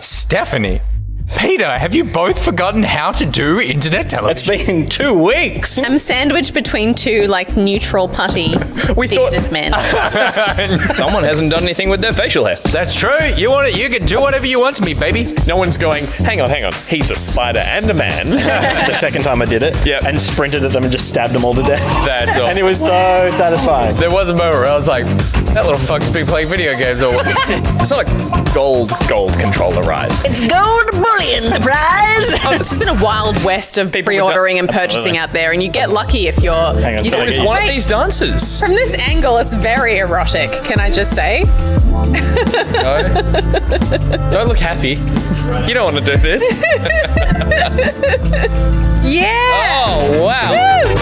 Stephanie, Peter, have you both forgotten how to do internet television? It's been 2 weeks. I'm sandwiched between two, neutral putty bearded men. Someone hasn't done anything with their facial hair. That's true. You want it? You can do whatever you want to me, baby. No one's going, hang on. He's a spider and a man. The second time I did it. Yep. And sprinted at them and just stabbed them all to death. That's all. And it was so satisfying. There was a moment where I was like, that little fuck's been playing video games all week. It's not a gold controller, right? It's gold bullion, the prize. It's just been a wild west of pre-ordering and purchasing out there, and you get lucky if you're... Hang on, It's one of these dances. From this angle, it's very erotic, can I just say? No. Don't look happy. You don't want to do this. Yeah! Oh, wow. Woo!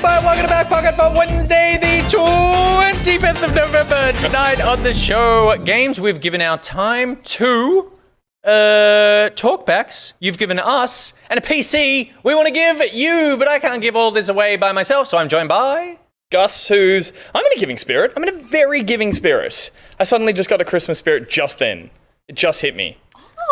Welcome to Back Pocket for Wednesday, the 25th of November. Tonight on the show, games we've given our time to talkbacks you've given us, and a PC we want to give you, but I can't give all this away by myself, so I'm joined by... Gus, I'm in a giving spirit. I'm in a very giving spirit. I suddenly just got a Christmas spirit just then. It just hit me.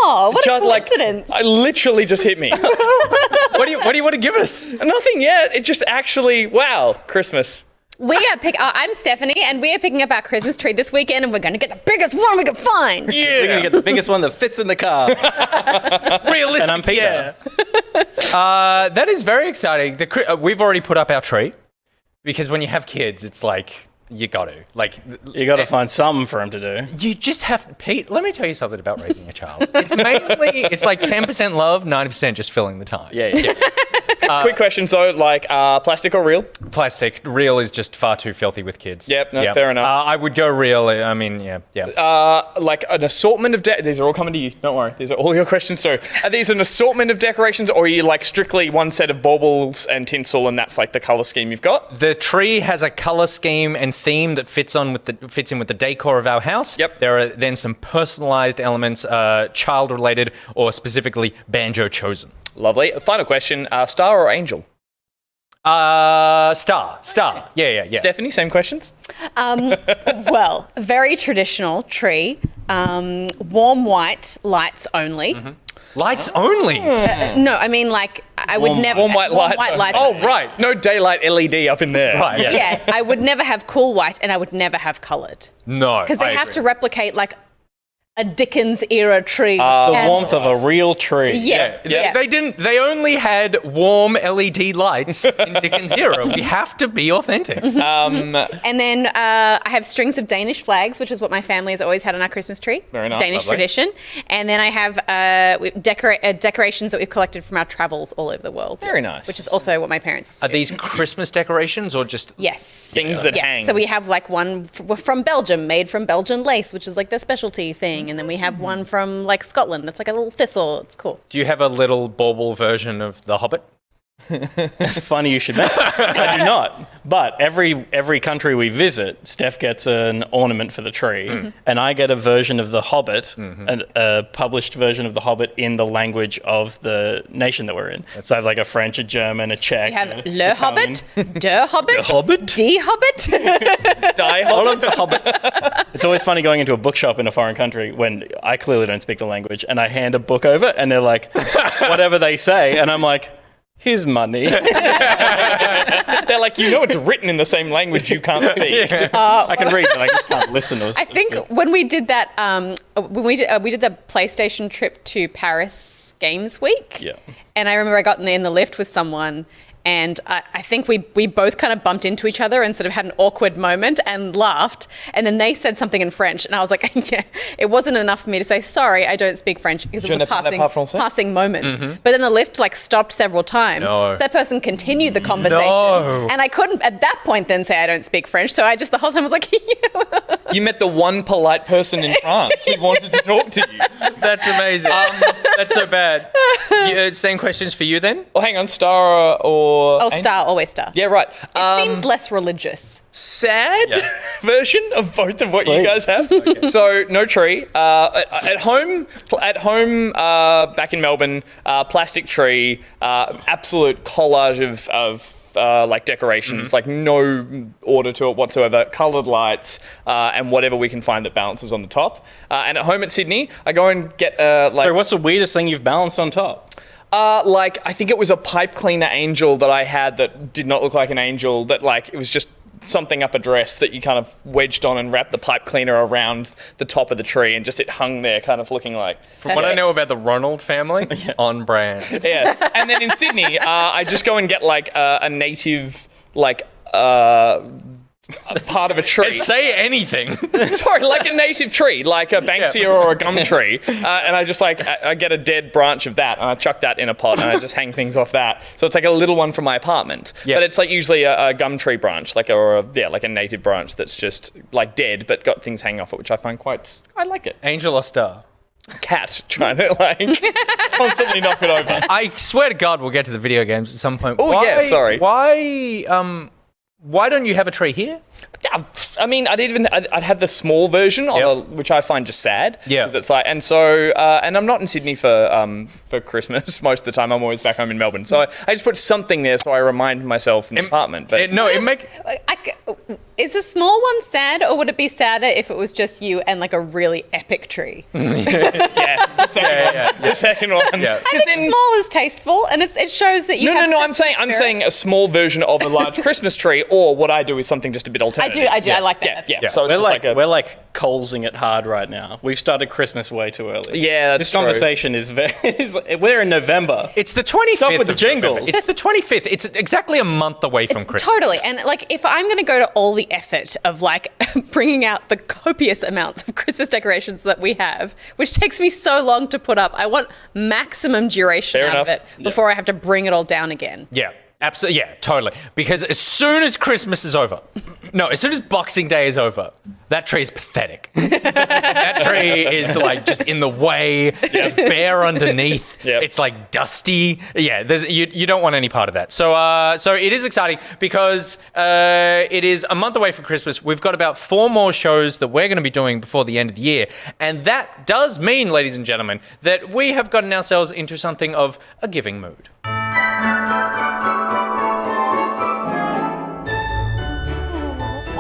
Oh, what a coincidence. I literally just hit me. What do you want to give us? Nothing yet. It just actually, wow, Christmas. I'm Stephanie, and we are picking up our Christmas tree this weekend, and we're going to get the biggest one we can find. Yeah. We're going to get the biggest one that fits in the car. Realistic. And I'm Peter. Yeah. That is very exciting. We've already put up our tree, because when you have kids, it's like... You got to. You got to find something for him to do. You just have... Pete, let me tell you something about raising a child. It's like 10% love, 90% just filling the time. Yeah. Quick questions though, plastic or real? Plastic. Real is just far too filthy with kids. Yep, fair enough. I would go real. I mean, yeah. An assortment of... These are all coming to you. Don't worry. These are all your questions too. Are these an assortment of decorations, or are you strictly one set of baubles and tinsel and that's the colour scheme you've got? The tree has a colour scheme and theme that fits in with the decor of our house. Yep. There are then some personalised elements, child-related or specifically banjo-chosen. Lovely. Final question, star or angel? Star. Yeah. Stephanie, same questions? Well, very traditional tree. Warm white, lights only. Mm-hmm. Lights only? No, I mean I would never... Warm white lights. Oh, right. No daylight LED up in there. Right, yeah. Yeah, I would never have cool white, and I would never have coloured. No, because they have to replicate a Dickens era tree. The warmth of a real tree. Yeah. They didn't. They only had warm LED lights in Dickens era. We have to be authentic. And then I have strings of Danish flags, which is what my family has always had on our Christmas tree. Very nice. Danish tradition. And then I have decorations that we've collected from our travels all over the world. Very nice. Which is also what my parents used to Are do. these Christmas decorations or just... Yes. Things that hang. So we have one from Belgium, made from Belgian lace, which is their specialty thing. And then we have one from Scotland that's a little thistle. It's cool. Do you have a little bauble version of The Hobbit? Funny you should mention. I do not. But every country we visit, Steph gets an ornament for the tree, and I get a version of The Hobbit, a published version of The Hobbit in the language of the nation that we're in. So I have a French, a German, a Czech. We have Le Italian. Hobbit, Der Hobbit, The Hobbit, Die Hobbit. all of the Hobbits. It's always funny going into a bookshop in a foreign country when I clearly don't speak the language, and I hand a book over, and they're like, whatever they say, and I'm like, here's money. They're it's written in the same language you can't speak. I can read, but I just can't listen. I think when we did that, when we did the PlayStation trip to Paris Games Week, and I remember I got in the lift with someone, and I think we both kind of bumped into each other and sort of had an awkward moment and laughed. And then they said something in French, and I was like, yeah, it wasn't enough for me to say, sorry, I don't speak French, because it was a passing moment. But then the lift stopped several times. So that person continued the conversation. And I couldn't at that point then say I don't speak French. So I just the whole time was like, You met the one polite person in France who wanted to talk to you. That's amazing. That's so bad. Same questions for you then? Well, hang on, star or or Star, always Star. Yeah, right. It seems less religious. Sad version of both of what you guys have. Okay. So no tree. At home, back in Melbourne, plastic tree, absolute collage of like decorations, like no order to it whatsoever, coloured lights, and whatever we can find that balances on the top. And at home at Sydney, I go and get like. So what's the weirdest thing you've balanced on top? Like I think it was a pipe cleaner angel that I had that did not look like an angel. That like it was just something up a dress that you kind of wedged on and wrapped the pipe cleaner around the top of the tree, and just it hung there, kind of looking like. From what I know about the Ronald family, on brand. Yeah, and then in Sydney, I just go and get like a native like. A part of a tree. Say anything. Sorry, like a native tree, like a banksia or a gum tree. And I just like, I get a dead branch of that and I chuck that in a pot and I just hang things off that. So it's like a little one from my apartment. Yep. But it's like usually a gum tree branch, like like a native branch that's just like dead but got things hanging off it, which I find I like it. Angel or star? Cat trying to like constantly knock it over. I swear to God we'll get to the video games at some point. Oh yeah, sorry. Why don't you have a tree here? Yeah, I mean, I'd have the small version, which I find just sad. Yeah. It's like, and so, and I'm not in Sydney for Christmas most of the time. I'm always back home in Melbourne. So I just put something there so I remind myself in the apartment. But Is the small one sad, or would it be sadder if it was just you and like a really epic tree? The second one. Yeah. I think small is tasteful, and it shows that you. No. I'm saying a small version of a large Christmas tree, or what I do is something just a bit alternative. I do. I like that. Yeah. So it's we're like Colesing it hard right now. We've started Christmas way too early. Yeah, that's this conversation is we're in November. It's the 25th. Stop with the jingles. It's the 25th. It's exactly a month away from Christmas. Totally. And like, if I'm going to go to all the effort of like bringing out the copious amounts of Christmas decorations that we have, which takes me so long to put up, I want maximum duration out of it before I have to bring it all down again. Yeah. Absolutely, yeah, totally. Because as soon as Christmas is over, as soon as Boxing Day is over, that tree is pathetic. That tree is like just in the way. It's bare underneath. Yep. It's like dusty. Yeah, you don't want any part of that. So it is exciting because it is a month away from Christmas. We've got about 4 more shows that we're going to be doing before the end of the year, and that does mean, ladies and gentlemen, that we have gotten ourselves into something of a giving mood.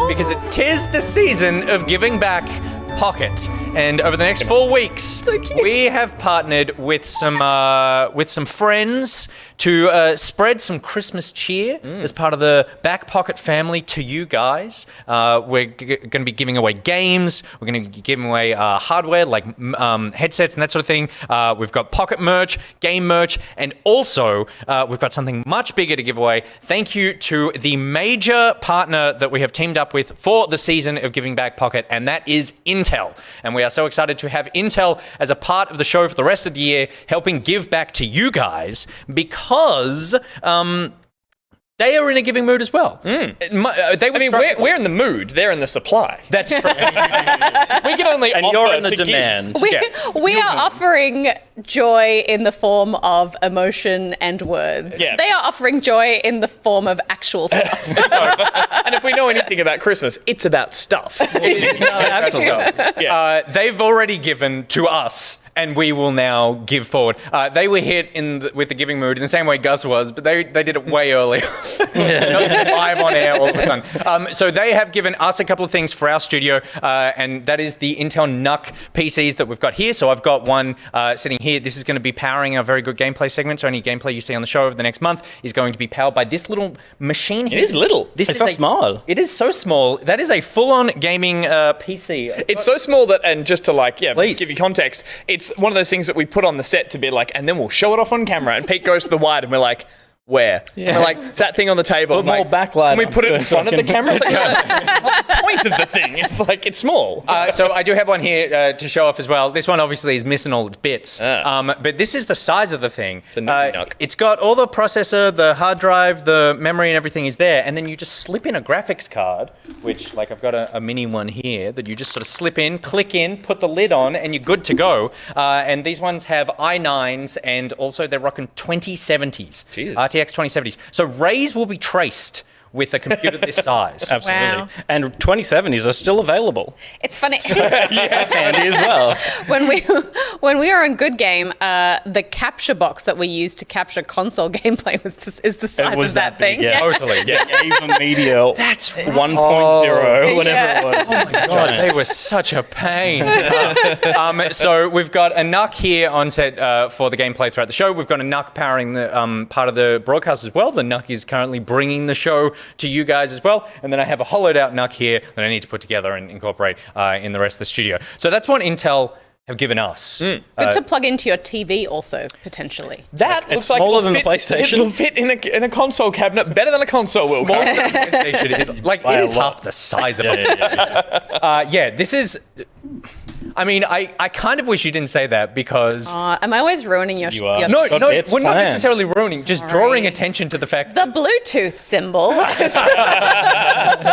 Because it is the season of giving back Pocket, and over the next 4 weeks, we have partnered with some friends to spread some Christmas cheer as part of the Back Pocket family to you guys. We're going to be giving away games. We're going to be giving away hardware like headsets and that sort of thing. We've got Pocket merch, game merch, and also we've got something much bigger to give away. Thank you to the major partner that we have teamed up with for the season of Giving Back Pocket, and that is Intel. And we are so excited to have Intel as a part of the show for the rest of the year, helping give back to you guys because they are in a giving mood as well. We're in the mood. They're in the supply. That's right. We can only and offer you're in the to demand. We are offering joy in the form of emotion and words. Yeah. They are offering joy in the form of actual stuff. And if we know anything about Christmas, it's about stuff. Absolutely. They've already given to us, and we will now give forward. They were hit with the giving mood in the same way Gus was, but they did it way earlier. Not live on air all of a sudden. So they have given us a couple of things for our studio, and that is the Intel NUC PCs that we've got here. So I've got one sitting here. This is going to be powering our very good gameplay segment. So any gameplay you see on the show over the next month is going to be powered by this little machine here. It is little. It's so small. It is so small. That is a full-on gaming PC. It's so small that, and just to give you context, it's one of those things that we put on the set to be like, and then we'll show it off on camera. And Pete goes to the wide, and we're like, where? Yeah. We're like, it's that thing on the table. Put more backlight. Can we put it in front of the camera? It's like, the point of the thing. It's like, it's small. So I do have one here to show off as well. This one obviously is missing all its bits. But this is the size of the thing. It's got all the processor, the hard drive, the memory and everything is there. And then you just slip in a graphics card, which like I've got a mini one here that you just sort of slip in, click in, put the lid on, and you're good to go. And these ones have i9s and also they're rocking 2070s. Jesus. RTX 2070s. So Rays will be traced with a computer this size. Absolutely. Wow. And 2070s are still available. It's funny. That's handy as well. when we were on Good Game, the capture box that we used to capture console gameplay is the size of that big, thing. yeah. Totally. Yeah. Ava Media. That's 1.0, whatever it was. Oh my god, they were such a pain. So we've got a Nuck here on set for the gameplay throughout the show. We've got a Nuck powering the part of the broadcast as well. The Nuck is currently bringing the show to you guys as well. And then I have a hollowed out Nuck here that I need to put together and incorporate in the rest of the studio. So that's what Intel have given us. Good to plug into your TV also, potentially. That looks like smaller it'll than the PlayStation. It'll fit in a console cabinet better than a console will. Smaller than the PlayStation is like By it a is lot. half the size of it. This is. I mean, I kind of wish you didn't say that because Am I always ruining your? You are. your no, got we're bits not planned. necessarily ruining, just Sorry. drawing attention to the fact The Bluetooth symbol.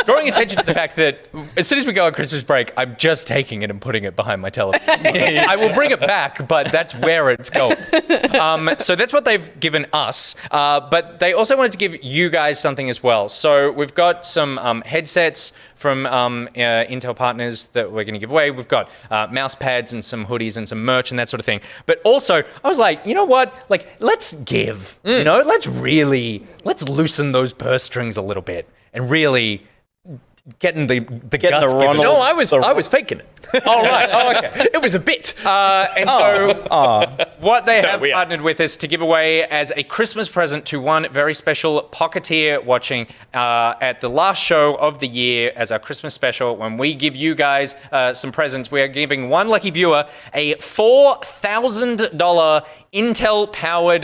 drawing attention to the fact that as soon as we go on Christmas break, I'm just taking it and putting it behind my television. I will bring it back, but that's where it's going. So that's what they've given us, but they also wanted to give you guys something as well. So we've got some headsets from Intel partners that we're going to give away. We've got mouse pads and some hoodies and some merch and that sort of thing. But also, I was like, you know what? Like, let's give. You know, let's loosen those purse strings a little bit and really getting the guts given. Ronald- No, I was faking it. Oh, right. Oh, okay. It was a bit. What they have we are. partnered with is to give away as a Christmas present to one very special Pocketeer watching at the last show of the year as our Christmas special. When we give you guys some presents, we are giving one lucky viewer a $4,000 Intel-powered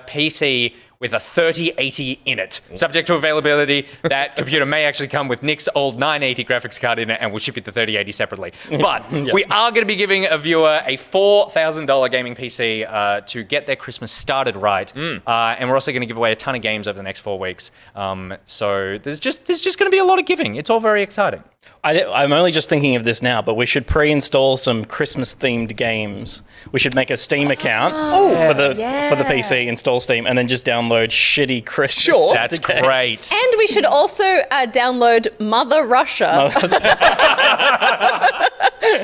PC with a 3080 in it. Subject to availability, that computer may actually come with Nick's old 980 graphics card in it, and we'll ship you the 3080 separately. But we are going to be giving a viewer a $4,000 gaming PC to get their Christmas started right. And we're also going to give away a ton of games over the next 4 weeks. So there's just going to be a lot of giving. It's all very exciting. I'm only just thinking of this now, but we should pre-install some Christmas-themed games. We should make a Steam account for the PC, install Steam, and then just download shitty Christmas. Sure. That's great. And we should also download Mother Russia. What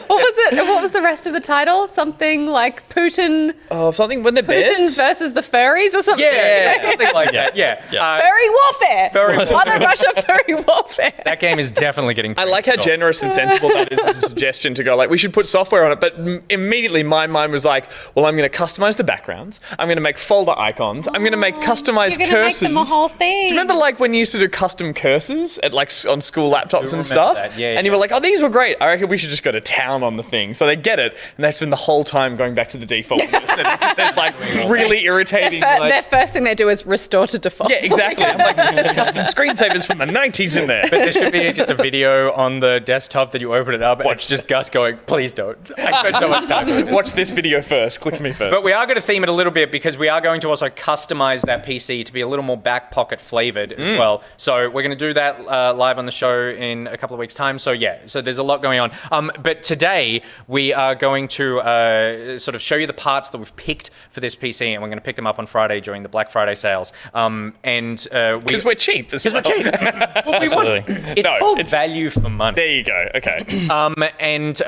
was it? What was the rest of the title? Something like Putin. Something when they're Putin beds. versus the furries or something. Yeah, something like that. Yeah. Furry warfare. Mother Russia furry warfare. That game is definitely getting. I like how generous and sensible that is as a suggestion to go, like, we should put software on it. But immediately my mind was like, well, I'm going to customize the backgrounds. I'm going to make folder icons. I'm going to make customized You're gonna curses. make them a whole thing. Do you remember, like, when you used to do custom curses at, like, on school laptops and remember stuff? that. Yeah, and you were like, oh, these were great. I reckon we should just go to town on the thing. So they get it, and they spend the whole time going back to the default list. And there's, like, really irritating. Their first thing they do is restore to default. Yeah, exactly. I'm like, there's custom screensavers from the 90s in there. But there should be just a video on the desktop that you open it up, and it's just Gus going, please don't. I spent so much time with it. Watch this video first. Click me first. But we are going to theme it a little bit because we are going to also customize that PC to be a little more back pocket flavored as well. So we're going to do that live on the show in a couple of weeks' time. So there's a lot going on. But today we are going to sort of show you the parts that we've picked for this PC, and we're going to pick them up on Friday during the Black Friday sales. Because we're cheap. Because we're cheap. Well, we want, it's called value for money. There you go. Okay. And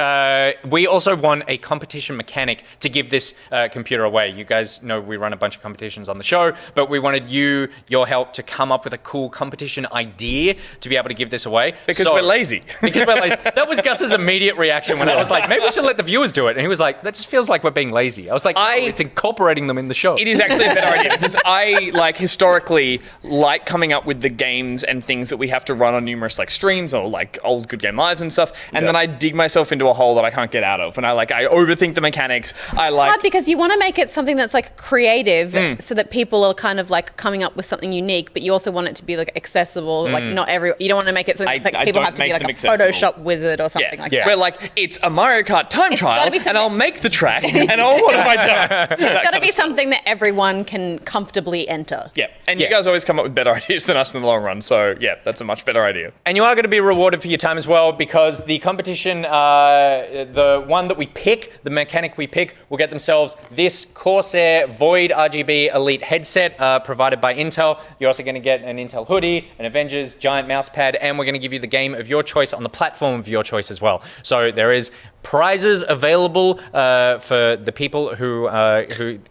we also want a competition mechanic to give this computer away. You guys know we run a bunch of competitions on the show, but we wanted your help to come up with a cool competition idea to be able to give this away. Because we're lazy. Because we're lazy. That was Gus's immediate reaction when I was like, maybe we should let the viewers do it. And he was like, that just feels like we're being lazy. I was like, it's incorporating them in the show. It is actually a better idea because I, like, historically like coming up with the games and things that we have to run on numerous, like, streams or, like, old Good Game Lives and stuff. And then I dig myself into a hole that I can't get out of. And I overthink the mechanics. It's hard because you want to make it something that's, like, creative so that people are kind of, like, coming up with something unique, but you also want it to be, like, accessible. Like, you don't want to make it something like people have to be, like, a accessible. Photoshop wizard or something like that. Where, like, it's a Mario Kart time trial, gotta be and something- I'll make the track, and what have I done? It's got to be something that everyone can comfortably enter. Yeah, and Yes. you guys always come up with better ideas than us in the long run, so yeah, that's a much better idea. And you are going to be rewarded for your time as well, because the competition, the one that we pick, the mechanic we pick, will get themselves this Corsair Void RGB Elite headset provided by Intel. You're also going to get an Intel hoodie, an Avengers giant mouse pad, and we're going to give you the game of your choice on the platform of your choice as well. So there is prizes available for the people who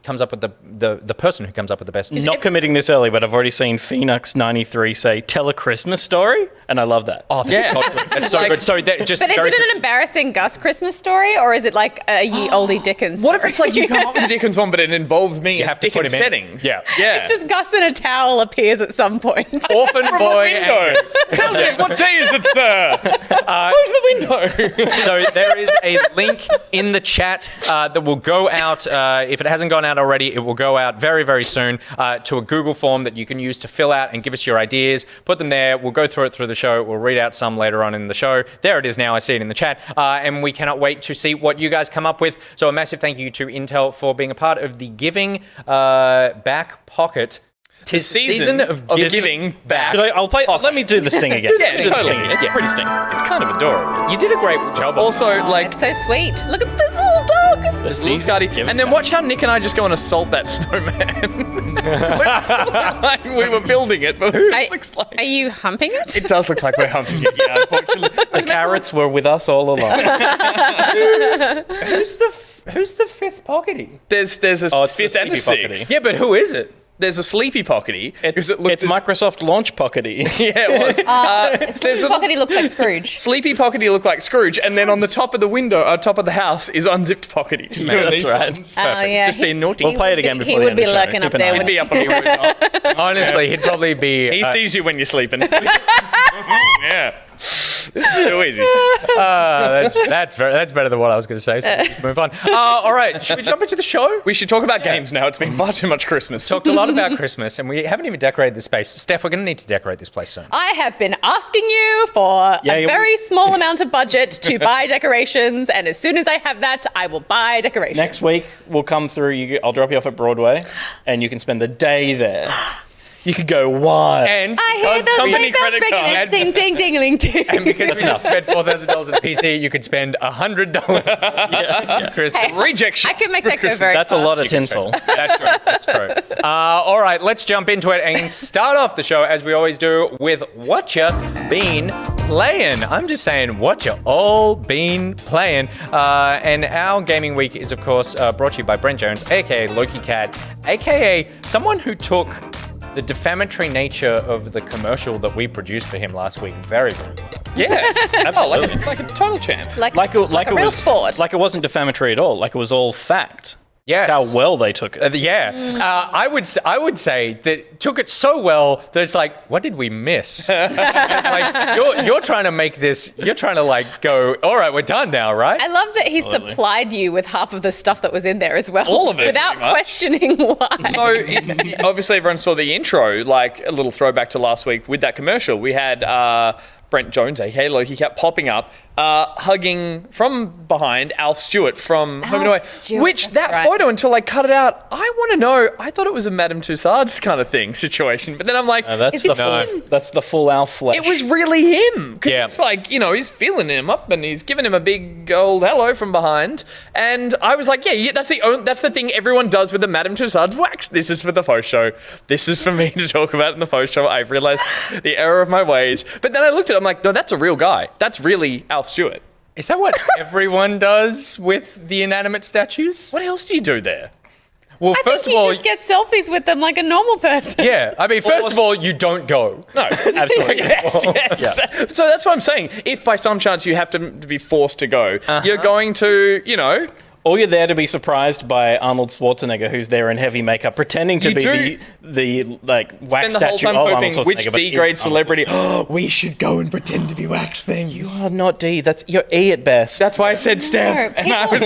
comes up with the person who comes up with the best. Not committing this early, but I've already seen Phoenix93 say, tell a Christmas story, and I love that. Oh, that's so good. That's so good. So that just But is very it an embarrassing Gus Christmas story, or is it like a ye oldie Dickens What if story? it's like you come up with the Dickens one, but it involves me You in have to put Dickens him in. settings? Yeah. Yeah. It's just Gus in a towel appears at some point. orphan boy. windows. Tell me, what day is it, sir? Close the window. So there is a link in the chat that will go out, if it hasn't gone out already, it will go out very, very soon to a Google form that you can use to fill out and give us your ideas. Put them there. We'll go through it through the show. We'll read out some later on in the show. There it is now. I see it in the chat. And we cannot wait to see what you guys come up with. So a massive thank you to Intel for being a part of the Giving Back Pocket. Tis Season of giving back. I'll play. Let me do the sting again. Yeah, Do the totally. sting. It's a pretty sting. It's kind of adorable. You did a great job. Also, like, It's so sweet. Look at this little dog. this little Scotty. And then watch how Nick and I just go and assault that snowman. Like we were building it, but it looks like... Are you humping it? It does look like we're humping it, yeah, unfortunately. The carrots were with us all along. Who's the fifth pockety? There's a it's fifth the and a sleepy sixth. pockety. Yeah, but who is it? There's a sleepy pockety. It's 'cause it looked as- Microsoft Launch Pockety. Yeah, it was. Sleepy Pockety looks like Scrooge. Sleepy Pockety looked like Scrooge, and then on the top of the window, top of the house, is unzipped Pockety. Just doing That's these right. ones. Oh, yeah. Just being naughty. We'll play it again He before the would end be of the show. lurking Keep up an there eye with on He'd it. be up on the rooftop. Honestly, he'd probably be. He sees you when you're sleeping. Yeah. This is too easy. That's better than what I was going to say. So let's move on. All right, should we jump into the show? We should talk about games now. It's been far too much Christmas. Talked a lot about Christmas, and we haven't even decorated the space. Steph, we're going to need to decorate this place soon. I have been asking you for a very small amount of budget to buy decorations, and as soon as I have that, I will buy decorations. Next week, we'll come through. I'll drop you off at Broadway, and you can spend the day there. You could go wild. And I hear because the we- company sleigh bells credit ringing, card. ding, ding, ding, ding. and because we just spent $4,000 at PC, you could spend $100 Christmas. Hey, Rejection. I can make that go very That's a far. lot of tinsel. That's true. That's true. All right, let's jump into it and start off the show as we always do with Whatcha been playing. I'm just saying, Whatcha all been playing. And our gaming week is, of course, brought to you by Brent Jones, aka LokiCat, aka someone who took the defamatory nature of the commercial that we produced for him last week very, very well. Yeah, absolutely. Like a total champ. Like Like a it real was, sport. Like it wasn't defamatory at all. Like it was all fact. Yes. That's how well they took it. I would say that it took it so well that it's like, what did we miss? It's like you're trying to make this. You're trying to like go. All right, we're done now, right? I love that he supplied you with half of the stuff that was in there as well. All of it, Without pretty much. questioning why. So, obviously, everyone saw the intro, like a little throwback to last week with that commercial. We had Brent Jones, aka LokiCat, popping up, hugging from behind Alf Stewart from Home and Away. Stewart, Which, that's that right. photo, until I cut it out, I want to know, I thought it was a Madame Tussauds kind of thing, situation. But then I'm like, That's Is the this full. That's the full Alf flesh. it was really him. 'Cause Yeah. it's like, he's feeling him up and he's giving him a big old hello from behind. And I was like, yeah, that's the thing everyone does with the Madame Tussauds wax. This is for the faux show. This is for me to talk about in the faux show. I've realized the error of my ways. But then I looked at it, I'm like, no, that's a real guy. That's really Alf Stewart. Is that what everyone does with the inanimate statues? What else do you do there? Well, I first think of all, he just gets selfies with them like a normal person. yeah. I mean, first of all, you don't go. No, absolutely. yes. So that's what I'm saying. If by some chance you have to be forced to go, you're going to, Or you're there to be surprised by Arnold Schwarzenegger, who's there in heavy makeup, pretending to You be the wax spend the whole statue time of Arnold hoping Schwarzenegger. which but D-grade is celebrity, we should go and pretend to be wax things. You are not D. That's you're E at best. That's why I said Steph. And I was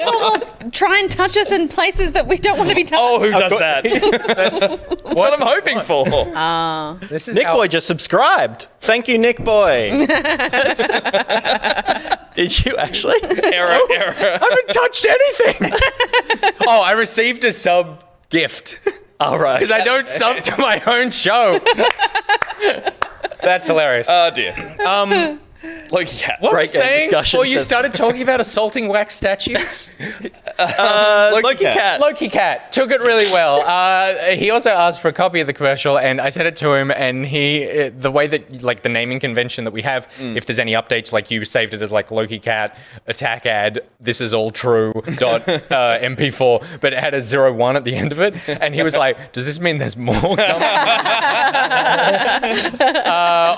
People will try and touch us in places that we don't want to be touched. oh, who does that? That's what I'm hoping for. This is Nick how- Boy just subscribed. Thank you, Nick Boy. Did you actually? Error. I haven't touched anything. Oh, I received a sub gift. All right. Because I don't sub to my own show. That's hilarious. Oh, dear. LokiCat. What were you Great game saying? discussion Before you says- started talking about assaulting wax statues? LokiCat. LokiCat took it really well. He also asked for a copy of the commercial, and I sent it to him. And he, the way that like the naming convention that we have, if there's any updates, like you saved it as like LokiCat attack ad. This is all true. MP4, but it had a 01 at the end of it, and he was like, "Does this mean there's more coming?"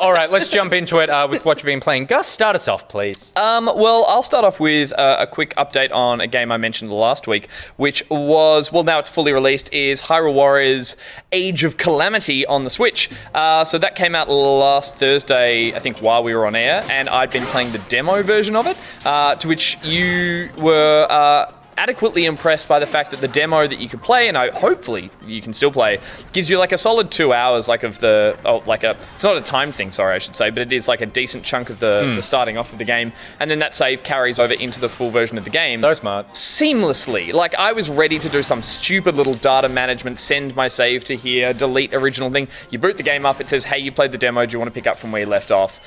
All right, let's jump into it with what you've been playing. Gus, start us off, please. Well, I'll start off with a quick update on a game I mentioned last week, which was, well, now it's fully released, is Hyrule Warriors Age of Calamity on the Switch. So that came out last Thursday, I think, while we were on air, and I'd been playing the demo version of it, to which you were adequately impressed by the fact that the demo that you could play, and hopefully you can still play, gives you like a solid 2 hours, like of the, it's not a time thing, sorry, I should say, but it is like a decent chunk of the starting off of the game, and then that save carries over into the full version of the game. So smart. Seamlessly. Like, I was ready to do some stupid little data management, send my save to here, delete original thing. You boot the game up, it says, hey, you played the demo, do you want to pick up from where you left off?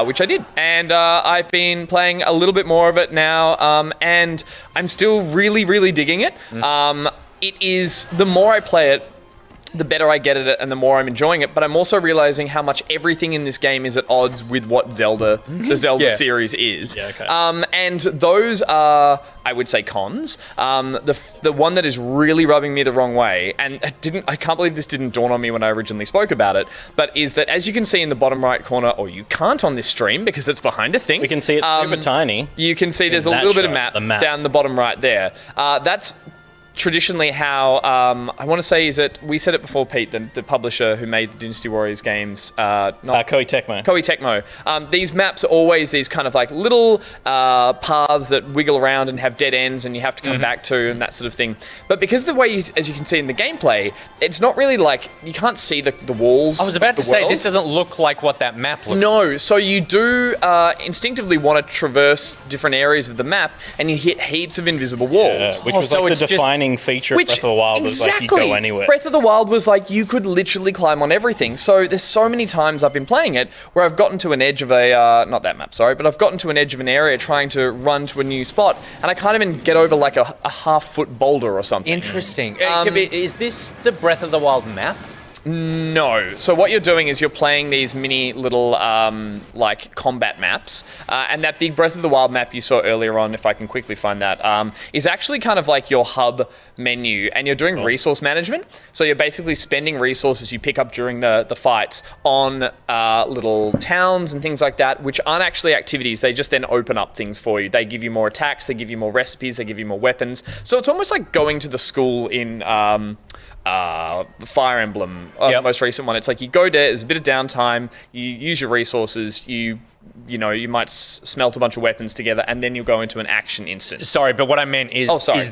Which I did. And I've been playing a little bit more of it now, and I'm still really digging it. It is, the more I play it, the better I get at it and the more I'm enjoying it, but I'm also realizing how much everything in this game is at odds with what the Zelda series is. Yeah, okay. And those are, I would say, cons. The one that is really rubbing me the wrong way, and I can't believe this didn't dawn on me when I originally spoke about it, but is that, as you can see in the bottom right corner, or you can't on this stream because it's behind a thing. We can see it super tiny. You can see there's a that little bit of shot, map, the map down the bottom right there. That's traditionally how, I want to say, we said it before, Pete, the publisher who made the Dynasty Warriors games, Koei Tecmo. Koei Tecmo. These maps are always these kind of like little paths that wiggle around and have dead ends and you have to come back to and that sort of thing. But because of the way, as you can see in the gameplay, it's not really like, you can't see the walls. I was about to the say, world. this doesn't look like what that map looks like. No, so you do instinctively want to traverse different areas of the map and you hit heaps of invisible walls. Which was so like it's the just- defining feature of Breath of the Wild was like you go anywhere. Breath of the Wild was like you could literally climb on everything. So there's so many times I've been playing it where I've gotten to an edge of not that map, sorry, but I've gotten to an edge of an area trying to run to a new spot and I can't even get over like a half-foot boulder or something. Interesting. Is this the Breath of the Wild map? No. So what you're doing is you're playing these mini little like combat maps, and that big Breath of the Wild map you saw earlier on, if I can quickly find that, is actually kind of like your hub menu, and you're doing resource management. So you're basically spending resources you pick up during the fights on little towns and things like that, which aren't actually activities. They just then open up things for you. They give you more attacks, they give you more recipes, they give you more weapons. So it's almost like going to the school in Fire Emblem, the most recent one. It's like you go there, there's a bit of downtime, you use your resources, you you might smelt a bunch of weapons together, and then you'll go into an action instance. Sorry, but what I meant is, sorry. is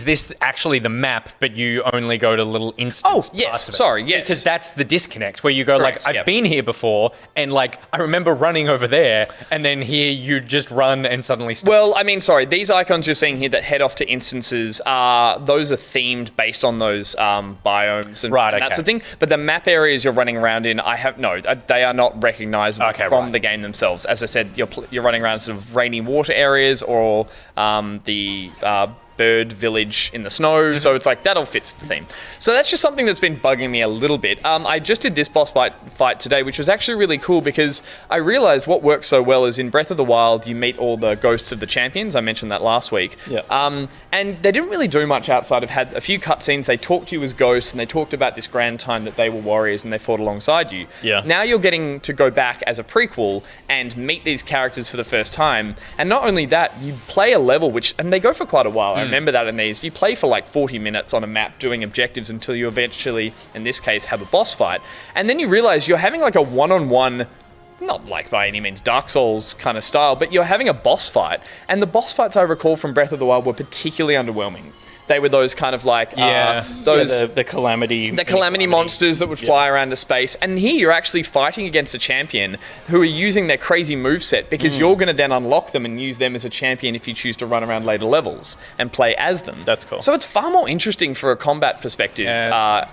this actually the map, but you only go to little instance yes, parts of it? sorry, yes. Because that's the disconnect, where you go Correct, like, I've been here before, and like, I remember running over there, and then here you just run and suddenly stop. Well, I mean, sorry, these icons you're seeing here that head off to instances, those are themed based on those biomes and, Right, and that okay. sort of thing. But the map areas you're running around in, they are not recognizable from right. the game themselves. As I said, you're running around sort of rainy water areas or the bird village in the snow, so it's like that all fits the theme. So that's just something that's been bugging me a little bit. I just did this boss fight today, which was actually really cool because I realized what works so well is in Breath of the Wild, you meet all the ghosts of the champions. I mentioned that last week. Yeah. And they didn't really do much outside of had a few cutscenes. They talked to you as ghosts and they talked about this grand time that they were warriors and they fought alongside you. Yeah. Now you're getting to go back as a prequel and meet these characters for the first time. And not only that, you play a level and they go for quite a while. I remember that in these. You play for like 40 minutes on a map doing objectives until you eventually, in this case, have a boss fight. And then you realize you're having like a one-on-one, not like by any means Dark Souls kind of style, but you're having a boss fight. And the boss fights I recall from Breath of the Wild were particularly underwhelming. They were those kind of like the calamity monsters that would fly around to space. And here you're actually fighting against a champion who are using their crazy moveset because you're going to then unlock them and use them as a champion if you choose to run around later levels and play as them. That's cool. So it's far more interesting for a combat perspective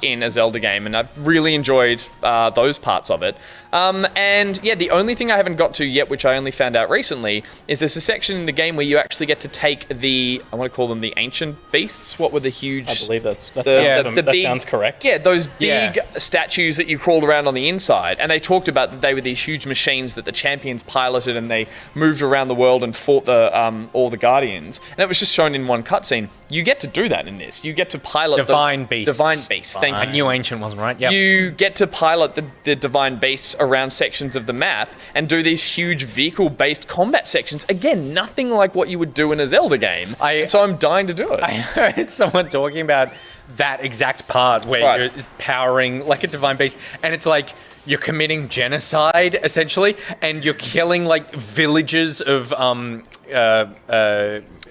in a Zelda game, and I've really enjoyed those parts of it. And yeah, the only thing I haven't got to yet, which I only found out recently, is there's a section in the game where you actually get to take I want to call them the ancient beasts. What were the huge... I believe that sounds correct. Yeah, those big statues that you crawled around on the inside. And they talked about that they were these huge machines that the champions piloted, and they moved around the world and fought all the guardians. And it was just shown in one cutscene. You get to do that in this. You get to pilot Divine beasts. Divine beasts, thank you. I knew ancient wasn't right, yep. You get to pilot the divine beasts around sections of the map and do these huge vehicle-based combat sections. Again, nothing like what you would do in a Zelda game. So I'm dying to do it. I heard someone talking about that exact part where you're powering like a divine beast, and it's like you're committing genocide essentially, and you're killing like villages of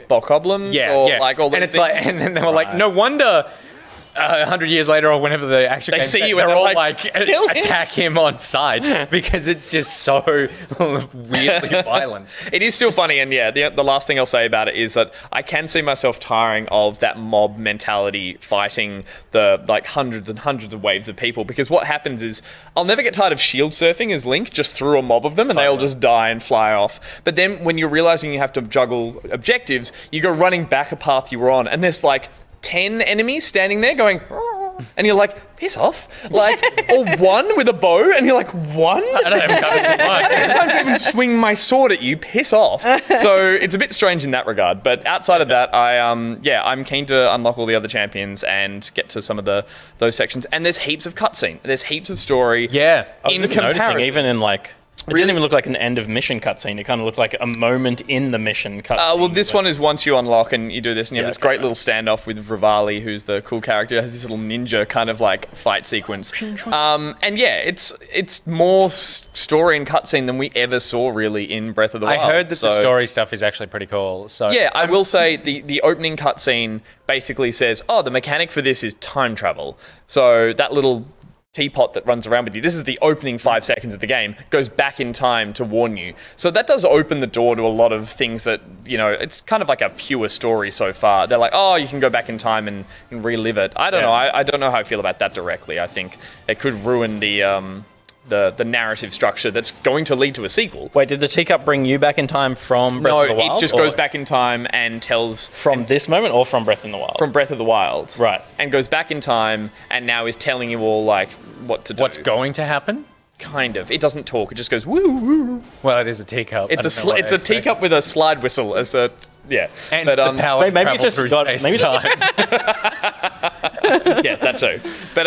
Bokoblins, like all those and it's things. like, and then they were like, no wonder 100 years later, or whenever the actual they game, see you, they're and all like attack him on sight because it's just so weirdly violent. It is still funny, and the last thing I'll say about it is that I can see myself tiring of that mob mentality fighting the like hundreds and hundreds of waves of people, because what happens is I'll never get tired of shield surfing as Link just through a mob of them and they all just die and fly off. But then when you're realizing you have to juggle objectives, you go running back a path you were on, and there's like 10 enemies standing there going, and you're like, piss off. Like, or one with a bow, and you're like, one? I don't have time to even swing my sword at you, piss off. So it's a bit strange in that regard. But outside of that, I'm keen to unlock all the other champions and get to some of those sections. And there's heaps of cutscene. There's heaps of story. Yeah. I was noticing, even in like... It didn't even look like an end of mission cutscene. It kind of looked like a moment in the mission cutscene. Well, this one is once you unlock and you do this, and you have this great little standoff with Rivali, who's the cool character. It has this little ninja kind of like fight sequence. And yeah, it's more story and cutscene than we ever saw really in Breath of the Wild. I heard that the story stuff is actually pretty cool. So yeah, I will say the opening cutscene basically says, the mechanic for this is time travel. So that little teapot that runs around with you, this is the opening 5 seconds of the game, goes back in time to warn you. So that does open the door to a lot of things that, it's kind of like a pure story so far. They're like, you can go back in time and relive it. I don't know. I don't know how I feel about that directly. I think it could ruin the narrative structure that's going to lead to a sequel. Wait, did the teacup bring you back in time from Breath of the Wild? No, it just goes back in time and tells... From this moment or from Breath of the Wild? From Breath of the Wild. Right. And goes back in time and now is telling you all, like, what to do. What's going to happen? Kind of. It doesn't talk. It just goes, woo, woo. Well, it is a teacup. It's a teacup with a slide whistle. And the power maybe it's just through got... space time. Yeah, that too. But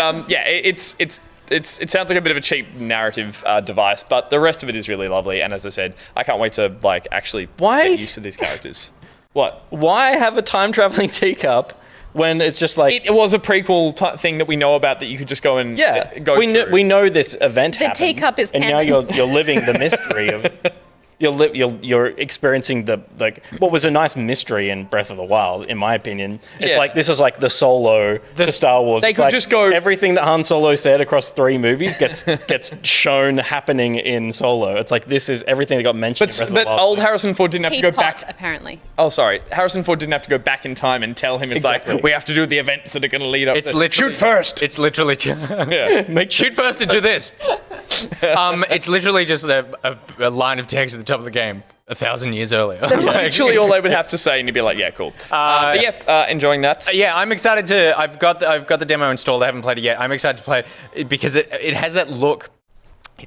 it sounds like a bit of a cheap narrative device, but the rest of it is really lovely. And as I said, I can't wait to actually get used to these characters. What? Why have a time traveling teacup when it's just like... It was a prequel thing that we know about that you could just go and go through. We know this event happened. The teacup is canon. And now you're living the mystery of... You're experiencing what was a nice mystery in Breath of the Wild, in my opinion. It's like, this is like the Solo to Star Wars. They could just go... Everything that Han Solo said across 3 movies gets shown happening in Solo. It's like, this is everything that got mentioned in Breath of the Wild. But old Harrison Ford didn't have to go back... apparently. Oh, sorry. Harrison Ford didn't have to go back in time and tell him, we have to do the events that are going to lead up shoot first! It's literally... shoot first and do this! It's literally just a line of text at the top of the game 1,000 years earlier. That's actually all they would have to say, and you'd be like, yeah, cool. Enjoying that. Yeah, I'm excited to... I've got the demo installed. I haven't played it yet. I'm excited to play it because it has that look...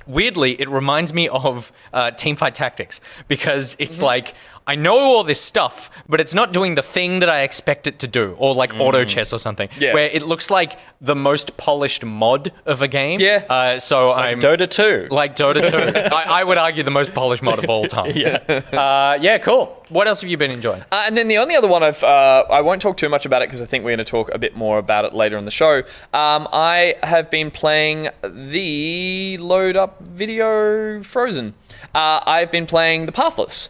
Weirdly, it reminds me of Teamfight Tactics because it's like, I know all this stuff, but it's not doing the thing that I expect it to do, or like auto chess or something, where it looks like the most polished mod of a game. Yeah. So like Dota 2. Like Dota 2. I would argue the most polished mod of all time. Yeah, cool. What else have you been enjoying? And then the only other one I won't talk too much about it because I think we're going to talk a bit more about it later in the show. I have been playing the load up video Frozen. I've been playing the Pathless,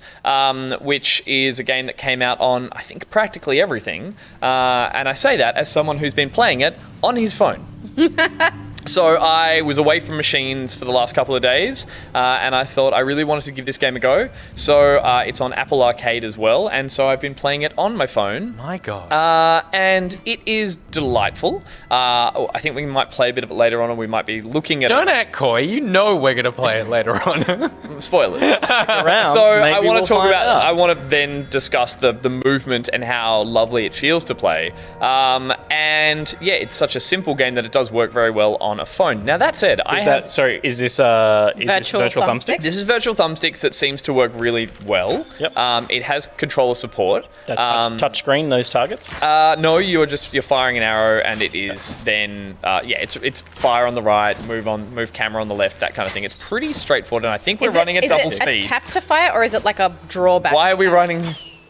which is a game that came out on, I think, practically everything. And I say that as someone who's been playing it on his phone. So I was away from machines for the last couple of days, and I thought I really wanted to give this game a go. So it's on Apple Arcade as well, and so I've been playing it on my phone. My God. And it is delightful. I think we might play a bit of it later on, and we might be looking at Don't act coy. You know we're going to play it later on. spoilers. Around, So I maybe want we'll to talk find about. out. I want to then discuss the movement and how lovely it feels to play. And yeah, it's such a simple game that it does work very well on a phone. Now that said, Is this virtual thumbstick? thumbstick? This is virtual thumbsticks that seems to work really well. Yep. It has controller support. That touch screen, those targets? No, you're firing an arrow, and it is then it's fire on the right, move camera on the left, that kind of thing. It's pretty straightforward, and I think we're running at double Is speed. it a tap to fire or is it like a drawback? Why are we running?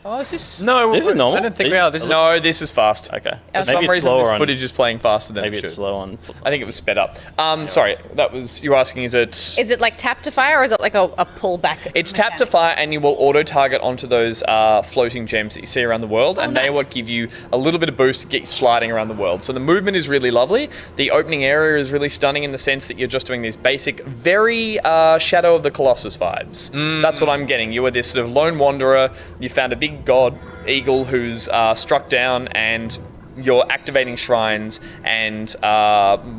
Oh, is this? No, This is normal. I don't think we are. This is No, this is fast. Okay. For Maybe some it's reason, slower this on. footage is playing faster than Maybe it should. it's slow on. I think it was sped up. Sorry, you were asking, is it? Is it like tap to fire or is it like a pullback? It's tap to fire, and you will auto-target onto those floating gems that you see around the world, and they nice. what give you a little bit of boost to get you sliding around the world. So the movement is really lovely. The opening area is really stunning in the sense that you're just doing these basic, very Shadow of the Colossus vibes. That's what I'm getting. You are this sort of lone wanderer. You found a big god eagle who's struck down, and you're activating shrines and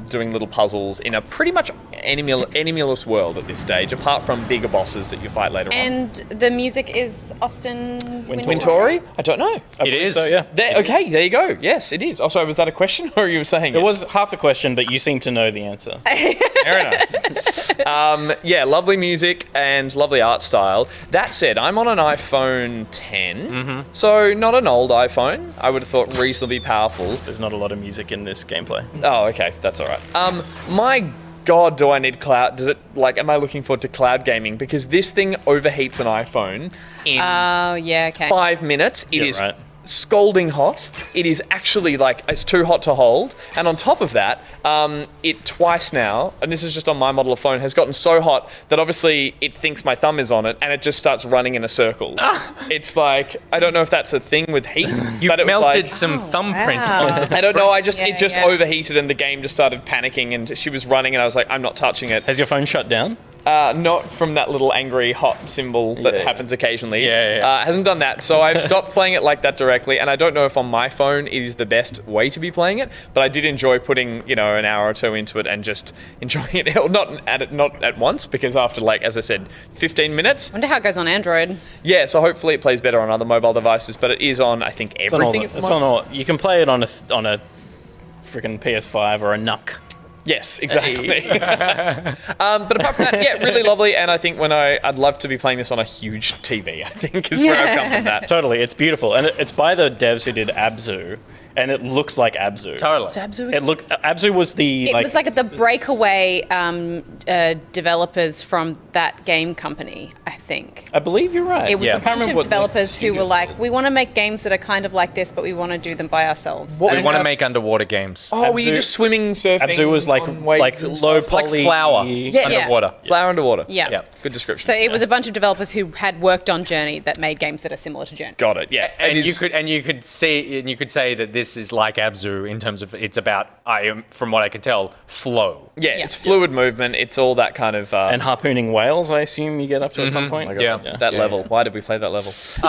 doing little puzzles in a pretty much enemyless world at this stage, apart from bigger bosses that you fight later on. And the music is Austin Wintory? I don't know. It is. So, yeah. Okay, there you go. Yes, it is. Oh, sorry, was that a question, or you were saying It was half a question, but you seem to know the answer. Very nice. Yeah, lovely music and lovely art style. That said, I'm on an iPhone 10, so not an old iPhone. I would have thought reasonably powerful. There's not a lot of music in this gameplay. Oh, okay, that's all right. My God, do I need cloud? Am I looking forward to cloud gaming? Because this thing overheats an iPhone in Oh, yeah, okay. 5 minutes. It Yeah, is right. scalding hot. It is actually it's too hot to hold. And on top of that, it twice now, and this is just on my model of phone, has gotten so hot that obviously it thinks my thumb is on it, and it just starts running in a circle. It's like, I don't know if that's a thing with heat. You but it was melted like, some thumbprint wow. onto the I don't know. Yeah, It just yeah. overheated, and the game just started panicking, and she was running, and I was like, I'm not touching it. Has your phone shut down? Not from that little angry hot symbol that Yeah. happens occasionally. Yeah. Hasn't done that. So I've stopped playing it like that directly, and I don't know if on my phone it is the best way to be playing it, but I did enjoy putting, an hour or two into it and just enjoying it. Not at once, because after, as I said, 15 minutes. I wonder how it goes on Android. Yeah, so hopefully it plays better on other mobile devices, but it is on, I think, It's on all everything. the- it's on all. You can play it on a freaking PS5 or a NUC. Yes, exactly. But apart from that, yeah, really lovely. And I think I'd love to be playing this on a huge TV, I think, is where I've come from that. Totally, it's beautiful, and it's by the devs who did Abzu, and it looks like Abzu. Totally. Abzu was the It was like the breakaway developers from that game company, I think. I believe you're right. It was Yeah. a bunch of what developers who were studio's like, called. we want to make games that are kind of like this, but we want to do them by ourselves. What I We don't want know to if- make underwater games. Oh, were you Abzu- just swimming, surfing? Abzu was like on waves and low stuff? Like poly flour Yes. underwater. Flower underwater. Yeah. Yeah. Good description. So it was a bunch of developers who had worked on Journey that made games that are similar to Journey. Got it. Yeah. And It you is- could say that this is like Abzu in terms of it's about, from what I can tell, flow. Yeah, Yeah. it's fluid movement. It's all that kind of and harpooning whales. I assume you get up to at some point. Yeah. that level. Why did we play that level? So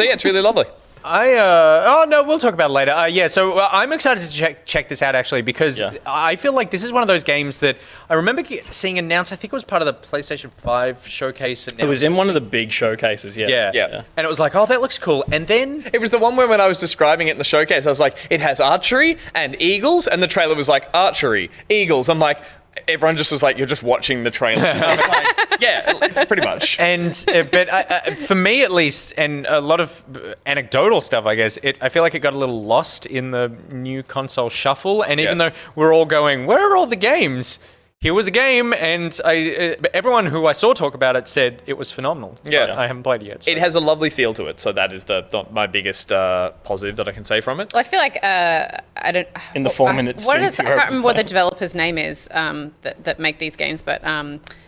yeah, it's really lovely. We'll talk about it later. So I'm excited to check this out actually because Yeah. I feel like this is one of those games that I remember seeing announced. I think it was part of the PlayStation 5 showcase. It was in one of the big showcases. Yeah. Yeah. And it was like, oh, that looks cool. And then It was the one where when I was describing it in the showcase, I was like, it has archery and eagles, and the trailer was like archery, eagles. I'm like, everyone just was like, you're just watching the trailer. And I was like, yeah, pretty much. but for me at least, and a lot of anecdotal stuff, I guess, I feel like it got a little lost in the new console shuffle. And even Yeah. though we're all going, where are all the games? Here was a game, and everyone who I saw talk about it said it was phenomenal. Yeah. But I haven't played it yet. So. It has a lovely feel to it, so that is my biggest positive that I can say from it. Well, I feel like I don't. In the 4 minutes What is? stints I you can't open remember what the developer's name is that make these games, but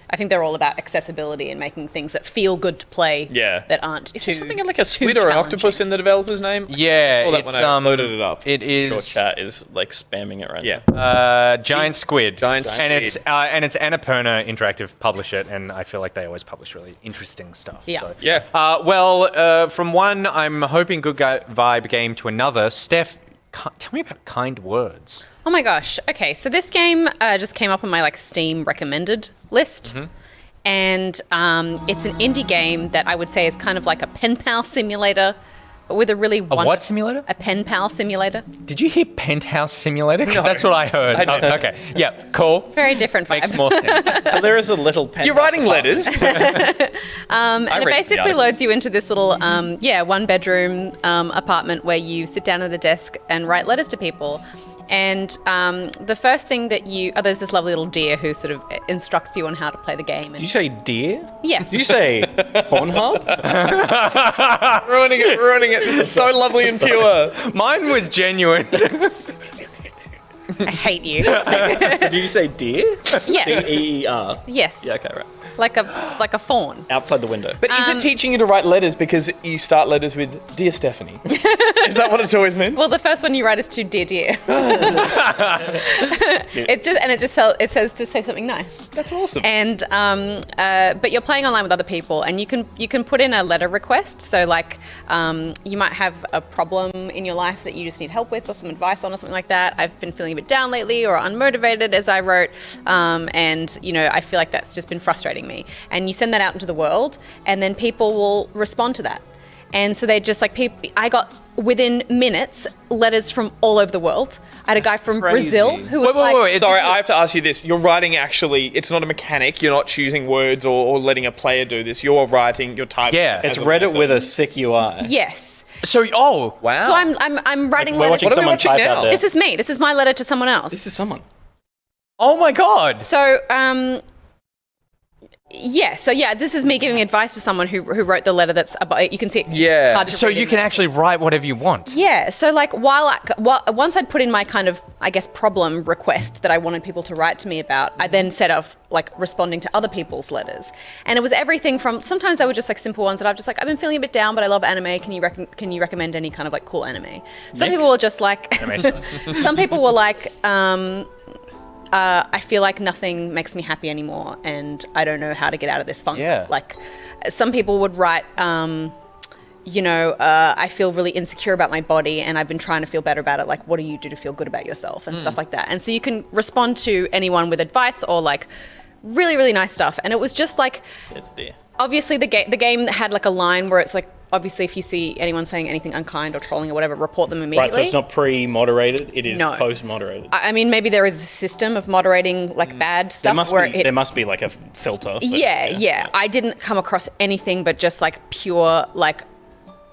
I think they're all about accessibility and making things that feel good to play. Yeah. That aren't Is too. there something like a too squid or an challenging. octopus in the developer's name? Yeah, I saw that it's when I loaded it up. It Sure, is chat is like spamming it right Yeah. now. giant squid. Giant And squid. it's Annapurna Interactive publish it, and I feel like they always publish really interesting stuff. Yeah. So. Yeah. From one I'm hoping good vibe game to another. Steph, tell me about Kind Words. Oh my gosh. Okay, so this game just came up on my Steam recommended list. Mm-hmm. And it's an indie game that I would say is kind of like a pen pal simulator, but with a really What simulator? A pen pal simulator. Did you hear Penthouse Simulator? Because that's what I heard. Okay. Yeah, cool. Very different vibe. Makes more sense. Well, there is a little pen. You're writing letters. And it read the basically articles. loads you into this little, one bedroom apartment where you sit down at a desk and write letters to people. And the first thing that there's this lovely little deer who sort of instructs you on how to play the game. Did And you say deer? yes. Did you say Pornhub? ruining it. This is so lovely and pure. Mine was genuine. I hate you. Did you say deer? Yes. D-E-E-R. Yes. Yeah, okay, right. Like a fawn. Outside the window. But is it teaching you to write letters because you start letters with "Dear Stephanie"? Is that what it's always meant? Well, the first one you write is to dear dear. It says to say something nice. That's awesome. And but you're playing online with other people, and you can put in a letter request. So you might have a problem in your life that you just need help with, or some advice on, or something like that. I've been feeling a bit down lately, or unmotivated, as I wrote, and I feel like that's just been frustrating me. And you send that out into the world, and then people will respond to that. And so they just I got within minutes letters from all over the world. I had a guy from Brazil who was Wait. Sorry, I have to ask you this. You're writing actually, it's not a mechanic. You're not choosing words or letting a player do this. You're writing, you're typing. Yeah. It's Reddit with a sick UI. yes. So, Wow. So I'm writing We're letters. watching What are we someone watching type now? out there. This is me. This is my letter to someone else. This is someone. oh my God. So, this is me giving advice to someone who wrote the letter that's about, you can see it. Yeah. Hard to So read you in can there. actually write whatever you want. Yeah, so once I'd put in my kind of, I guess, problem request that I wanted people to write to me about, I then set off responding to other people's letters. And it was everything from, sometimes they were just simple ones that I've been feeling a bit down, but I love anime. Can you recommend any kind of cool anime? Some people were just some people were I feel like nothing makes me happy anymore, and I don't know how to get out of this funk. Yeah. Some people would write, I feel really insecure about my body, and I've been trying to feel better about it. What do you do to feel good about yourself, and stuff like that. And so you can respond to anyone with advice or really, really nice stuff. And it was just It's deer. obviously the game had a line where it's obviously if you see anyone saying anything unkind or trolling or whatever, report them immediately. Right, so it's not pre-moderated, it is No. post-moderated. I mean, maybe there is a system of moderating bad stuff There must be a filter. but yeah. I didn't come across anything but just pure,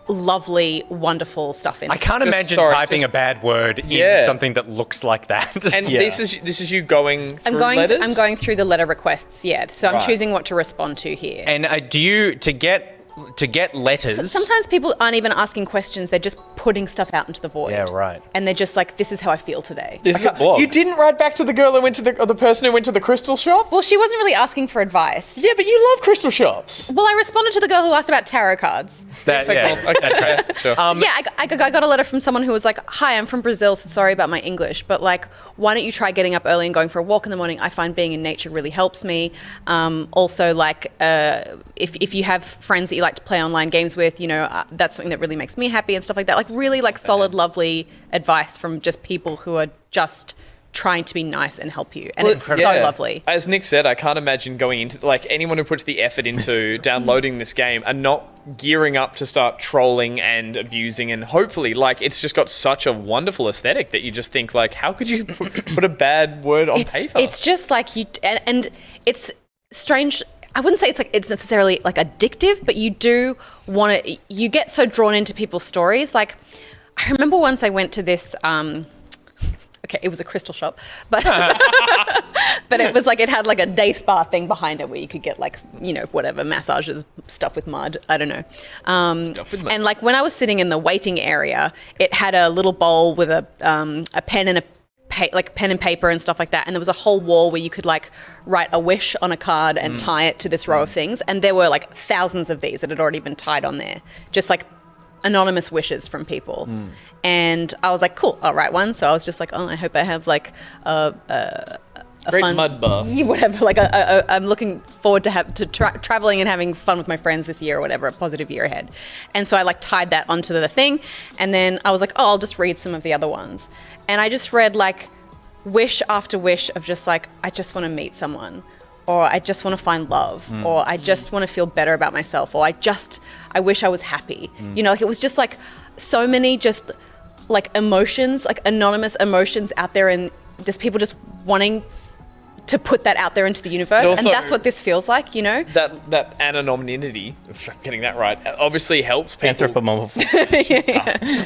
lovely, wonderful stuff in it. I can't imagine typing a bad word in something that looks like that. And Yeah. this is you going through letters? I'm going through the letter requests, yeah. So I'm Right. choosing what to respond to here. And do you, to get letters... Sometimes people aren't even asking questions, they're just putting stuff out into the void. Yeah, right. And they're just this is how I feel today. This is a blog. You didn't write back to the girl who went to the person who went to the crystal shop? Well, she wasn't really asking for advice. Yeah, but you love crystal shops. Well, I responded to the girl who asked about tarot cards. That, yeah. Okay, sure. Yeah, I got a letter from someone who was hi, I'm from Brazil, so sorry about my English, but why don't you try getting up early and going for a walk in the morning? I find being in nature really helps me. Also, if you have friends that you like to play online games with, that's something that really makes me happy and stuff like that. Really solid, lovely advice from just people who are just trying to be nice and help you. And it's so lovely. As Nick said, I can't imagine going into anyone who puts the effort into downloading this game and not gearing up to start trolling and abusing, and hopefully it's just got such a wonderful aesthetic that you just think how could you put a bad word on paper? It's just and it's strange. I wouldn't say it's necessarily addictive, but you do want to, you get so drawn into people's stories. I remember once I went to this, okay, it was a crystal shop, but but it was it had a day spa thing behind it where you could get whatever massages, stuff with mud, I don't know. Stuff with mud. And when I was sitting in the waiting area, it had a little bowl with a pen and a like pen and paper and stuff like that. And there was a whole wall where you could like write a wish on a card and tie it to this row of things. And there were like thousands of these that had already been tied on there, just like anonymous wishes from people. And I was like, cool, I'll write one. So I was just like, oh, I hope I have like a Great fun mud bath. whatever. Like I'm looking forward to traveling and having fun with my friends this year or whatever, a positive year ahead. And so I like tied that onto the thing. And then I was like, oh, I'll just read some of the other ones. And I just read like wish after wish of just like, I just want to meet someone, or I just want to find love, or I just want to feel better about myself, or I wish I was happy. You know, like it was just like so many just like emotions, like anonymous emotions out there, and just people just wanting to put that out there into the universe. Also, and that's what this feels like, you know? That anonymity, if I'm getting that right, obviously helps people. Anthropomorphic.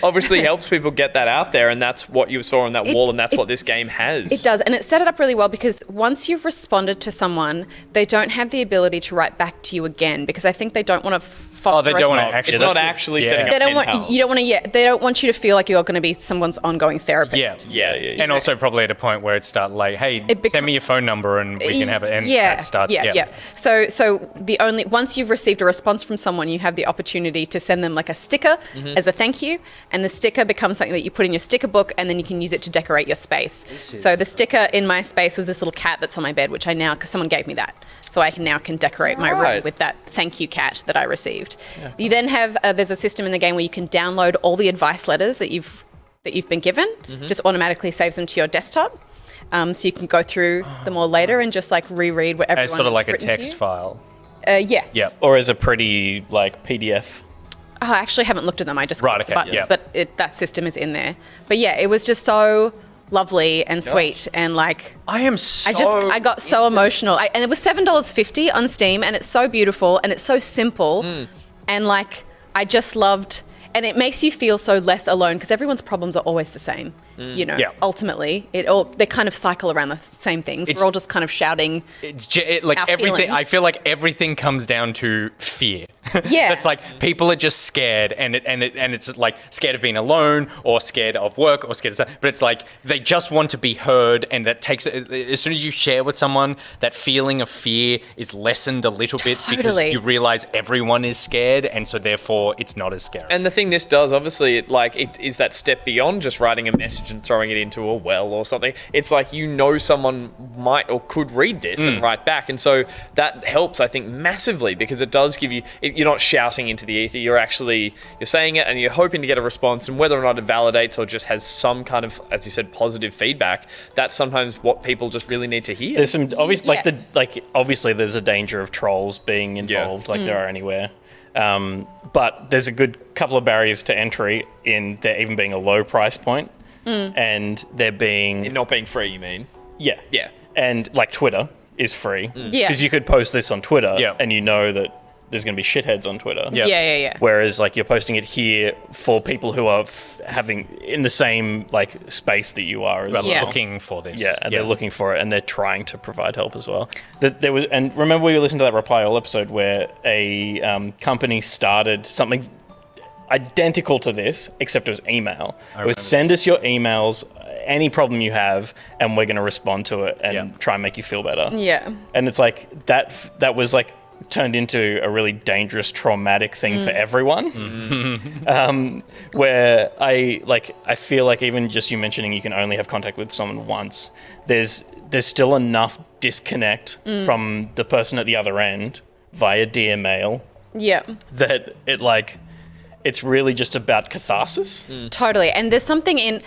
Obviously helps people get that out there, and that's what you saw on that wall, and that's what this game has. It does, and it set it up really well, because once you've responded to someone, they don't have the ability to write back to you again, because I think they don't want to foster. they don't want to actually. It's not actually setting up They don't pen want pals. you. Don't want to. Yeah, they don't want you to feel like you're going to be someone's ongoing therapist. Yeah. Yeah. And also probably at a point where it starts like, hey, send me your phone number and we can have it. And that starts. Yeah. So once you've received a response from someone, you have the opportunity to send them like a sticker as a thank you, and the sticker becomes something that you put in your sticker book, and then you can use it to decorate your space. So the sticker in my space was this little cat that's on my bed, which I now, because someone gave me that, so I can decorate my room Right. with that thank you cat that I received. You then have there's a system in the game where you can download all the advice letters that you've been given, just automatically saves them to your desktop. So you can go through them all later and just like reread what everyone As sort of has like a written to text you. file. Yeah. Yeah. Or as a pretty like PDF. Oh, I actually haven't looked at them. I just Right, clicked the okay, button, yeah. but that system is in there. But yeah, it was just so lovely and sweet, and like I got so emotional. And it was $7.50 on Steam, and it's so beautiful and it's so simple, and like I just loved. And it makes you feel so less alone, because everyone's problems are always the same. You know, Yeah. ultimately, they kind of cycle around the same things. We're all just kind of shouting. Like our everything. feelings. I feel like everything comes down to fear. Yeah. That's like people are just scared, and it's like scared of being alone, or scared of work, or scared of stuff. But it's like they just want to be heard, and that takes. As soon as you share with someone, that feeling of fear is lessened a little bit, because Totally. you realize everyone is scared, and so therefore it's not as scary. And the thing this does, obviously, it is that step beyond just writing a message and throwing it into a well or something. It's like, you know, someone might or could read this and write back. And so that helps, I think, massively, because it does give you, you're not shouting into the ether, you're saying it and you're hoping to get a response, and whether or not it validates or just has some kind of, as you said, positive feedback, that's sometimes what people just really need to hear. There's some obvious Yeah. obviously there's a danger of trolls being involved, like there are anywhere. But there's a good couple of barriers to entry in there even being a low price point, and there being It not being free, you mean? yeah. Yeah. And like Twitter is free, Yeah. because you could post this on Twitter, Yeah. and you know that there's going to be shitheads on Twitter. Yeah. Yeah. Whereas like you're posting it here for people who are having in the same like space that you are as well. Yeah. Looking for this. Yeah, and they're looking for it, and they're trying to provide help as well. There was, and remember we listened to that Reply All episode where a company started something identical to this, except it was email. It was send us your emails, any problem you have, and we're going to respond to it and try and make you feel better. Yeah. And it's like that was like turned into a really dangerous, traumatic thing for everyone. Where I feel like even just you mentioning you can only have contact with someone once, there's still enough disconnect from the person at the other end via dear mail Yeah. that it's really just about catharsis. Totally. And there's something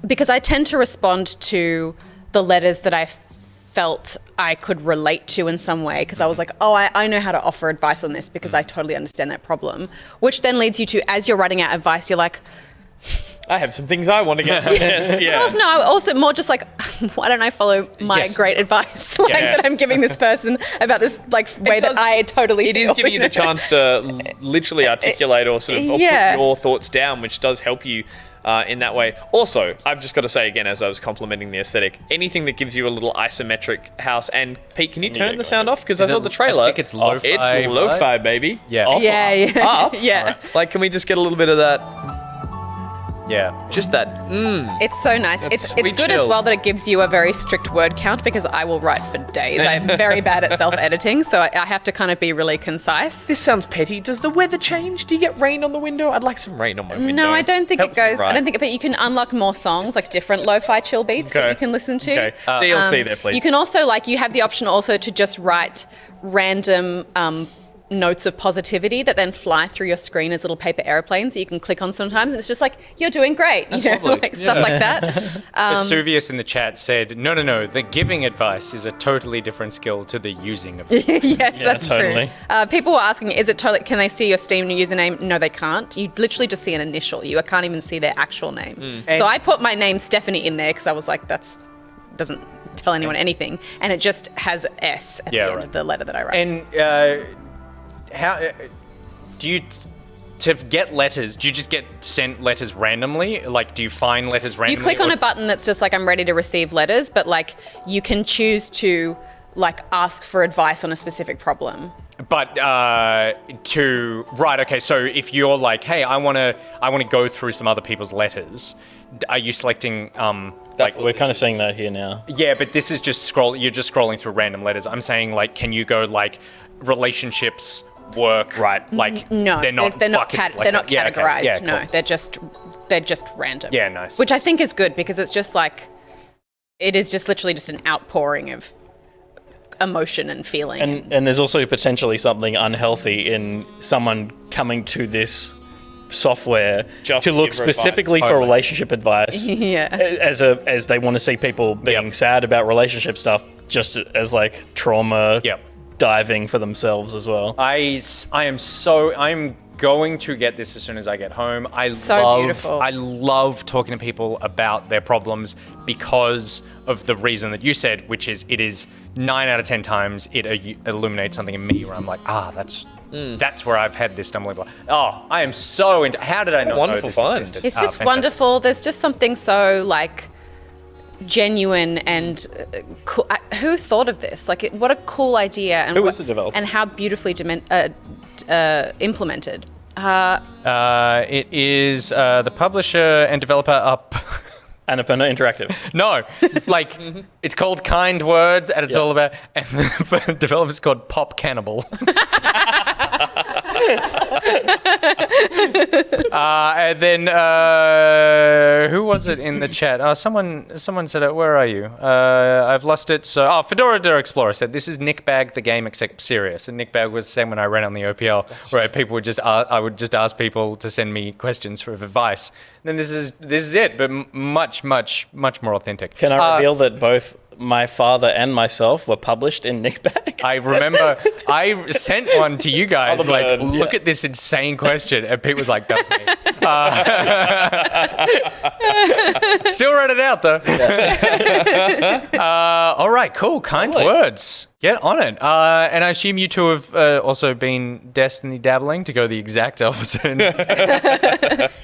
because I tend to respond to the letters that I felt I could relate to in some way, because I was like, oh, I know how to offer advice on this, because I totally understand that problem, which then leads you to, as you're writing out advice, you're like, I have some things I want to get. Yes, also more just like, why don't I follow my Yes. great advice that I'm giving this person about this way does- that I totally It feel. is giving you the chance to literally articulate or sort of or Yeah. put your thoughts down, which does help you in that way. Also, I've just got to say again, as I was complimenting the aesthetic, anything that gives you a little isometric house. And Pete, can you turn the sound off? Because I saw the trailer. I think it's lo-fi. It's lo-fi, baby. Yeah. Off. Yeah. Up? Yeah. Like, can we just get a little bit of that? Yeah. Just that. It's so nice. That's It's sweet good as chill. well that it gives you a very strict word count because I will write for days. I'm very bad at self-editing, so I have to kind of be really concise. This sounds petty. Does the weather change? Do you get rain on the window? I'd like some rain on my window. No, I don't think Helps it me goes. I write. don't think. But you can unlock more songs, like different lo-fi chill beats that Okay. you can listen to. Okay. DLC there, please. You can also you have the option also to just write random notes of positivity that then fly through your screen as little paper airplanes that you can click on sometimes. And it's just like, you're doing great, lovely. stuff like that. Vesuvius in the chat said, no, the giving advice is a totally different skill to the using of it. Yes, that's totally. true. People were asking, can they see your Steam username? No, they can't. You literally just see an initial. You can't even see their actual name. So I put my name Stephanie in there because I was like, doesn't tell anyone anything. And it just has S at the end of the letter that I write. And how do you to get letters? Do you just get sent letters randomly? Like, do you find letters randomly? You click on a button that's just like, I'm ready to receive letters, but like you can choose to ask for advice on a specific problem. But okay. So if you're like, hey, I want to go through some other people's letters, are you selecting? We're kind of saying that here now. Yeah, but this is just you're just scrolling through random letters. I'm saying can you go relationships, work, right? No, they're not categorized. Yeah, no, cool. they're just random. Yeah, nice. Which I think is good because it's just it is just literally just an outpouring of emotion and feeling. And there's also potentially something unhealthy in someone coming to this software Just to look give advice. specifically for Totally. relationship advice. Yeah. As they want to see people being sad about relationship stuff, just as trauma diving for themselves as well. I'm going to get this as soon as I get home. Beautiful. I love talking to people about their problems because of the reason that you said, which is it is 9 out of 10 times it illuminates something in me where I'm like, that's where I've had this stumbling block. Oh, I am so into. How did I not Wonderful know this find. existed? It's just Fantastic. wonderful. There's just something so genuine and cool. Who thought of this? What a cool idea! And Who was the developer? And how beautifully implemented. It is the publisher and developer up. Annapurna Interactive. No, it's called Kind Words, and it's all about. And the developer's called Pop Cannibal. And then who was it in the chat? Someone said it. Where are you? I've lost it. So Fedora the Explorer said this is Nick Bag the game except serious. And Nick Bag was the same when I ran on the OPL, where people would I would just ask people to send me questions for advice. And then this is it, but much more authentic. Can I reveal that both my father and myself were published in Nick Bag? I remember I sent one to you guys, Oh, the bird. look at this insane question, and Pete was like, that's me. Still read it out, though. All right, cool. Kind words. Get on it. And I assume you two have also been Destiny dabbling to go the exact opposite.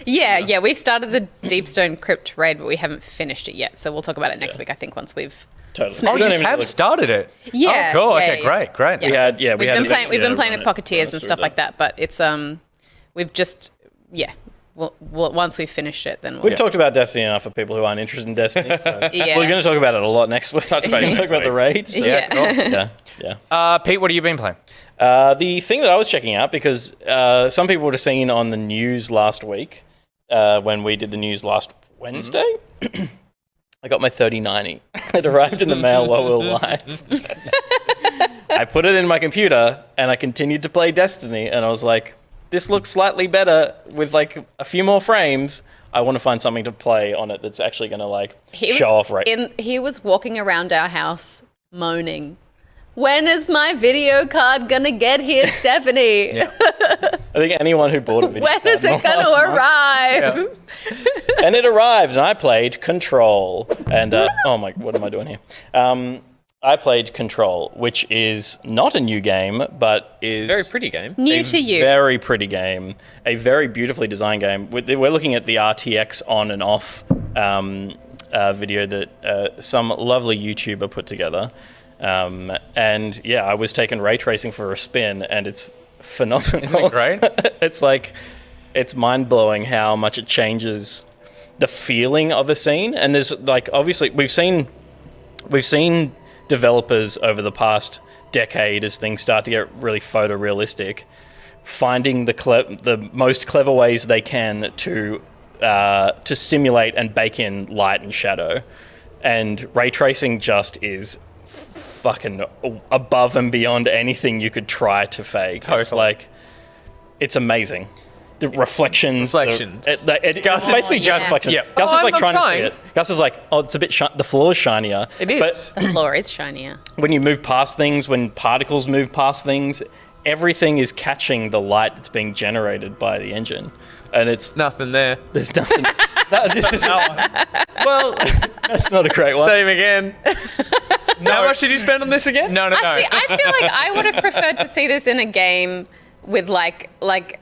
Yeah. We started the Deepstone Crypt raid, but we haven't finished it yet. So we'll talk about it next week, I think, once we've Totally. smashed We don't it. even have look- started it. Yeah. Oh, cool. yeah, Okay, yeah. great. Yeah. We've been playing with run Pocketeers and us stuff through like that, but it's we've just Well, once we've finished it, then we'll We've talked about Destiny enough for people who aren't interested in Destiny. So Yeah. We're going to talk about it a lot next week. We're going to talk about the raids. So. Yeah. Cool. Yeah. Pete, what have you been playing? The thing that I was checking out, because some people would have seen on the news last week, when we did the news last Wednesday, I got my 3090. It arrived in the mail while we were live. I put it in my computer, and I continued to play Destiny, and I was like, this looks slightly better with like a few more frames. I want to find something to play on it that's actually going to show off right. He was walking around our house moaning, "When is my video card gonna get here, Stephanie? I think anyone who bought a video When card is it in the gonna last month- arrive?" And it arrived, and I played Control. And oh my, what am I doing here? I played Control, which is not a new game, but is Very pretty game. New to you. Very pretty game, a very beautifully designed game. We're looking at the RTX on and off video that some lovely YouTuber put together. And yeah, I was taking ray tracing for a spin, and it's phenomenal. Isn't it great? It's mind blowing how much it changes the feeling of a scene. And there's like, obviously we've seen developers over the past decade, as things start to get really photorealistic, finding the most clever ways they can to simulate and bake in light and shadow. And ray tracing just is fucking above and beyond anything you could try to fake. Totally. It's amazing. The reflections. Gus It's basically just reflections. Yeah. Gus is like I'm trying to trying. see it. Gus is like, oh, it's a bit the floor is shinier. It is. The floor is shinier. When you move past things, when particles move past things, everything is catching the light that's being generated by the engine. And it's Nothing there. there's nothing. This is well, that's not a great one. Same again. How much did you spend on this again? No. I feel like I would have preferred to see this in a game with like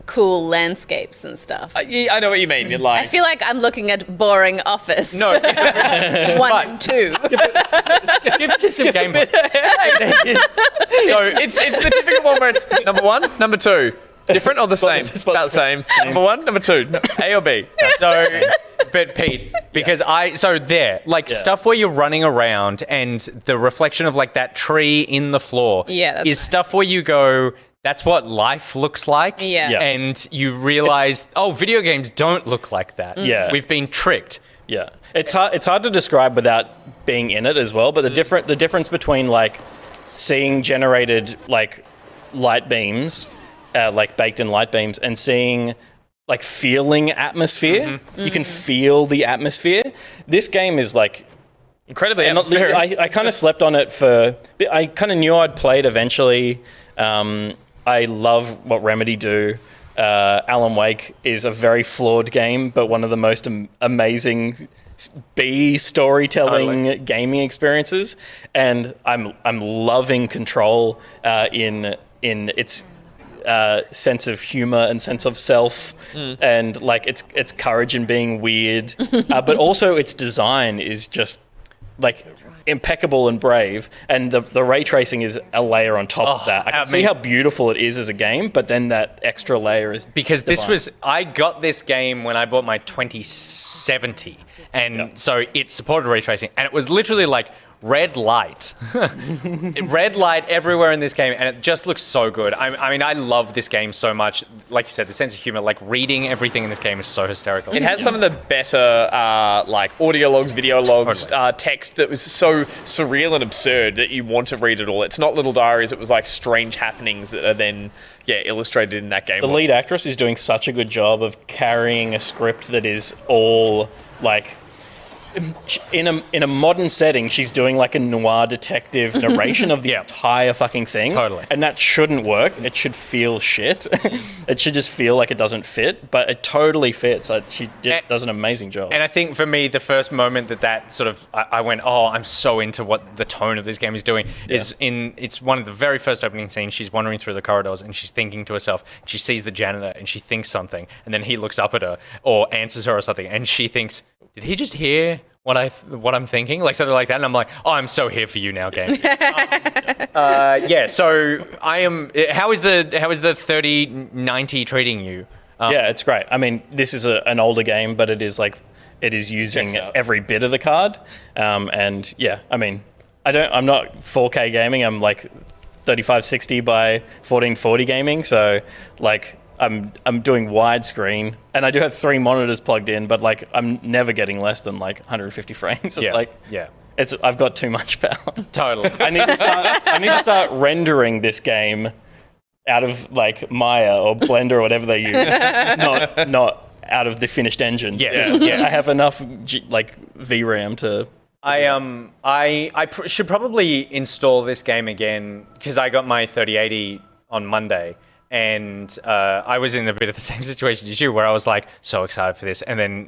cool landscapes and stuff. Yeah, I know what you mean. You're I like, feel like I'm looking at boring Office. No. 1 and 2. Skip to some gameplay. so it's the typical one where it's number 1, number 2. Different or the same? It's About the same. Number 1, number 2. A or B? So, but Pete, because stuff where you're running around and the reflection of like that tree in the floor Yeah, that's is nice. stuff where you go, that's what life looks like. Yeah. Yeah. And you realize, video games don't look like that. Yeah. We've been tricked. Yeah, it's hard to describe without being in it as well. But the difference between like seeing generated like light beams, like baked in light beams, and seeing like feeling atmosphere. You can feel the atmosphere. This game is like Incredibly atmospheric. I kind of slept on it I kind of knew I'd play it eventually. I love what Remedy do. Alan Wake is a very flawed game, but one of the most amazing storytelling gaming experiences. And I'm loving Control in its sense of humor and sense of self, and like its courage in being weird, but also its design is just like impeccable and brave, and the ray tracing is a layer on top of that. I can see how beautiful it is as a game, but then that extra layer is Because divine. I got this game when I bought my 2070, and so it supported ray tracing, and it was literally like red light. Red light everywhere in this game, and it just looks so good. I mean, I love this game so much. Like you said, the sense of humor, like reading everything in this game is so hysterical. It has some of the better like audio logs, video logs, text that was so surreal and absurd that you want to read it all. It's not little diaries. It was like strange happenings that are then illustrated in that game. The lead actress is doing such a good job of carrying a script that is all like in a modern setting. She's doing like a noir detective narration of the entire fucking thing. Totally. And that shouldn't work. It should feel shit. It should just feel like it doesn't fit, but it totally fits. She does an amazing job. And I think for me, the first moment that sort of, I went, I'm so into what the tone of this game is doing, it's one of the very first opening scenes. She's wandering through the corridors and she's thinking to herself, she sees the janitor and she thinks something, and then he looks up at her or answers her or something, and she thinks, did he just hear what I'm thinking? Like something like that. And I'm like, I'm so here for you now, game. So I am, how is the 3090 treating you? Yeah, it's great. I mean, this is an older game, but it is using every bit of the card. And yeah, I mean, I'm not 4K gaming. I'm like 3560 by 1440 gaming. So like I'm doing widescreen, and I do have 3 monitors plugged in, but like I'm never getting less than like 150 frames. It's I've got too much power. Totally. I need to start rendering this game out of like Maya or Blender or whatever they use, not out of the finished engine. Yes. I have enough VRAM to. I should probably install this game again because I got my 3080 on Monday. And I was in a bit of the same situation as you, where I was like so excited for this, and then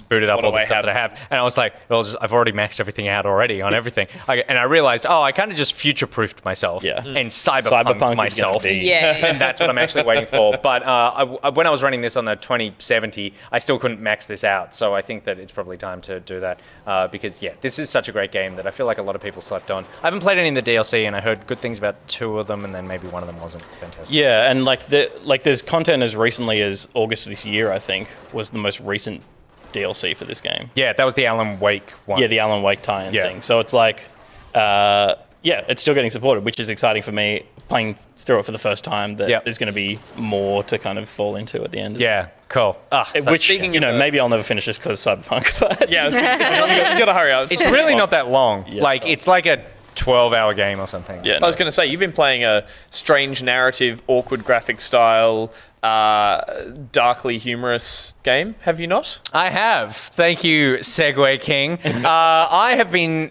booted up all the stuff that I have, and I was like, I've already maxed everything out already on everything, and I realized, I kind of just future-proofed myself and cyberpunked myself, and that's what I'm actually waiting for. But when I was running this on the 2070, I still couldn't max this out, so I think that it's probably time to do that because this is such a great game that I feel like a lot of people slept on. I haven't played any in the DLC, and I heard good things about 2 of them, and then maybe one of them wasn't fantastic. Yeah, and there's content as recently as August this year, I think, was the most recent DLC for this game. Yeah, that was the Alan Wake one. Yeah, the Alan Wake tie-in Yeah. thing. So it's like, it's still getting supported, which is exciting for me. Playing through it for the first time, that there's going to be more to kind of fall into at the end. Yeah, cool. Which, maybe I'll never finish this because Cyberpunk. But Yeah, you got to hurry up. It's really not that long. Yeah. Like, it's like a 12-hour game or something. yeah, I was going to say, you've been playing a strange narrative, awkward graphic style, darkly humorous game, have you not? I have. Thank you, Segway King. I have been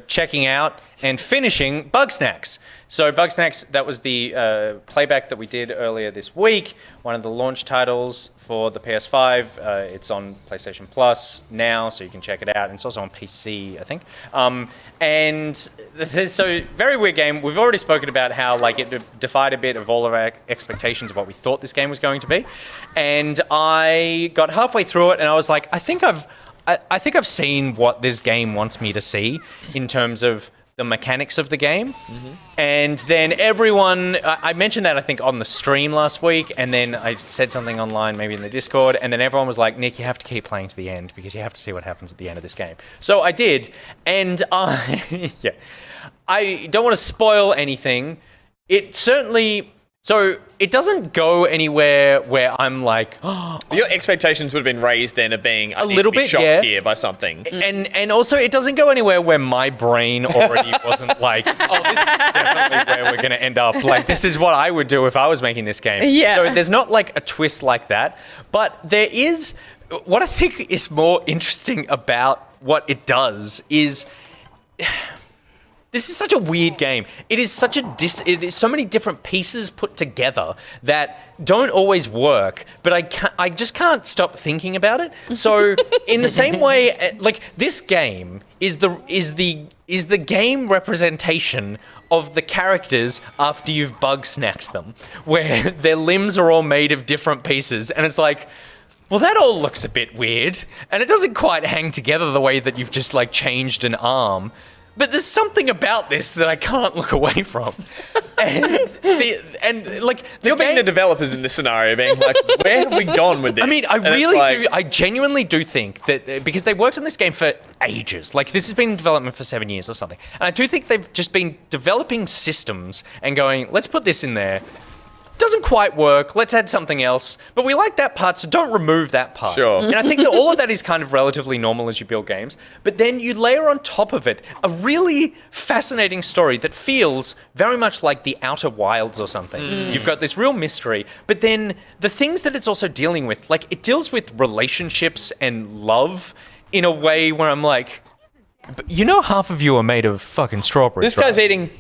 checking out and finishing Bugsnax. So Bugsnax, that was the playback that we did earlier this week, one of the launch titles for the PS5. It's on PlayStation Plus now, so you can check it out. And it's also on PC, I think. So very weird game. We've already spoken about how like it defied a bit of all of our expectations of what we thought this game was going to be. And I got halfway through it and I was like, I think I've seen what this game wants me to see in terms of the mechanics of the game. Mm-hmm. And then I mentioned that I think on the stream last week, and then I said something online, maybe in the Discord, and then everyone was like, Nick, you have to keep playing to the end because you have to see what happens at the end of this game. So I did, and I don't want to spoil anything. So it doesn't go anywhere where I'm like, Your expectations would have been raised then of being a little bit shocked here by something. and also it doesn't go anywhere where my brain already wasn't like, this is definitely where we're going to end up. Like, this is what I would do if I was making this game. Yeah. So there's not like a twist like that, but there is. What I think is more interesting about what it does is. This is such a weird game. It is it is so many different pieces put together that don't always work, but I just can't stop thinking about it. So in the same way, like this game is the game representation of the characters after you've bug snacked them, where their limbs are all made of different pieces, and it's like, well, that all looks a bit weird, and it doesn't quite hang together the way that you've just like changed an arm. But there's something about this that I can't look away from. You're being the developers in this scenario, being like, where have we gone with this? I mean, I genuinely do think that, because they worked on this game for ages, like this has been in development for 7 years or something, and I do think they've just been developing systems and going, let's put this in there. Doesn't quite work, let's add something else, but we like that part, so don't remove that part. Sure. And I think that all of that is kind of relatively normal as you build games, but then you layer on top of it a really fascinating story that feels very much like the Outer Wilds or something. You've got this real mystery, but then the things that it's also dealing with, like it deals with relationships and love in a way where I'm like, half of you are made of fucking strawberries. This guy's eating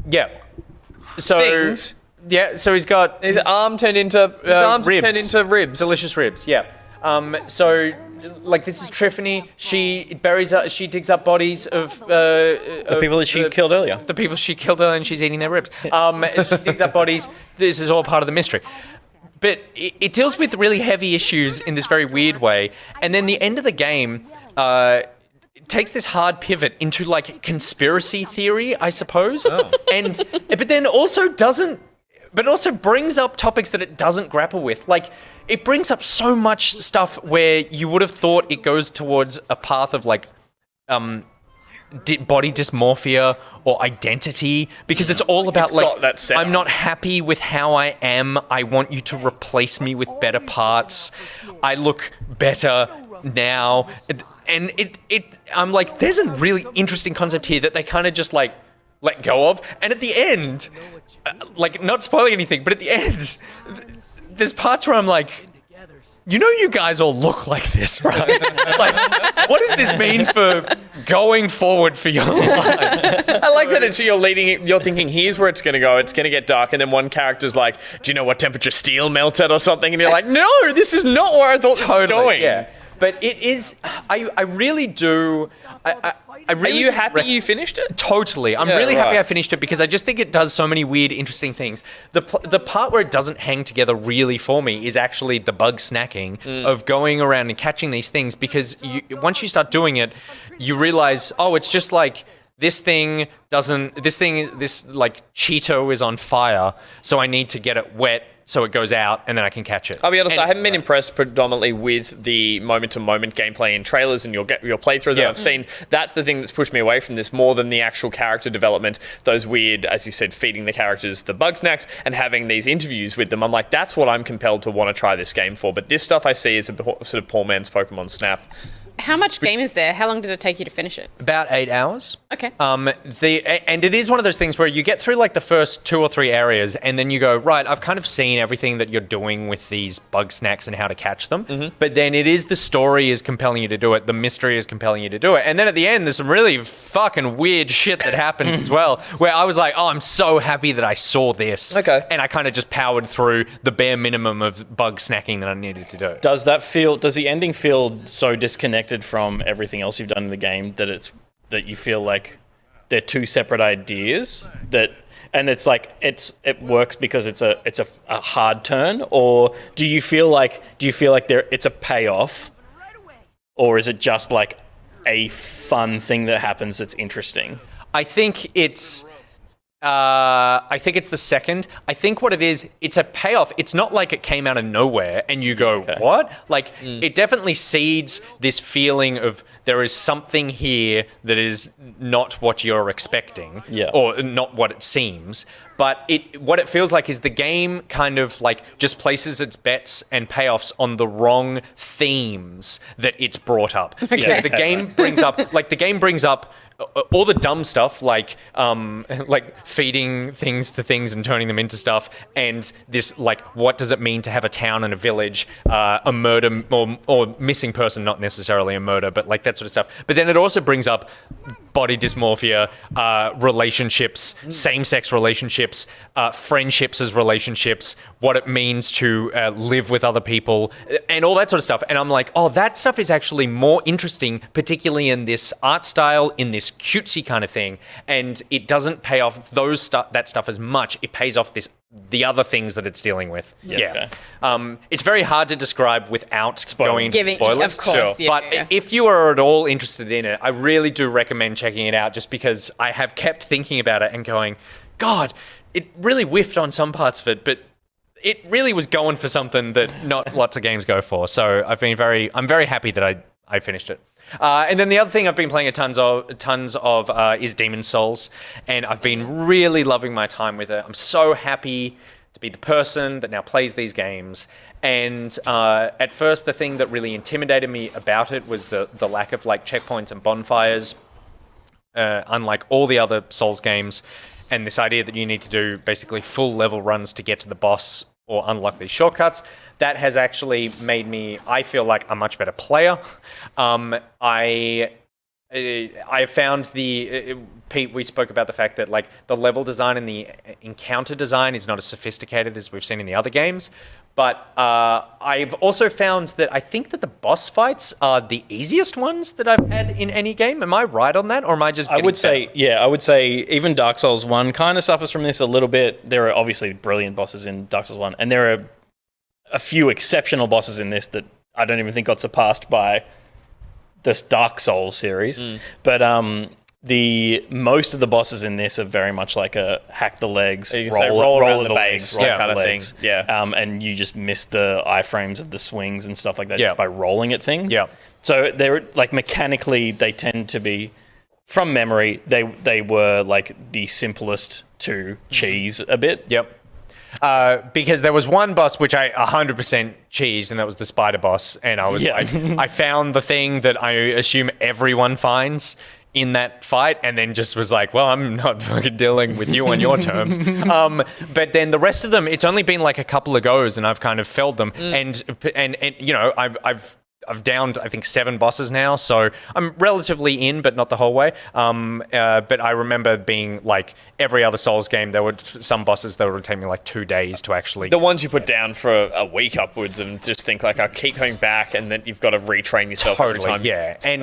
Yeah. So things. Yeah, so he's got His arm turned into ribs. Delicious ribs, yeah. So like this is Triffany. She digs up bodies of the people that she killed earlier. The people she killed earlier, and she's eating their ribs. She digs up bodies. This is all part of the mystery. But it deals with really heavy issues in this very weird way. And then the end of the game takes this hard pivot into like conspiracy theory, I suppose. But then also brings up topics that it doesn't grapple with. Like, it brings up so much stuff where you would have thought it goes towards a path of like body dysmorphia or identity, because it's all about I'm not happy with how I am. I want you to replace me with better parts. I look better now. And I'm like, there's a really interesting concept here that they kind of just like let go of. And at the end, like, not spoiling anything, but at the end, there's parts where I'm like, you guys all look like this, right? Like, what does this mean for going forward for your lives? I like that you're thinking, here's where it's going to go. It's going to get dark. And then one character's like, do you know what temperature steel melts at or something? And you're like, no, this is not where I thought this was going. Yeah. But it is, I really do, Are you happy you finished it? Totally. I'm really happy I finished it because I just think it does so many weird, interesting things. The part where it doesn't hang together really for me is actually the bug snacking of going around and catching these things, because once you start doing it, you realize, it's just like this like Cheeto is on fire, so I need to get it wet so it goes out and then I can catch it. I'll be honest, I haven't been impressed predominantly with the moment-to-moment gameplay in trailers and your playthrough that I've seen. That's the thing that's pushed me away from this more than the actual character development, those weird, as you said, feeding the characters the bug snacks and having these interviews with them. I'm like, that's what I'm compelled to want to try this game for. But this stuff I see is a sort of poor man's Pokemon Snap. How much game is there? How long did it take you to finish it? About 8 hours. Okay. And it is one of those things where you get through like the first 2 or 3 areas and then you go, right, I've kind of seen everything that you're doing with these bug snacks and how to catch them. Mm-hmm. But then it is the story is compelling you to do it. The mystery is compelling you to do it. And then at the end, there's some really fucking weird shit that happens as well, where I was like, oh, I'm so happy that I saw this. Okay. And I kind of just powered through the bare minimum of bug snacking that I needed to do. Does the ending feel so disconnected from everything else you've done in the game that you feel like they're two separate ideas and it's like it works because it's a hard turn, or do you feel like it's a payoff, or is it just like a fun thing that happens that's interesting? I think it's the second. I think what it is, it's a payoff. It's not like it came out of nowhere and you go, what? Like, it definitely seeds this feeling of there is something here that is not what you're expecting, or not what it seems. But what it feels like is the game kind of like just places its bets and payoffs on the wrong themes that it's brought up. Okay. Because the game brings up all the dumb stuff like feeding things to things and turning them into stuff, and this like what does it mean to have a town and a village, a murder or missing person, not necessarily a murder, but like that sort of stuff. But then it also brings up body dysmorphia, relationships, same-sex relationships, friendships as relationships, what it means to live with other people, and all that sort of stuff. And I'm like, oh, that stuff is actually more interesting, particularly in this art style, in this cutesy kind of thing. And it doesn't pay off that stuff as much. It pays off the other things that it's dealing with. Yeah. Okay. It's very hard to describe without going into spoilers. Of course, sure. But if you are at all interested in it, I really do recommend checking it out, just because I have kept thinking about it and going, God, it really whiffed on some parts of it, but it really was going for something that not lots of games go for. So I'm very happy that I finished it. And then the other thing I've been playing tons of is Demon's Souls, and I've been really loving my time with it. I'm so happy to be the person that now plays these games. And at first, the thing that really intimidated me about it was the lack of like checkpoints and bonfires, unlike all the other Souls games, and this idea that you need to do basically full level runs to get to the boss or unlock these shortcuts. That has actually made me, I feel like, a much better player. I found Pete, we spoke about the fact that like the level design and the encounter design is not as sophisticated as we've seen in the other games. But I've also found that I think that the boss fights are the easiest ones that I've had in any game. Am I right on that, or am I just? I would say even Dark Souls 1 kind of suffers from this a little bit. There are obviously brilliant bosses in Dark Souls 1, and there are a few exceptional bosses in this that I don't even think got surpassed by this Dark Souls series. But most of the bosses in this are very much like a hack the legs, roll around the base, kind of thing. Yeah. And you just miss the iframes of the swings and stuff like that just by rolling at things. Yeah. So they're like mechanically they tend to be, from memory, they were like the simplest to cheese a bit. Yep. Because there was one boss which I 100% cheesed, and that was the spider boss. And I was like, I found the thing that I assume everyone finds in that fight, and then just was like, well, I'm not fucking dealing with you on your terms. But then the rest of them, it's only been like a couple of goes, and I've kind of felled them. And you know, I've downed, I think, 7 bosses now, so I'm relatively in, but not the whole way. But I remember being like every other Souls game, there were some bosses that would take me like 2 days to actually. The ones you put down for a week upwards, and just think like, I'll keep coming back, and then you've got to retrain yourself every time. Yeah. And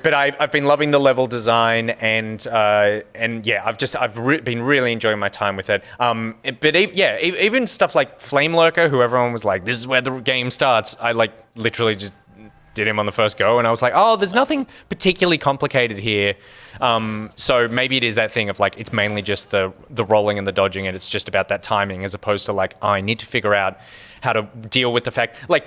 but I've been loving the level design, and yeah, I've been really enjoying my time with it. But even stuff like Flame Lurker, who everyone was like, this is where the game starts. I like literally just did him on the first go, and I was like, oh, there's nothing particularly complicated here. So maybe it is that thing of like, it's mainly just the rolling and the dodging, and it's just about that timing, as opposed to like, I need to figure out how to deal with the fact, like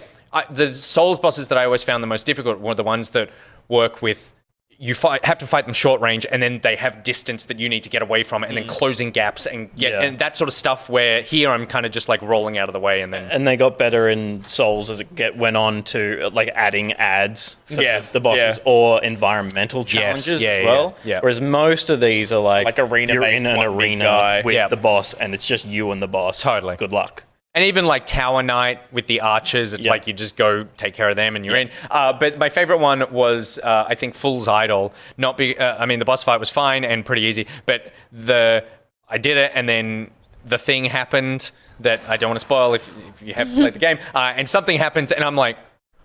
the Souls bosses that I always found the most difficult were the ones that work with, you have to fight them short range, and then they have distance that you need to get away from, and then closing gaps and and that sort of stuff. Where here I'm kind of just like rolling out of the way, and then. And they got better in Souls as it went on to like adding ads for the bosses or environmental challenges as well. Yeah. Whereas most of these are like arena you're in an arena with the boss, and it's just you and the boss. Totally. Good luck. And even like Tower Knight with the archers, it's like you just go take care of them and you're in. But my favorite one was, I think, Fool's Idol. The boss fight was fine and pretty easy, but I did it, and then the thing happened that I don't want to spoil if you haven't played the game, and something happens, and I'm like,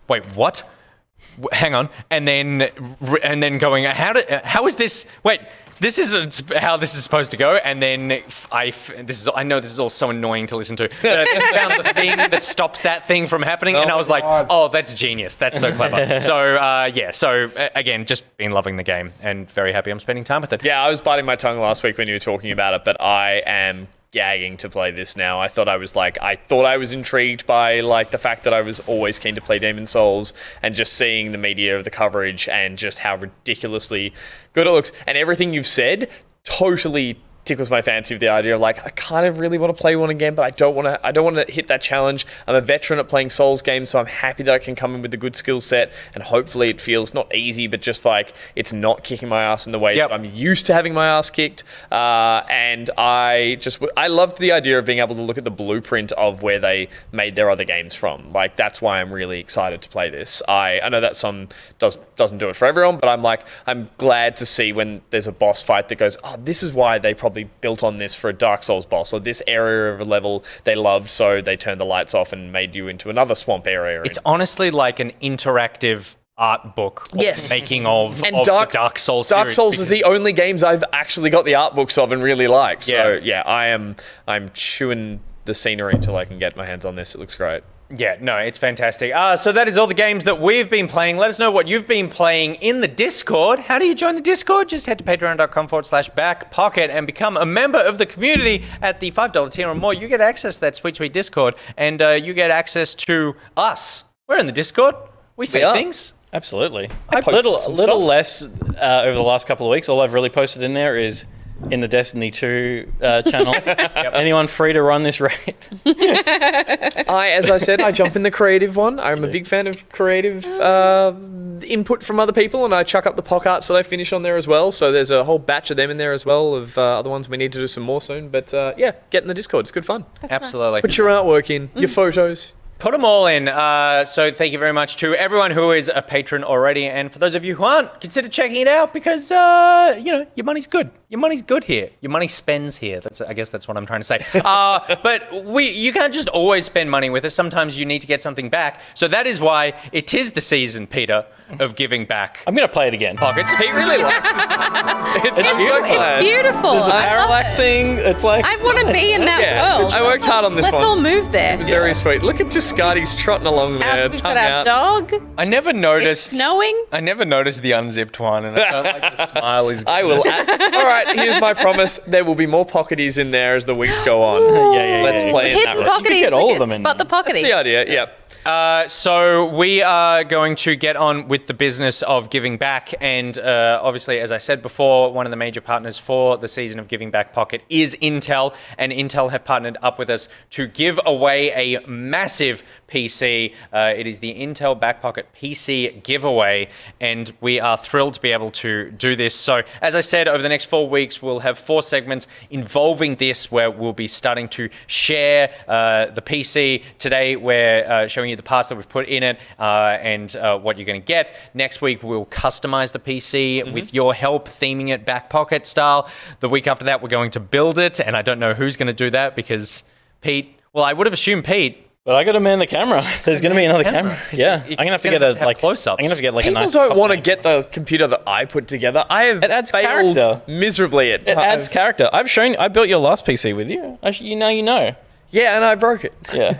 wait, what? Hang on. And then going, how is this? Wait. This isn't how this is supposed to go, and then I know this is all so annoying to listen to, but I then found the thing that stops that thing from happening, and I was like, oh, that's genius. That's so clever. So again, just been loving the game, and very happy I'm spending time with it. Yeah, I was biting my tongue last week when you were talking about it, but I am gagging to play this now. I thought I was intrigued by like the fact that I was always keen to play Demon's Souls, and just seeing the media of the coverage and just how ridiculously good it looks, and everything you've said totally tickles my fancy with the idea of like, I kind of really want to play one again, but I don't want to hit that challenge. I'm a veteran at playing Souls games, so I'm happy that I can come in with a good skill set, and hopefully it feels not easy, but just like it's not kicking my ass in the way that I'm used to having my ass kicked. And I loved the idea of being able to look at the blueprint of where they made their other games from. Like, that's why I'm really excited to play this. I know that some doesn't do it for everyone, but I'm glad to see when there's a boss fight that goes, oh, this is why they probably built on this for a Dark Souls boss, or this area of a level they loved, so they turned the lights off and made you into another swamp area. It's honestly like an interactive art book making of the Dark Souls series. Dark Souls is the only games I've actually got the art books of and really like. So I'm chewing the scenery until I can get my hands on this. It looks great. Yeah, no, it's fantastic. So that is all the games that we've been playing. Let us know what you've been playing in the Discord. How do you join the Discord? Just head to patreon.com/backpocket and become a member of the community at the $5 tier or more. You get access to that sweet Discord, and you get access to us. We're in the Discord. We say things. Absolutely. A little less over the last couple of weeks. All I've really posted in there is in the Destiny 2 channel. Anyone free to run this raid? As I said, I jump in the creative one. I'm a big fan of creative input from other people, and I chuck up the POC arts that I finish on there as well. So there's a whole batch of them in there as well, of other ones we need to do some more soon. But get in the Discord. It's good fun. Absolutely. Put your artwork in, your photos. Put them all in. So thank you very much to everyone who is a patron already. And for those of you who aren't, consider checking it out, because, your money's good. Your money's good here. Your money spends here. I guess that's what I'm trying to say. But you can't just always spend money with us. Sometimes you need to get something back. So that is why it is the season, Peter, of giving back. I'm going to play it again. Pockets. He really likes it. It's beautiful. There's a I love parallaxing. It's like... I want to be in that world. I worked hard on this one. Let's all move there. It was very sweet. Look at just Scotty's trotting along there. We've got our dog. I never noticed. It's snowing. I never noticed the unzipped one, and I don't like the smile. I will. All right, here's my promise. There will be more pocketies in there as the weeks go on. Let's play in that. Hidden pocketies. Get all of them in. Spot the pockety. That's the idea. Yep. So we are going to get on with the business of giving back, and obviously, as I said before, one of the major partners for the season of Giving Back Pocket is Intel, and Intel have partnered up with us to give away a massive PC. It is the Intel Back Pocket PC giveaway, and we are thrilled to be able to do this. So, as I said, over the next 4 weeks, we'll have 4 segments involving this, where we'll be starting to share the PC. Today, we're showing you the parts that we've put in it and what you're going to get. Next week, we'll customize the PC with your help, theming it back pocket style. The week after that, we're going to build it, and I don't know who's going to do that, because Pete, well, I would have assumed Pete. But I got to man the camera. There's going to be another camera. Yeah, I'm going to have to get a close-ups. I'm going to have to get like People a nice. People don't want to get the computer that I put together. I have failed miserably at times. It adds character. I built your last PC with you. You know. Yeah, and I broke it. Yeah.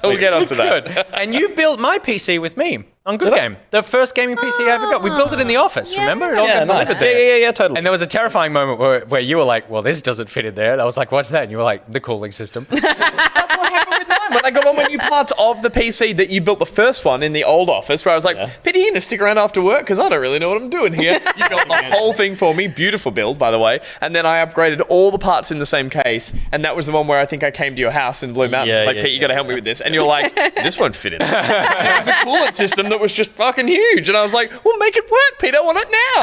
We'll get onto that. Good. And you built my PC with me. On Good Game. The first gaming PC I ever got. We built it in the office, remember? It all got delivered there. Yeah, totally. And there was a terrifying moment where you were like, well, this doesn't fit in there. And I was like, what's that? And you were like, the cooling system. That's what happened with mine. When I got all my new parts of the PC that you built the first one in the old office, where I was like, Pity, you gonna stick around after work? Because I don't really know what I'm doing here. You built the whole thing for me. Beautiful build, by the way. And then I upgraded all the parts in the same case. And that was the one where I think I came to your house in Blue Mountains. Pete, you got to help me with this. And you're like, this won't fit in there. And it was a coolant system that was just fucking huge. And I was like, well, make it work, Pete. I want it now.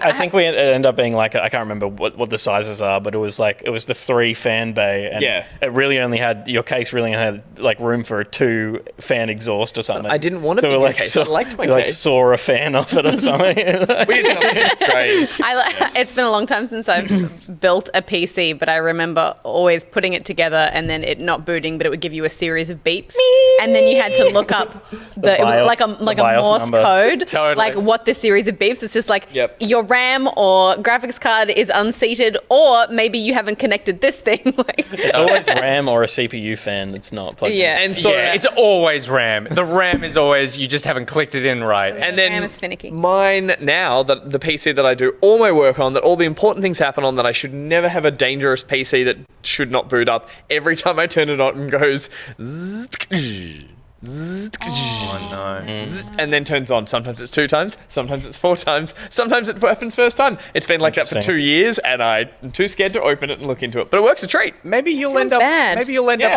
I think we ended up being like, I can't remember what the sizes are, but it was the 3 fan bay. And it really only had, your case really only had like room for a 2 fan exhaust or something. I didn't want a bigger case. I liked my case. Like saw a fan off it or something. We did something strange. It's been a long time since I've built a PC, but I remember always putting it together and then it not booting, but it would give you a series of beeps, and then you had to look up it was like a Morse code, like what the series of beeps. It's just like your RAM or graphics card is unseated, or maybe you haven't connected this thing. It's always RAM or a CPU fan that's not plugged in. And so it's always RAM. The RAM is always, you just haven't clicked it in right. And then RAM is finicky. Mine now, the PC that I do all my work on, that all the important things happen on, that I should never have a dangerous PC that should not boot up. Every time I turn it on, and goes Oh no. And then turns on. Sometimes it's 2 times, sometimes it's 4 times, sometimes it happens first time. It's been like that for 2 years, and I'm too scared to open it and look into it. But it works a treat. Maybe you'll end up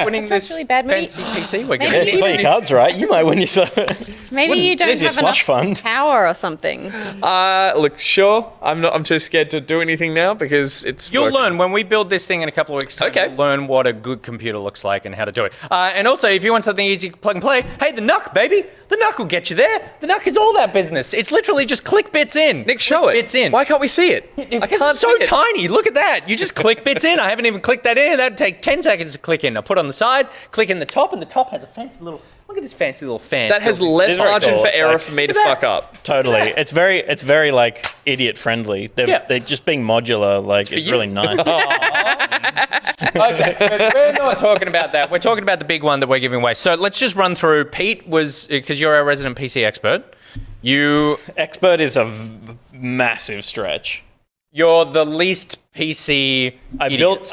winning this really bad. fancy PC we're Yeah, getting. if you play your cards right, you might win yourself. Maybe you don't There's your have slush enough fund. power or something. Look, sure. I'm too scared to do anything now because it's. You'll working. learn when we build this thing in a couple of weeks' time. Okay. You'll learn what a good computer looks like and how to do it. And also, if you want something easy, plug and play. Hey, the Nuck, baby. The Nuck will get you there. The Nuck is all that business. It's literally just click bits in. Nick, show it. Bits in. Why can't we see it? I can't It's so see it. tiny. Look at that. You just click bits in. I haven't even clicked that in. That'd take 10 seconds to click in. I put it on the side, click in the top, and the top has a fancy little. Look at this fancy little fan. That has less very margin cool. for It's error like- for me to fuck up. Totally. It's very like idiot friendly. They're just being modular. Like it's you. really nice. Okay, but we're not talking about that. We're talking about the big one that we're giving away. So let's just run through. Pete was, because you're our resident PC expert. Expert is a massive stretch. You're the least PC idiot.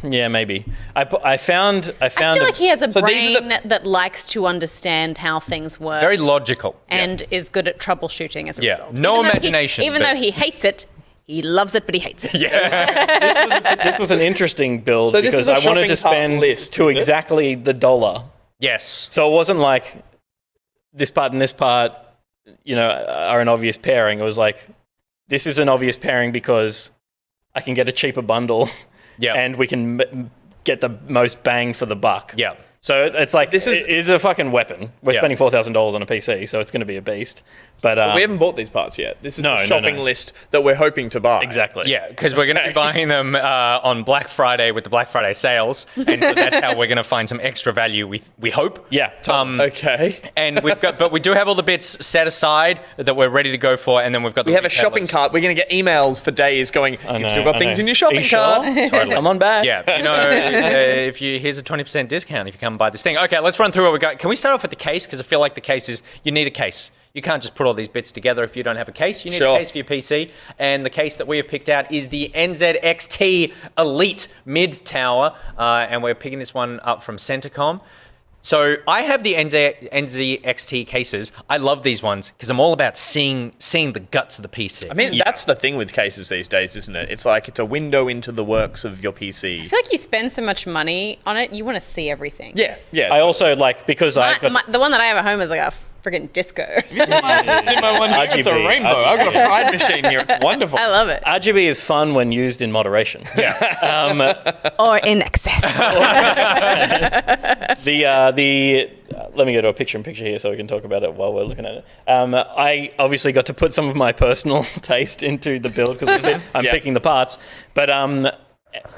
Maybe. I found. I feel like he has a So these are brain that likes to understand how things work. Very logical. and is good at troubleshooting as a result. No imagination, Even but- though he hates it, he loves it, but he hates it. This was an interesting build So this because is a I wanted to shopping cart spend list, to is it? exactly the dollar. Yes. So it wasn't like this part and this part, are an obvious pairing. It was like, this is an obvious pairing because I can get a cheaper bundle and we can get the most bang for the buck. Yeah. So it's like, it is a fucking weapon. We're spending $4,000 on a PC, so it's going to be a beast. But we haven't bought these parts yet. This is the shopping list that we're hoping to buy. Exactly. Yeah, because we're going to be buying them on Black Friday with the Black Friday sales, and so that's how we're going to find some extra value. We hope. Yeah. Okay. And but we do have all the bits set aside that we're ready to go for, and then we've got. We have a shopping cart. We're going to get emails for days going, you've still got things in your shopping cart. Totally. I'm on back. Yeah, here's a 20% discount if you come and buy this thing. Okay, let's run through what we got. Can we start off with the case? Because I feel like the case is, you need a case. You can't just put all these bits together if you don't have a case. You need a case for your PC. And the case that we have picked out is the NZXT Elite Mid Tower. And we're picking this one up from Centacom. So I have the NZXT cases. I love these ones because I'm all about seeing the guts of the PC. I mean, that's the thing with cases these days, isn't it? It's like it's a window into the works of your PC. I feel like you spend so much money on it, you want to see everything. Yeah. I also because the one that I have at home is like a friggin' disco. It's in my one here. It's a RGB. rainbow. I've got a Pride machine here. It's wonderful. I love it. RGB is fun when used in moderation. Or in excess. Let me go to a picture-in-picture here so we can talk about it while we're looking at it. I obviously got to put some of my personal taste into the build because I'm picking the parts. But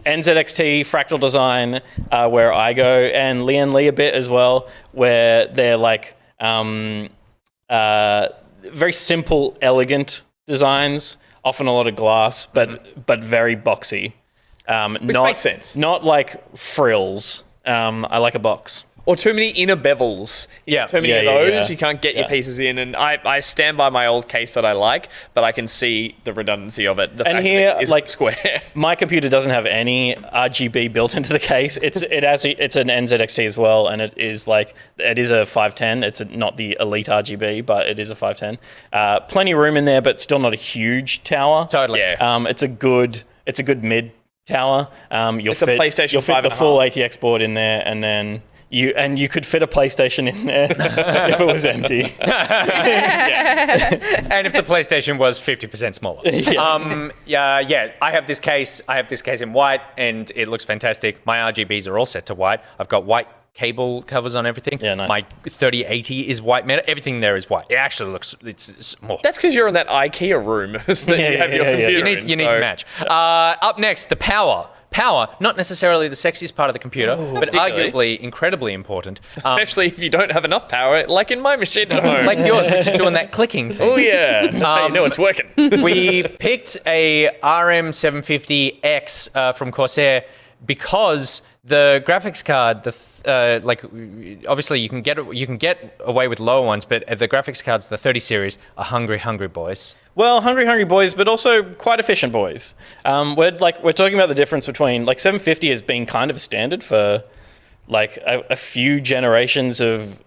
NZXT, Fractal Design, where I go, and Lian Lee a bit as well, where they're like very simple, elegant designs, often a lot of glass, but very boxy. Which makes sense. Not like frills. I like a box. Or too many inner bevels. Yeah. Too many Yeah, of yeah, those. yeah. You can't get your pieces in. And I stand by my old case that I like, but I can see the redundancy of it. The And fact here, that it like, isn't square. My computer doesn't have any RGB built into the case. It's an NZXT as well, and it is a 510. It's not the elite RGB, but it is a 510. Plenty of room in there, but still not a huge tower. Totally. Yeah. It's a good mid tower. You'll It's a fit, PlayStation You'll fit 5 the and a full half. ATX board in there, and then you could fit a PlayStation in there if it was empty. And if the PlayStation was 50% smaller. I have this case. I have this case in white, and it looks fantastic. My RGBs are all set to white. I've got white cable covers on everything. Yeah, nice. My 3080 is white metal. Everything there is white. It actually looks. It's more. That's because you're in that IKEA room that you have your computer You need to match. Up next, the power. Power, not necessarily the sexiest part of the computer, but particularly. arguably incredibly important. Especially if you don't have enough power, like in my machine at home. Like yours, which is doing that clicking thing. Oh yeah, you know it's working. We picked a RM750X from Corsair because the graphics card, obviously you can get away with lower ones, but the graphics cards, the 30 series, are hungry boys. Well, hungry boys, but also quite efficient boys. We're talking about the difference between 750 has been kind of a standard for a few generations of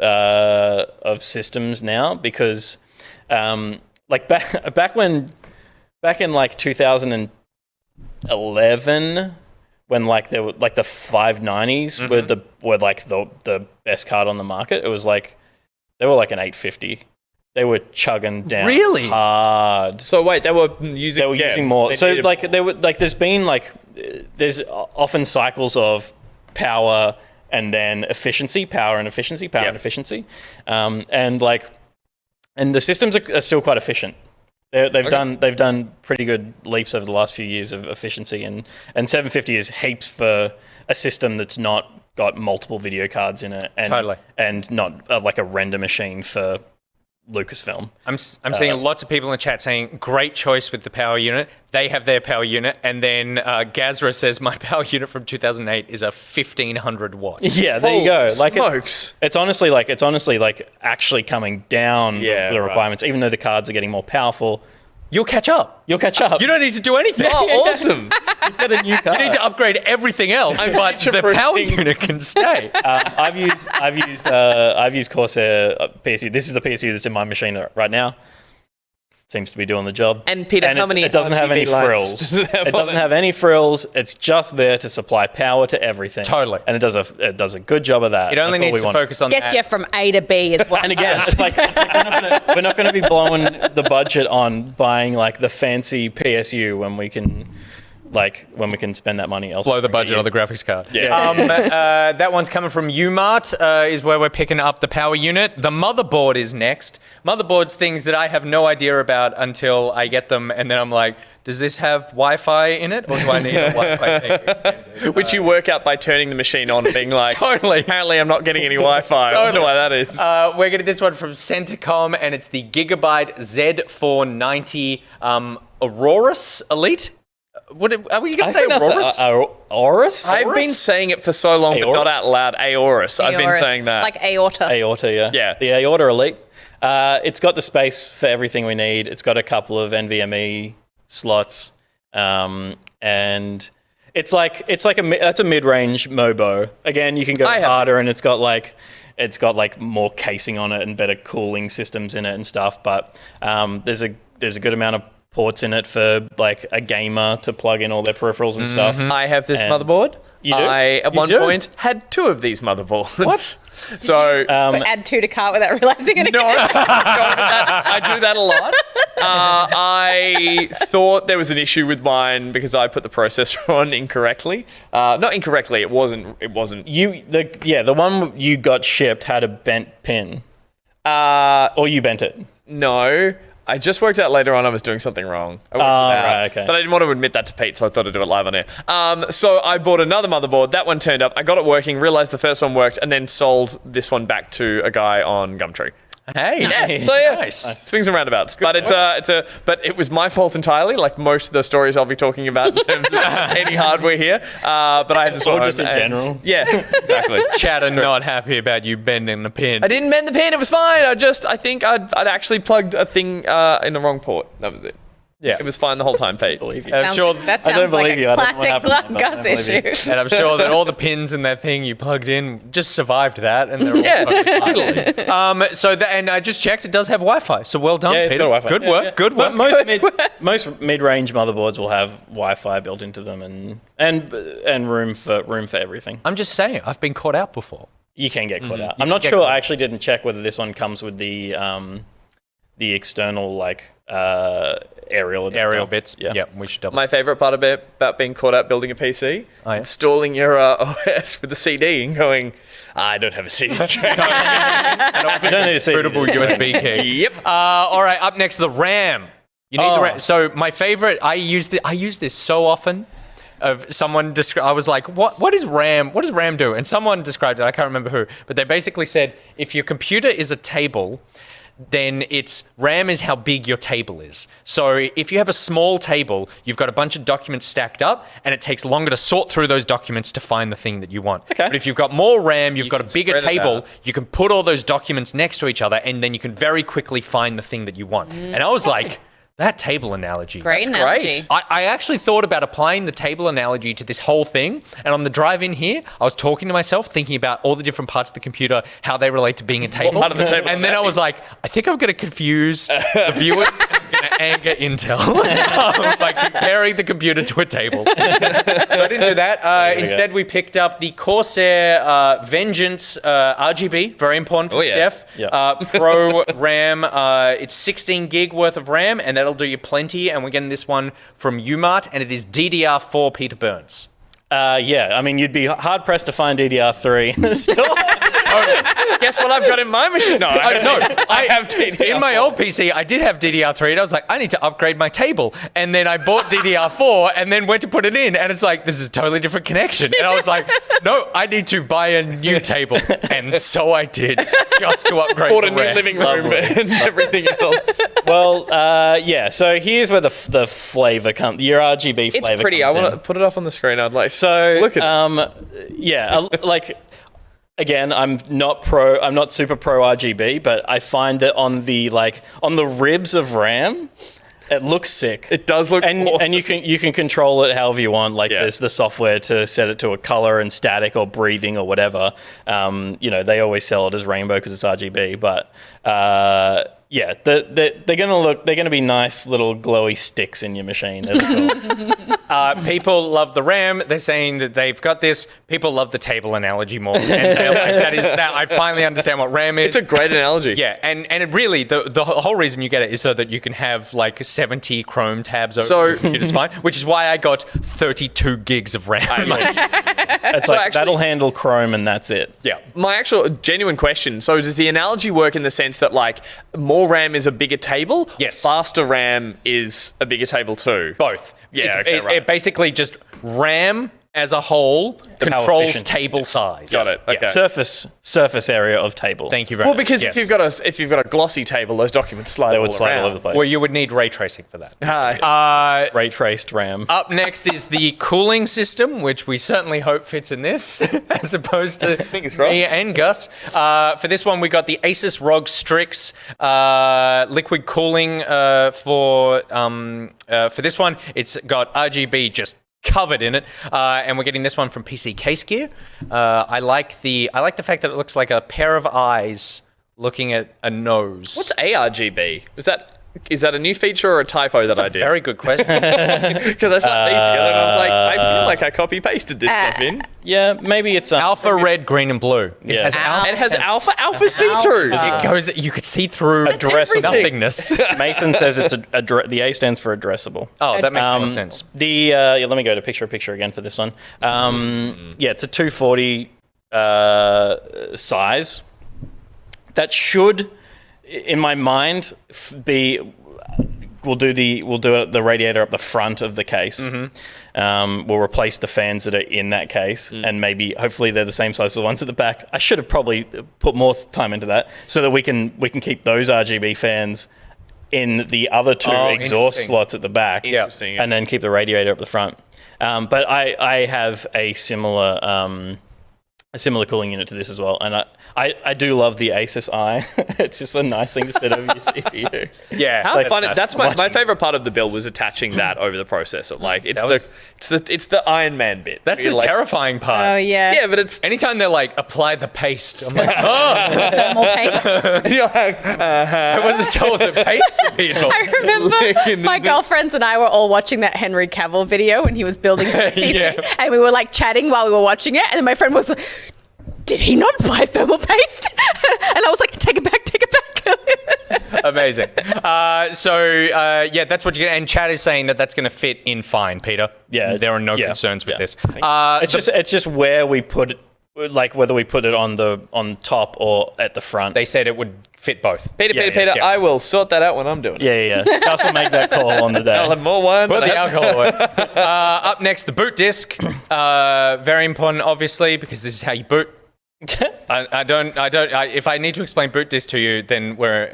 systems now, because back in 2011. When there were the 590s were the best card on the market. It was they were an 850. They were chugging down Really? hard. So wait, they were using more. So there's often cycles of power and then efficiency, power and efficiency, and efficiency, and the systems are still quite efficient. They've done pretty good leaps over the last few years of efficiency, and 750 is heaps for a system that's not got multiple video cards in it, and not a render machine for Lucasfilm. I'm seeing lots of people in the chat saying great choice with the power unit. They have their power unit, and then Gazra says my power unit from 2008 is a 1500 watt. Yeah, there you go. Smokes. It's honestly actually coming down the requirements, even though the cards are getting more powerful. You'll catch up. You don't need to do anything. Oh, awesome. He's got a new card. You need to upgrade everything else, but the power unit can stay. I've used Corsair PSU. This is the PSU that's in my machine right now. Seems to be doing the job. And Peter, how many? It doesn't have any RGB lights frills. does it have It on doesn't have any frills. It's just there to supply power to everything. Totally. And it does a good job of that. It only That's all needs we to want. focus on Gets that. you from A to B as well. And again, it's we're not going to be blowing the budget on buying the fancy PSU when we can spend that money elsewhere. Blow the budget on the graphics card. Yeah. That one's coming from Umart, is where we're picking up the power unit. The motherboard is next. Motherboard's things that I have no idea about until I get them, and then I'm like, does this have Wi-Fi in it, or do I need a Wi-Fi thing extended? Which you work out by turning the machine on and being like, Totally. apparently I'm not getting any Wi-Fi. I wonder why that is. We're getting this one from Centacom, and it's the Gigabyte Z490 Aurorus Elite. Are we going to say Aurorus? Aorus? I've been saying it for so long, but not out loud. Aorus. I've been saying that. Like aorta. Aorta, yeah. Yeah. The Aorta Elite. It's got the space for everything we need. It's got a couple of NVMe slots, and it's that's a mid-range MOBO. Again, you can go harder, and it's got more casing on it and better cooling systems in it and stuff. But there's a good amount of ports in it for a gamer to plug in all their peripherals and stuff. I have this And motherboard. You do? I, at one point, had 2 of these motherboards. What? So... add 2 to cart without realizing it No, again. I do that a lot. I thought there was an issue with mine because I put the processor on incorrectly. Not incorrectly, it wasn't. The one you got shipped had a bent pin. Or you bent it. No. I just worked out later on I was doing something wrong. I worked it out, right, okay. But I didn't want to admit that to Pete, so I thought I'd do it live on air. So I bought another motherboard. That one turned up. I got it working, realized the first one worked, and then sold this one back to a guy on Gumtree. Hey, So yeah, nice. swings and roundabouts. But but it was my fault entirely. Like most of the stories I'll be talking about in terms of any hardware here. But I had this Or one just in general. Yeah, exactly. Chad are not happy about you bending the pin. I didn't bend the pin. It was fine. I think I'd actually plugged a thing in the wrong port. That was it. Yeah. It was fine the whole time, Pete. Believe you. I'm sure, That I don't sounds like believe you. a I don't know what classic happened, but I Gus believe you. issue. and I'm sure that all the pins in that thing you plugged in just survived that, and they're all Yeah, totally. and I just checked; it does have Wi-Fi. So well done, Yeah, it's Peter. got Wi-Fi. Good Yeah, work. yeah. Good work. Most mid-range motherboards will have Wi-Fi built into them and room for everything. I'm just saying, I've been caught out before. You can get caught out. I'm not sure. I actually didn't check whether this one comes with the external aerial bits. Yeah. We should double. My favorite part about being caught out building a PC, yeah? installing your OS with a CD and going, I don't have a CD tray. You don't need to see Bootable USB key. Yep. All right, up next, the RAM. You need the RAM. So my favorite, I use this so often. Of someone I was like, what is RAM? What does RAM do? And someone described it. I can't remember who, but they basically said if your computer is a table, then RAM is how big your table is. So if you have a small table, you've got a bunch of documents stacked up, and it takes longer to sort through those documents to find the thing that you want. Okay. But if you've got more RAM, you've got a bigger spread it table, out. you can put all those documents next to each other, and then you can very quickly find the thing that you want. And I was like, that table analogy. Great That's analogy. great. I actually thought about applying the table analogy to this whole thing. And on the drive in here, I was talking to myself, thinking about all the different parts of the computer, how they relate to being a table. part of the table And then I was like, I think I'm going to confuse the viewers and I'm going to anger Intel by comparing the computer to a table. So I didn't do that. Instead, we picked up the Corsair Vengeance RGB, very important for yeah. Steph. Yeah. Pro RAM. It's 16 gig worth of RAM, and that'll do you plenty. And we're getting this one from Umart, and it is DDR4 Peter Burns. Yeah, I mean, you'd be hard pressed to find DDR3 in the store. Guess what I've got in my machine? No, I don't know. I have DDR4. In my old PC, I did have DDR3, and I was like, I need to upgrade my table. And then I bought DDR4, and then went to put it in, and it's like, this is a totally different connection. And I was like, no, I need to buy a new table. And so I did, just to upgrade Bought the a new RAM. living room and everything else. Well, yeah. So here's where the flavor comes. Your RGB flavor. It's pretty. I comes want to in. put it up on the screen. I'd like. So look at yeah, like again, I'm not super pro RGB, but I find that on the ribs of RAM, it looks sick. It does look and awesome. and you can control it however you want. Like Yeah. there's the software to set it to a color and static or breathing or whatever. They always sell it as rainbow because it's RGB, but yeah, they're gonna be nice little glowy sticks in your machine. They look cool. People love the RAM. They're saying that they've got this. People love the table analogy more. And they're like, that I finally understand what RAM is. It's a great analogy. Yeah, and it really, the whole reason you get it is so that you can have like 70 Chrome tabs over So- your computer's fine, which is why I got 32 gigs of RAM. It's So like actually- that'll handle Chrome and that's it. Yeah. My actual genuine question. So does the analogy work in the sense that like more RAM is a bigger table? Yes. Faster RAM is a bigger table too. Both. Yeah, okay, right. It basically just RAM as a whole power controls efficient. table size. Got it. Yeah. Okay. Surface area of table. Thank you very Well, much. because Yes. if you've got a glossy table, those documents slide They all would slide around. all over the place. Well, you would need ray tracing for that. Hi. Ray traced RAM. Up next is the cooling system, which we certainly hope fits in this, as opposed to Fingers crossed. me and Gus. For this one, we got the Asus ROG Strix liquid cooling for this one. It's got RGB just covered in it, and we're getting this one from PC Case Gear. I like the fact that it looks like a pair of eyes looking at a nose. What's ARGB? Is that a new feature or a typo that I did? Very good question. Because I slapped these together and I was like, I feel like I copy pasted this stuff in. Yeah, maybe it's Alpha, red, green, and blue. It Yeah. has alpha. It has alpha see-through. It goes. You could see through Addressable. nothingness. Mason says it's the A stands for addressable. Oh, that makes more sense. Let me go to picture again for this one. Yeah, it's a 240 size. That should, in my mind, we'll do the radiator up the front of the case. We'll replace the fans that are in that case, and maybe hopefully they're the same size as the ones at the back. I should have probably put more time into that so that we can keep those RGB fans in the other two exhaust slots at the back, Interesting. and then keep the radiator up the front. But I have a similar cooling unit to this as well, and I do love the Asus Eye. It's just a nice thing to sit over your CPU. Yeah, How fun! That's my favorite part of the build was attaching that over the processor. Like it's the Iron Man bit. That's the terrifying part. Oh yeah. Yeah, but it's Anytime they're like, apply the paste, I'm like, oh, Thermal paste. you're like, I wasn't told the paste would be involved. I remember my girlfriends and I were all watching that Henry Cavill video when he was building his PC, Yeah. and we were like chatting while we were watching it, and then my friend was like, did he not apply thermal paste? And I was like, take it back. Amazing. Yeah, that's what you get. And Chad is saying that that's going to fit in fine, Peter. Yeah. There are no concerns with this. It's just where we put it, like whether we put it on top or at the front. They said it would fit both. Peter, Yeah. I will sort that out when I'm doing it. Yeah. I also make that call on the day. I'll have more wine. Put but the I have- alcohol away. Up next, the boot disc. Very important, obviously, because this is how you boot. If I need to explain boot disc to you, then we're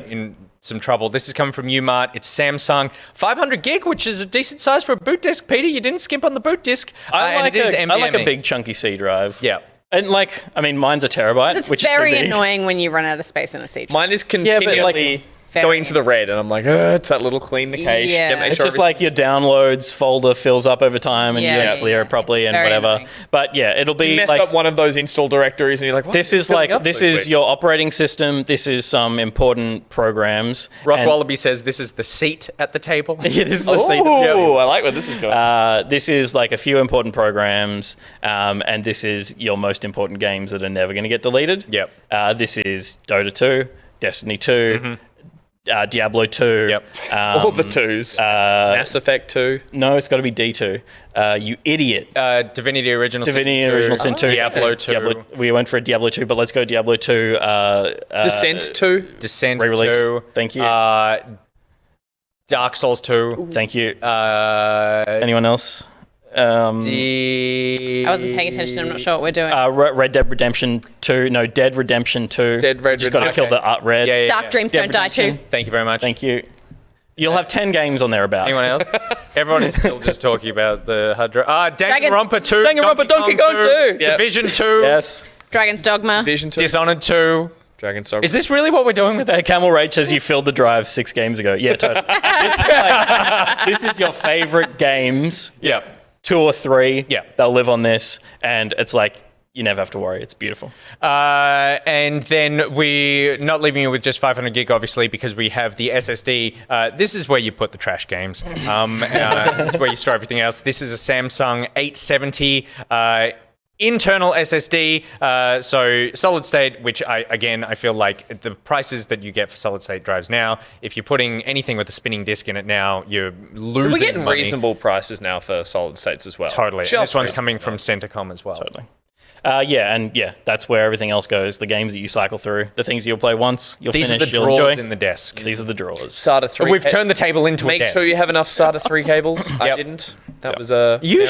in some trouble. This is coming from Umart. It's Samsung 500 gig, which is a decent size for a boot disc. Peter, you didn't skimp on the boot disc. I like NVMe. a big chunky C drive. Yeah. And mine's a terabyte. It's which very should be. annoying when you run out of space in a C drive. Mine is but, continually Very. going to the red, and I'm like, it's that little clean the cache. Yeah. Make It's sure just like your downloads folder fills up over time and you Yeah, don't clear yeah. it properly It's and very whatever. annoying. But yeah, it'll be you mess like up one of those install directories, and you're like, what? this It's is filling like up this so is quick. your operating system. This is some important programs. Rock and- Wallaby says this is the seat at the table. Yeah, this is the seat. Oh, I like where this is going. This is like a few important programs, and this is your most important games that are never going to get deleted. Yep. This is Dota 2, Destiny 2, Diablo 2. Yep. All the twos. Mass Effect 2. No, it's got to be D2. You idiot. Divinity Original Divinity Sin 2. Original Sin 2. Diablo 2. We went for a Diablo 2, but let's go Diablo 2. Descent 2. Descent Re-release. 2. Thank you. Dark Souls 2. Thank you. Uh, Anyone else? I wasn't paying attention. I'm not sure what we're doing. Red Dead Redemption 2. No, Dead Redemption 2. Dead Red Just got to Redemption. kill the red. Yeah, yeah, Dark yeah. Dreams Don't Die Too. Thank you very much. Thank you. You'll have 10 games on there about. Anyone else? Everyone is still just talking about the hard drive. Dragon- Danganronpa 2. Danganronpa Donkey Kong 2. Yeah. Division 2. Yes. Dragon's Dogma. Vision 2. Dishonored 2. Dragon Soul. Is this really what we're doing with that? Camel Rage says you filled the drive 6 games ago. Yeah, totally. This is your favorite games. Yeah. 2 or 3. Yeah. They'll live on this. And it's like, you never have to worry. It's beautiful. And then we're not leaving you with just 500 gig, obviously, because we have the SSD. This is where you put the trash games. This is where you store everything else. This is a Samsung 870 internal SSD. So solid state, which I feel like the prices that you get for solid state drives now, if you're putting anything with a spinning disk in it now, you're losing We're getting money. reasonable prices now for solid states as well. Totally. And Shelf this one's reasonable. coming from Centacom as well. Totally. That's where everything else goes. The games that you cycle through, the things you'll play once, you'll These finish, are the you'll drawers enjoy. in the desk. These are the drawers. SATA 3. We've turned the table into a Make desk. sure you have enough SATA 3 cables. I Yep. didn't. That was a. You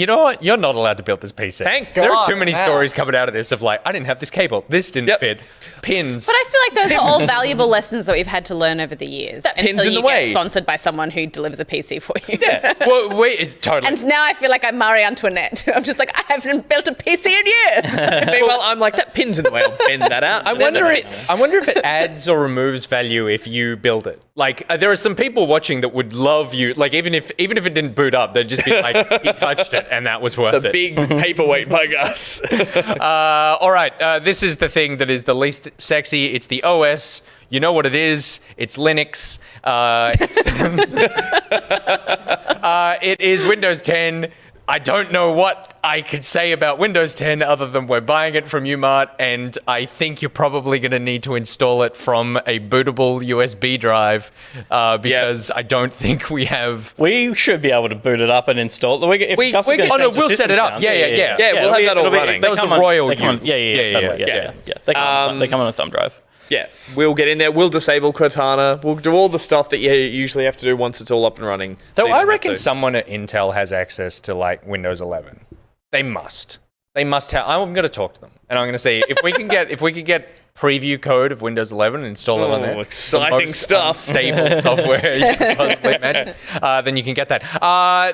know what? You're not allowed to build this PC. Thank There are God, too many wow. stories coming out of this of like, I didn't have this cable. This didn't Yep. fit. Pins. But I feel like those are all valuable lessons that we've had to learn over the years. That pin's until in you the way. get sponsored by someone who delivers a PC for you. Yeah. Well, wait, it's totally. And now I feel like I'm Marie Antoinette. I'm just like, I haven't built a PC in years. Meanwhile, I'm like, that pin's in the way. I'll bend that out. I Then wonder it fits. if it adds or removes value if you build it. Like there are some people watching that would love you. Like even if it didn't boot up, they'd just be like, he touched it and that was worth the it. big paperweight bug us. All right, this is the thing that is the least sexy. It's the OS. You know what it is. It's Linux. It is Windows 10. I don't know what I could say about Windows 10 other than we're buying it from Umart, and I think you're probably going to need to install it from a bootable USB drive because I don't think we have. We should be able to boot it up and install it. If We- Gus we is gonna can- Oh, no, change the we'll system set it up. sounds, Yeah. Yeah, we'll have that all it'll be- running. That was they the come on- royal they come on- you. Yeah, totally. Yeah. They come on a thumb drive. Yeah, we'll get in there. We'll disable Cortana. We'll do all the stuff that you usually have to do once it's all up and running. So you I don't reckon have to- someone at Intel has access to like Windows 11. They must. They must have. I'm going to talk to them, and I'm going to see if we can get preview code of Windows 11 and install it on there. Exciting The most stuff. unstable software you can possibly imagine. Then you can get that.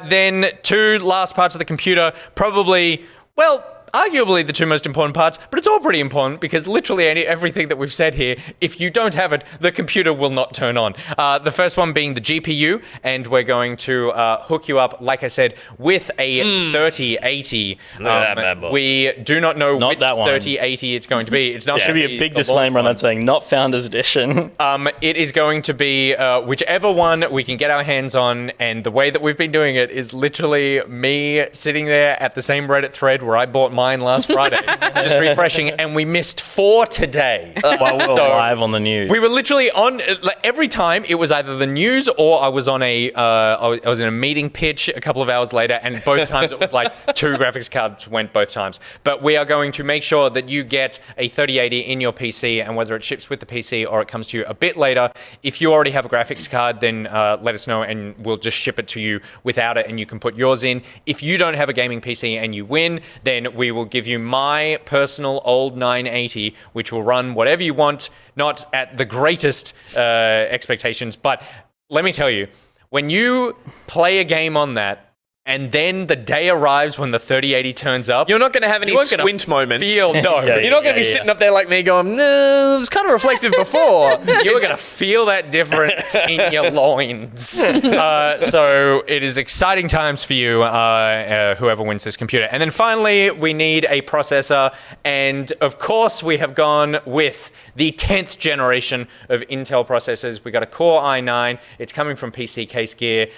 Then 2 last parts of the computer, probably, well, arguably the 2 most important parts, but it's all pretty important because literally everything that we've said here, if you don't have it, the computer will not turn on. The first one being the GPU, and we're going to hook you up, like I said, with a 3080. We do not know which that one. 3080 it's going to be. It's not Should going to be a big disclaimer on that saying not Founders Edition. It is going to be whichever one we can get our hands on, and the way that we've been doing it is literally me sitting there at the same Reddit thread where I bought mine last Friday, just refreshing, and we missed 4 today. While we were live on the news. We were literally on like, every time it was either the news or I was on I was in a meeting pitch a couple of hours later, and both times it was like 2 graphics cards went both times. But we are going to make sure that you get a 3080 in your PC, and whether it ships with the PC or it comes to you a bit later. If you already have a graphics card, then let us know and we'll just ship it to you without it, and you can put yours in. If you don't have a gaming PC and you win, then we will give you my personal old 980, which will run whatever you want, not at the greatest expectations. But let me tell you, when you play a game on that, and then the day arrives when the 3080 turns up, You're not going to have any you aren't gonna squint moments. no. You're not going to be sitting up there like me going, no, it was kind of reflective before. You are going to feel that difference in your loins. So it is exciting times for you, whoever wins this computer. And then finally, we need a processor. And of course, we have gone with the 10th generation of Intel processors. We got a Core i9. It's coming from PC Case Gear.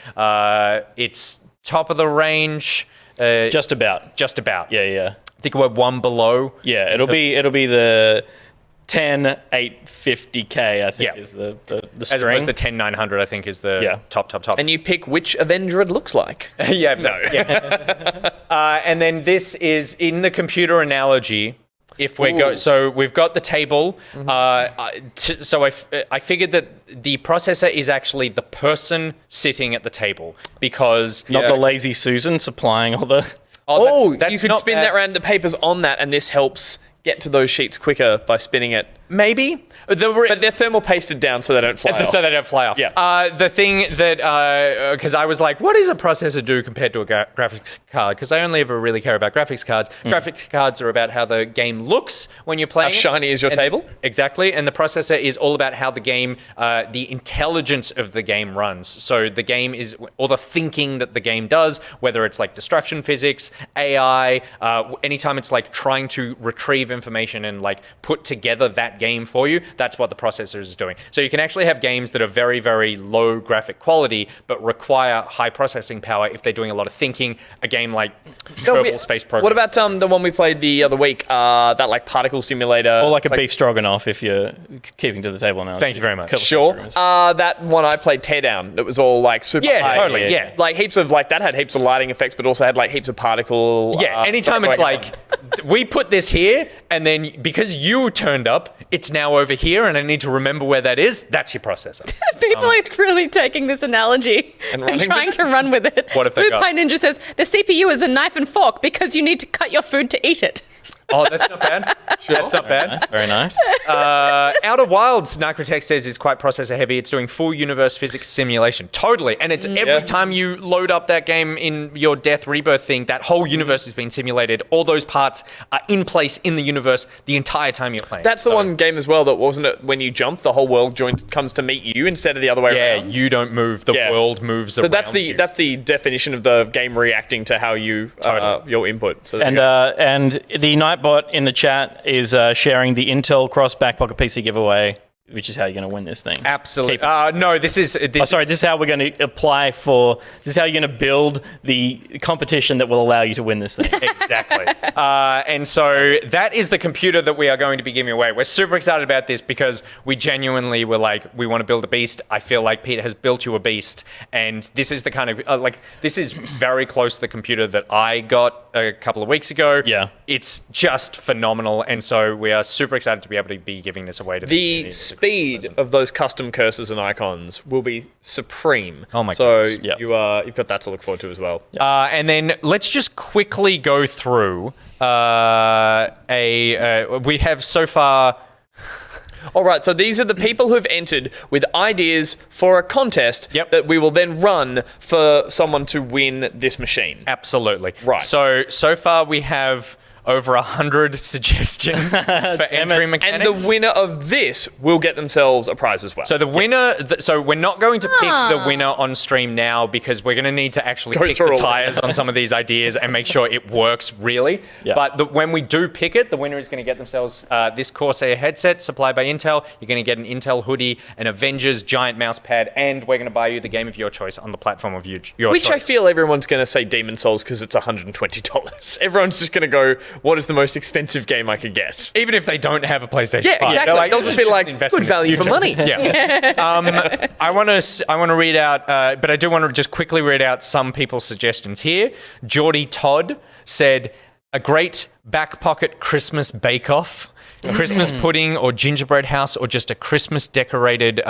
It's top of the range. Just about. Just about. Yeah. I think we're one below. Yeah, it'll be the 10850K, I think, is the As string. opposed to the 10900, I think, is the top. And you pick which Avenger it looks like. Yeah. And then this is in the computer analogy. If we go, so we've got the table. So I figured that the processor is actually the person sitting at the table, because Not the lazy Susan supplying all the... that's you could not spin bad. that around the papers on that, and this helps get to those sheets quicker by spinning it. Maybe. But they're thermal pasted down so they don't fly off. So they don't fly off. Yeah. The thing that, because I was like, what does a processor do compared to a graphics card? Because I only ever really care about graphics cards. Graphics cards are about how the game looks when you're playing. How shiny is your table? Exactly. And the processor is all about how the game, the intelligence of the game runs. So the game is, all the thinking that the game does, whether it's like destruction physics, AI, anytime it's like trying to retrieve information and like put together that game for you, that's what the processor is doing. So you can actually have games that are very, very low graphic quality, but require high processing power if they're doing a lot of thinking. A game like Kerbal Space Program. What about the one we played the other week? That like particle simulator. Or like a beef stroganoff if you're keeping to the table now. Thank you very much. Sure. That one I played Teardown. It was all like super high. Totally, yeah. Like heaps of like that had heaps of lighting effects, but also had like heaps of particle. Yeah, anytime it's like, we put this here, and then because you turned up, it's now over here, and I need to remember where that is. That's your processor. People are really taking this analogy and trying to run with it. What if they Blue got- Pie Ninja says the CPU is the knife and fork because you need to cut your food to eat it. Oh, that's not bad. That's not bad. Very nice. Outer Wilds, Nicotex says, is quite processor heavy. It's doing full universe physics simulation. Totally. And it's every time you load up that game in your Death Rebirth thing, that whole universe has been simulated. All those parts are in place in the universe the entire time you're playing. That's the one game as well that wasn't it when you jump, the whole world comes to meet you instead of the other way around. Yeah, you don't move. The world moves around. So that's the definition of the game reacting to how you your input. So And the Nightbot in the chat is sharing the Intel Cross Backpocket PC giveaway, which is how you're going to win this thing. Absolutely. No, this is... This is how we're going to apply for... This is how you're going to build the competition that will allow you to win this thing. Exactly. And so that is the computer that we are going to be giving away. We're super excited about this because we genuinely were like, we want to build a beast. I feel like Peter has built you a beast. And this is the kind of... this is very close to the computer that I got a couple of weeks ago. Yeah. it's just phenomenal. And so we are super excited to be able to be giving this away to the speed of those custom cursors and icons will be supreme. Oh my goodness. goodness. So you've got that to look forward to as well. And then let's just quickly go through we have so far. All right, so these are the people who've entered with ideas for a contest that we will then run for someone to win this machine. Absolutely. Right. So far we have over 100 suggestions for entry mechanics. And the winner of this will get themselves a prize as well. So the winner, so we're not going to pick the winner on stream now because we're going to need to actually pick the tires on some of these ideas and make sure it works really. Yeah. But when we do pick it, the winner is going to get themselves this Corsair headset supplied by Intel. You're going to get an Intel hoodie, an Avengers giant mouse pad, and we're going to buy you the game of your choice on the platform of your choice. Which I feel everyone's going to say Demon Souls because it's $120. Everyone's just going to go, what is the most expensive game I could get? Even if they don't have a PlayStation 5. Exactly. Like, they'll just be like, good value for money. Yeah. I want to read out, but I do want to just quickly read out some people's suggestions here. Geordie Todd said, a great back pocket Christmas bake-off. Christmas pudding or gingerbread house or just a Christmas decorated,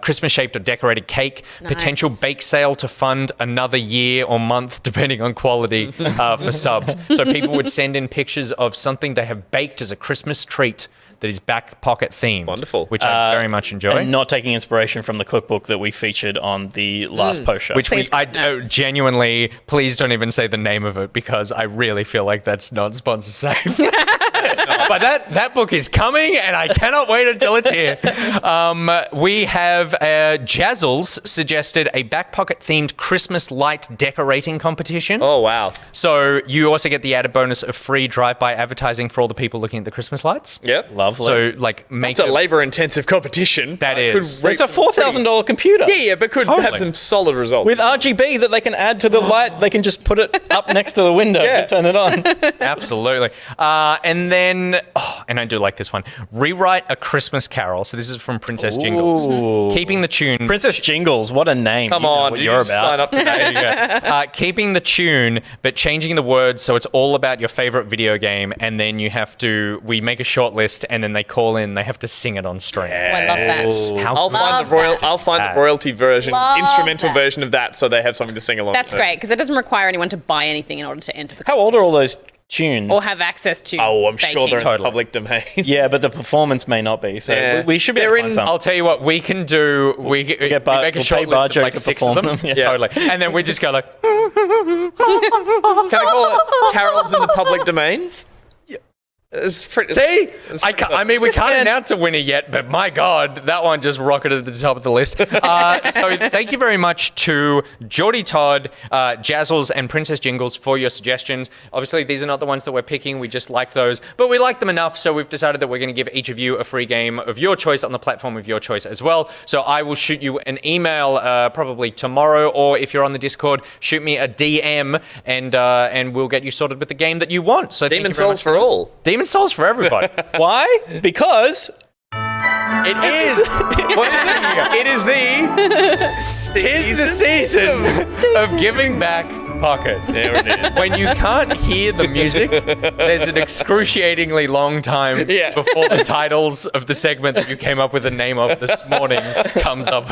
Christmas shaped or decorated cake. Nice. Potential bake sale to fund another year or month depending on quality for subs. So people would send in pictures of something they have baked as a Christmas treat that is back pocket themed. Wonderful. Which I very much enjoy. And not taking inspiration from the cookbook that we featured on the last post show. Which genuinely, please don't even say the name of it because I really feel like that's not sponsor safe. But that book is coming and I cannot wait until it's here. We have Jazzles suggested a back pocket themed Christmas light decorating competition. Oh, wow. So you also get the added bonus of free drive-by advertising for all the people looking at the Christmas lights. Yep. Lovely. So make it's a labor-intensive competition. That is. It's a $4,000 computer. Yeah, but could have some solid results. With RGB that they can add to the light, they can just put it up next to the window and turn it on. Absolutely. And then, and I do like this one, rewrite a Christmas carol. So this is from Princess Jingles. Keeping the tune. Princess Jingles, what a name. Come You know on, what you you're just about. sign up today. Keeping the tune, but changing the words so it's all about your favorite video game. And then we make a short list and then they call in, they have to sing it on stream. Oh, I love that. How I'll find the royalty version, Love instrumental that. version of that so they have something to sing along That's with. great because it doesn't require anyone to buy anything in order to enter the How old are all those tunes? or have access to. Oh, I'm sure they're in Totally. the public domain. Yeah, but the performance may not be. So Yeah. we should be able to find some. I'll tell you what we can do. We make a we'll short pay list of Barjo like to 6 of perform them. them. Yeah, totally. And then we just go like, Can I call it carols in the public domain? It's pretty. see? it's I pretty mean, we can't announce a winner yet, but my God, that one just rocketed to the top of the list. So thank you very much to Geordie Todd, Jazzles, and Princess Jingles for your suggestions. Obviously, these are not the ones that we're picking. We just liked those, but we liked them enough, so we've decided that we're going to give each of you a free game of your choice on the platform of your choice as well. So I will shoot you an email probably tomorrow, or if you're on the Discord, shoot me a DM, and we'll get you sorted with the game that you want. So thank Demon you very Souls much for all. Demon Souls for everybody. Why? Because It is. What is it? It is the Tis the season of giving back pocket. There it is. When you can't hear the music, there's an excruciatingly long time before the titles of the segment that you came up with the name of this morning comes up.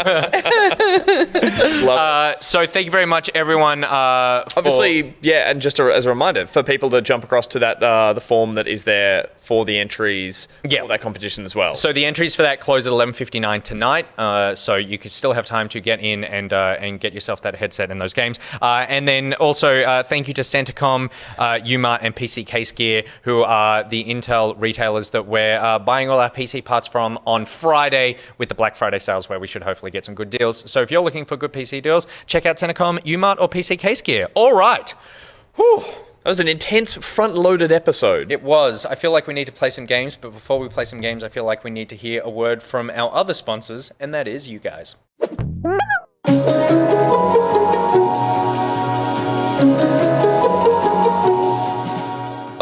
So thank you very much, everyone. Obviously, and just as a reminder for people to jump across to that the form that is there for the entries for that competition as well. So the entries for that close at 11:59 tonight. So you could still have time to get in and get yourself that headset and those games. And then also thank you to Centacom, Umart, and PC Case Gear, who are the Intel retailers that we're buying all our PC parts from on Friday with the Black Friday sales, where we should hopefully get some good deals. So if you're looking for good PC deals, check out Centacom, Umart, or PC Case Gear. All right. Whew. That was an intense front-loaded episode. It was. I feel like we need to play some games, but before we play some games, I feel like we need to hear a word from our other sponsors, and that is you guys.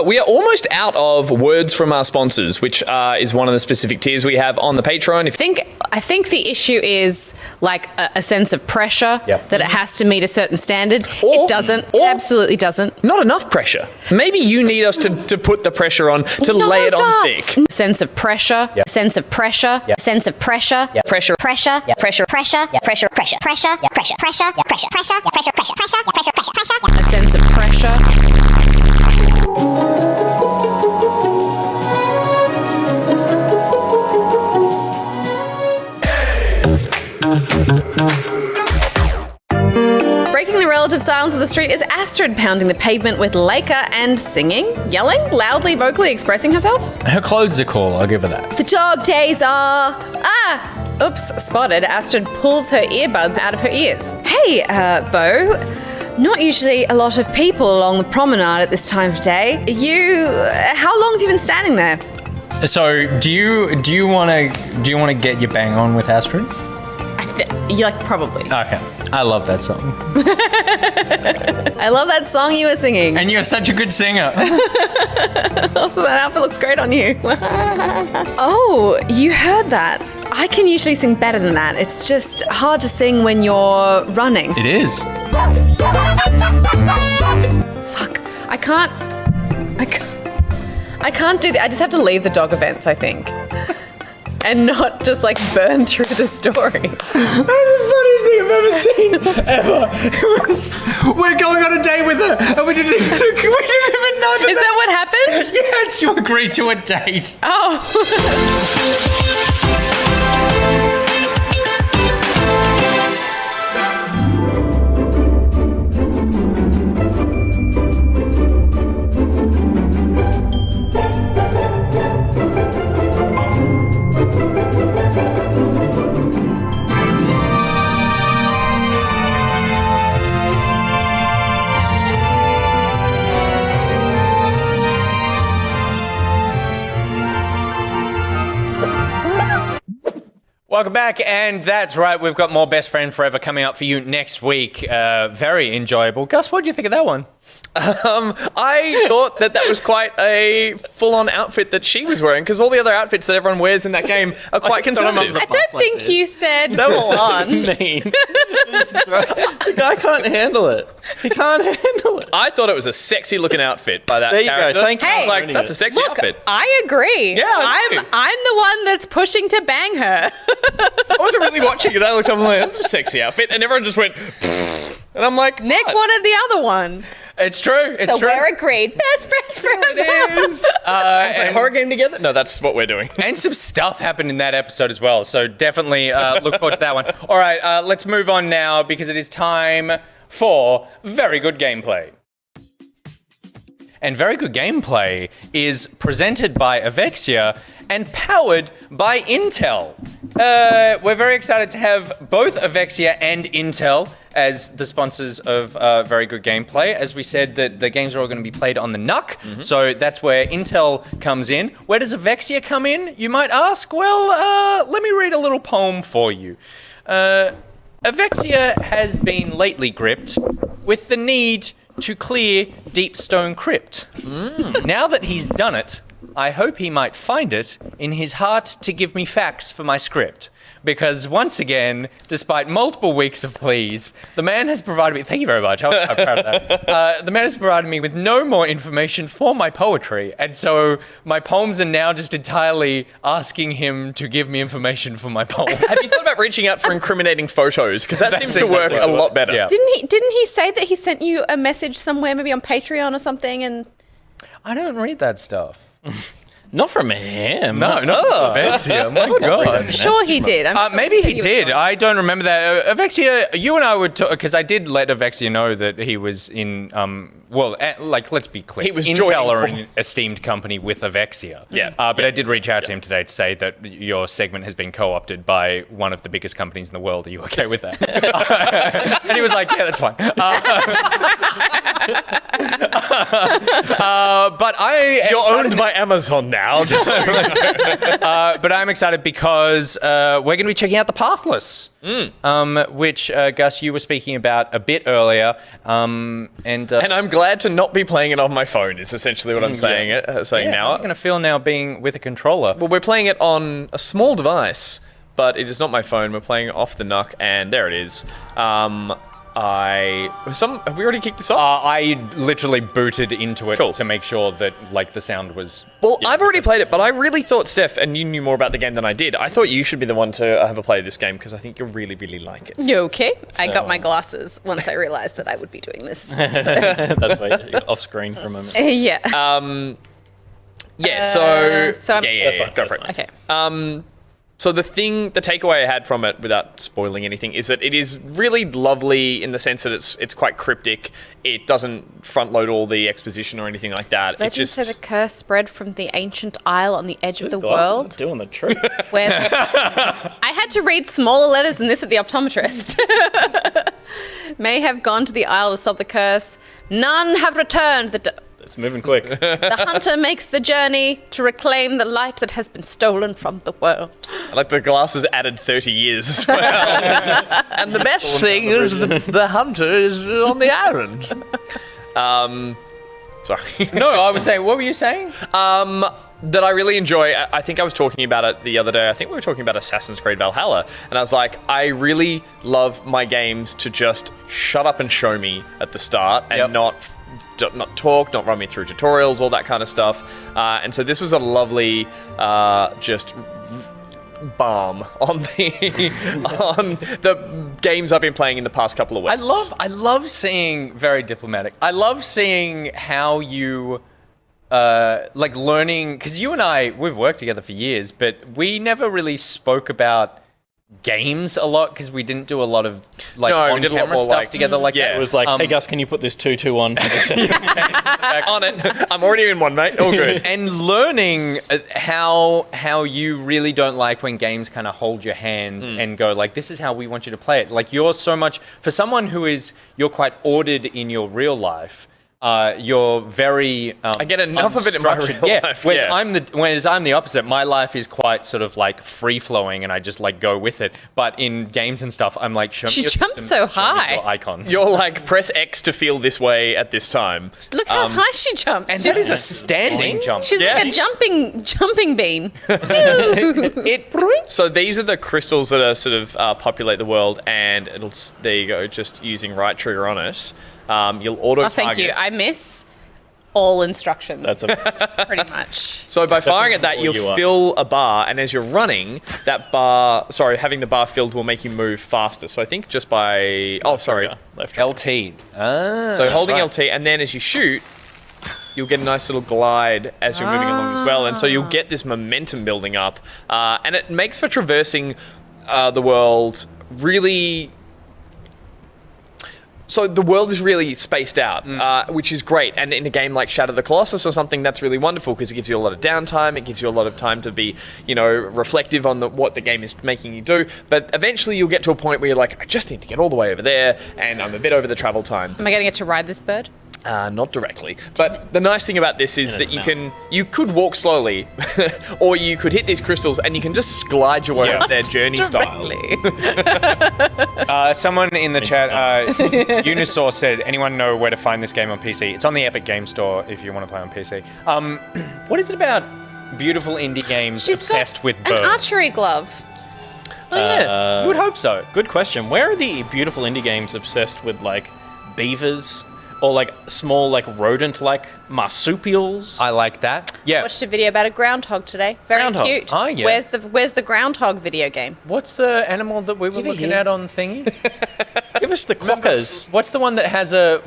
We are almost out of words from our sponsors, which is one of the specific tiers we have on the Patreon. I think I think the issue is like a sense of pressure that it has to meet a certain standard. It doesn't. It absolutely doesn't. Not enough pressure. Maybe you need us to put the pressure on, to lay it on thick. Sense of pressure. Sense of pressure. Sense of pressure. Pressure. Pressure, pressure, pressure, pressure, pressure, pressure, pressure, pressure, pressure, pressure, pressure, pressure, pressure, pressure, pressure. A sense of pressure. Breaking the relative silence of the street is Astrid pounding the pavement with Laker and singing, yelling, loudly, vocally expressing herself. Her clothes are cool, I'll give her that. The dog days are... Oops, spotted. Astrid pulls her earbuds out of her ears. Hey, Beau. Not usually a lot of people along the promenade at this time of day. How long have you been standing there? So, do you want to get your bang on with Astrid? Probably. Okay. I love that song. I love that song you were singing. And you're such a good singer. Also, that outfit looks great on you. Oh, you heard that. I can usually sing better than that. It's just hard to sing when you're running. It is. Fuck. I can't do that. I just have to leave the dog events, I think. And not just like burn through the story. That's the funniest thing I've ever seen, ever. We're going on a date with her, and we didn't even know that. Is that what happened? Yes, you agreed to a date. Oh. Welcome back, and that's right, we've got more Best Friend Forever coming up for you next week. Very enjoyable. Gus, what do you think of that one? I thought that was quite a full-on outfit that she was wearing, because all the other outfits that everyone wears in that game are quite conservative. I don't think you said That was full on. mean. The guy can't handle it. He can't handle it. I thought it was a sexy-looking outfit by that There you character. go. Thank you. I was Hey, like, that's a sexy Look, outfit. I agree. Yeah, I do. I'm the one that's pushing to bang her. I wasn't really watching it. I looked up and I'm like, that's a sexy outfit. And everyone just went, pfft. And I'm like, Nick what? wanted the other one. It's true. It's So true. we're agreed. Best friends forever. It is. And, Horror game together? No, that's what we're doing. and some stuff happened in that episode as well. So definitely look forward to that one. All right, let's move on now because it is time for Very Good Gameplay. And Very Good Gameplay is presented by Avexia and powered by Intel. We're very excited to have both Avexia and Intel as the sponsors of Very Good Gameplay. As we said, that the games are all going to be played on the NUC, so that's where Intel comes in. Where does Avexia come in, you might ask? Well, let me read a little poem for you. Avexia has been lately gripped with the need to clear Deepstone Crypt. Now that he's done it, I hope he might find it in his heart to give me facts for my script. Because once again, despite multiple weeks of pleas, the man has provided me... Thank you very much. I'm proud of that. The man has provided me with no more information for my poetry. And so my poems are now just entirely asking him to give me information for my poem. Have you thought about reaching out for incriminating photos? Because that seems to work exactly a lot better. Yeah. Didn't he say that he sent you a message somewhere, maybe on Patreon or something? And I don't read that stuff. Not from him. No, not Avexia. My God. sure he did. Maybe he did. I don't remember that. Avexia, you and I would talk, because I did let Avexia know that he was in, let's be clear. He was Intel are joining an esteemed company with Avexia. Yeah. But I did reach out to him today to say that your segment has been co-opted by one of the biggest companies in the world. Are you okay with that? And he was like, yeah, that's fine. But You're owned by Amazon now. but I'm excited because we're going to be checking out the Pathless, which Gus, you were speaking about a bit earlier, and I'm glad to not be playing it on my phone. Is essentially what I'm saying. Now. How's it going to feel now being with a controller? Well, we're playing it on a small device but it is not my phone. We're playing off the Nuck, and there it is. Have we already kicked this off? I literally booted into it Cool. to make sure that like the sound was. Well, I've already played it, but I really thought, Steph, and you knew more about the game than I did. I thought you should be the one to have a play of this game because I think you'll really, really like it. You okay? I got my glasses once I realized that I would be doing this. So. That's why you're off screen for a moment. Yeah. Yeah, so... so I'm- yeah, That's fine, go for it. that's Okay. So the takeaway I had from it, without spoiling anything, is that it is really lovely in the sense that it's quite cryptic. It doesn't front load all the exposition or anything like that. Legends say the curse spread from the ancient isle on the edge of the Glasses are world. doing the trick. Where I had to read smaller letters than this at the optometrist. May have gone to the isle to stop the curse. None have returned. It's moving quick. The hunter makes the journey to reclaim the light that has been stolen from the world. I like the glasses added 30 years as well. And the best thing is the hunter is on the island. Sorry. No, I was saying. What were you saying? That I really enjoy. I think I was talking about it the other day. I think we were talking about Assassin's Creed Valhalla. And I was like, I really love my games to just shut up and show me at the start and not talk, not run me through tutorials, all that kind of stuff. And so this was a lovely just balm on the games I've been playing in the past couple of weeks. I love seeing very diplomatic. I love seeing how you like learning, because you and I, we've worked together for years, but we never really spoke about games a lot because we didn't do a lot of like No, we did a lot on-camera more, stuff like- together like Yeah. that. It was like, hey Gus, can you put this 2-2 on? On it. I'm already in one, mate. All good. And learning how you really don't like when games kind of hold your hand and go like, this is how we want you to play it. Like you're so much, for someone you're quite ordered in your real life. You're very. I get enough of it in my unstructured. real Yeah. life, Whereas I'm the opposite. My life is quite sort of like free flowing, and I just like go with it. But in games and stuff, I'm like, show me She your jumps system, so show me high. your icons. You're like, press X to feel this way at this time. Look how high she jumps. and that is a standing jump. She's Yeah. like a jumping bean. So these are the crystals that are sort of populate the world, and there you go, just using right trigger on it. You'll auto Oh, thank you. I miss all instructions. That's a pretty much. So by firing at that, Definitely you'll you are. fill a bar, and as you're running, having the bar filled will make you move faster. So I think just by, left. LT. So holding LT, and then as you shoot, you'll get a nice little glide as you're moving along as well. And so you'll get this momentum building up, and it makes for traversing the world really. So the world is really spaced out, which is great. And in a game like Shadow of the Colossus or something, that's really wonderful because it gives you a lot of downtime. It gives you a lot of time to be, reflective on what the game is making you do. But eventually you'll get to a point where you're like, I just need to get all the way over there, and I'm a bit over the travel time. Am I going to get to ride this bird? Not directly. But the nice thing about this is that you could walk slowly, or you could hit these crystals and you can just glide your way up their journey style. Someone in the chat, Unisaur said, anyone know where to find this game on PC? It's on the Epic Game Store if you want to play on PC. What is it about beautiful indie games obsessed with birds? An archery glove. Oh, yeah. You would hope so. Good question. Where are the beautiful indie games obsessed with like beavers or like small like rodent like marsupials? I like that. Yeah. Watched a video about a groundhog today. Very Groundhog. cute. Oh, yeah. Where's the groundhog video game? What's the animal that we were looking at on thingy? Give us the quokkas. What's the one that has an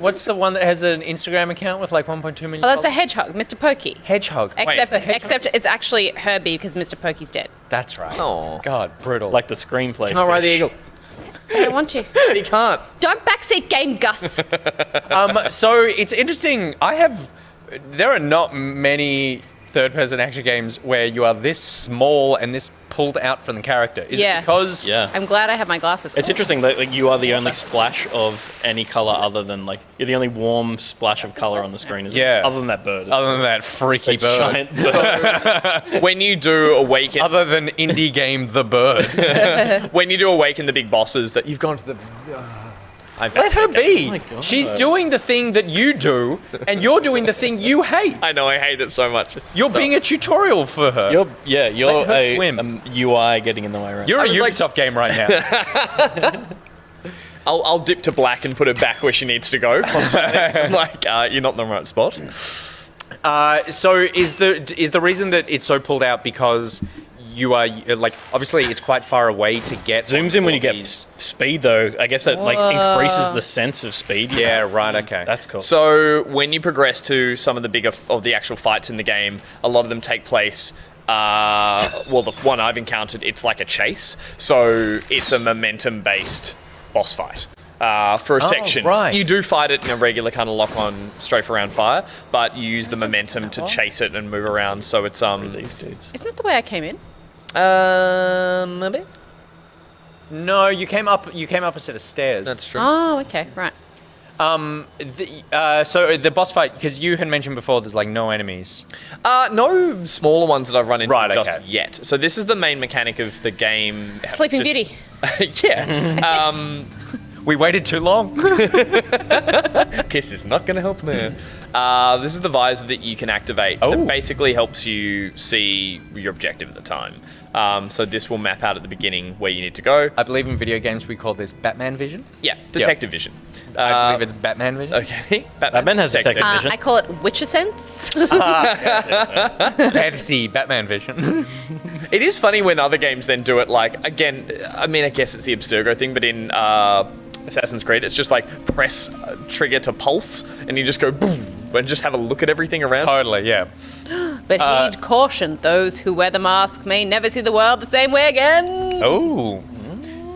Instagram account with like 1.2 million? Oh, that's a hedgehog, Mr. Pokey. hedgehog. Except it's actually Herbie because Mr. Pokey's dead. That's right. Aw. God, brutal. Like the screenplay. Can't ride the fish. eagle. I don't want to. You can't. Don't backseat game, Gus. So it's interesting. There are not many third-person action games where you are this small and this pulled out from the character. Is it because? Yeah. I'm glad I have my glasses. It's interesting that like, you are the only splash of any color other than like you're the only warm splash of color on the screen. Isn't Yeah. it? Other than that bird. Other than that freaky bird. Giant bird. When you do awaken, Other than indie game The Bird. when you do awaken the big bosses, that you've gone to the. Let her be. Oh my God. She's doing the thing that you do, and you're doing the thing you hate. I know, I hate it so much. You're being a tutorial for her. You're Let her swim. UI getting in the way right. You're a was like- Ubisoft game right now. I'll dip to black and put her back where she needs to go. I'm like, you're not in the right spot. So is the reason that it's so pulled out because you are like obviously it's quite far away to get Zooms in when you get these- speed though. I guess that like increases the sense of speed. you Yeah, have. right. Okay. That's cool. So when you progress to some of the bigger of the actual fights in the game, a lot of them take place. Well, the one I've encountered, it's like a chase. So it's a momentum-based boss fight. For a section, right. you do fight it in a regular kind of lock-on, strafe-around fire, but you use the momentum to chase it and move around. So it's These dudes. Isn't that the way I came in? maybe No, you came up a set of stairs. that's true. Oh, okay, right. So the boss fight, because you had mentioned before, there's like no enemies. No smaller ones that I've run into Right, just okay. yet. So this is the main mechanic of the game. Sleeping Just- Beauty. Yeah. We waited too long. Kiss is not going to help there. This is the visor that you can activate. Oh. That basically helps you see your objective at the time. So this will map out at the beginning where you need to go. I believe in video games we call this Batman vision. Yeah, detective vision. I believe it's Batman vision. Okay. Batman has detective vision. I call it Witcher Sense. Fantasy Batman vision. It is funny when other games then do it like, again, I mean, I guess it's the Abstergo thing, but in Assassin's Creed, it's just like press trigger to pulse and you just go boom and just have a look at everything around. Totally, yeah. But heed caution, those who wear the mask may never see the world the same way again. Oh.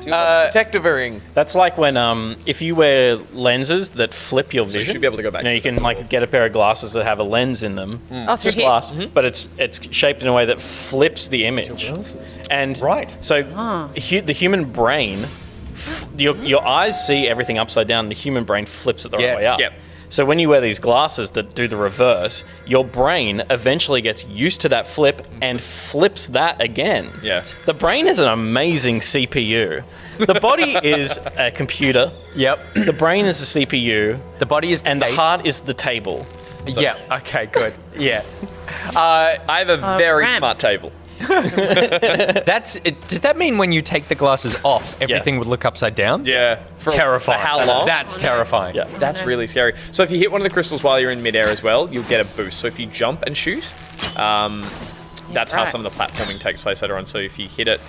Detective ring. That's like when if you wear lenses that flip your So you vision. should be able to go back. You know, you can like get a pair of glasses that have a lens in them. Oh, through Just here. glass, but it's shaped in a way that flips the image. And Right. so the human brain, your eyes see everything upside down. And the human brain flips it the Yes. right way up. Yep. So when you wear these glasses that do the reverse, your brain eventually gets used to that flip and flips that again. Yeah. The brain is an amazing CPU. The body is a computer. Yep. The brain is the CPU. The body is the And the face. heart is the table. Yeah. Okay. Good. Yeah. I have a very RAM. smart table. That's. Does that mean when you take the glasses off, everything would look upside down? Yeah. Terrifying. For how long? That's terrifying. Yeah. That's really scary. So if you hit one of the crystals while you're in midair as well, you'll get a boost. So if you jump and shoot, that's how right. some of the platforming takes place later on. So if you hit it,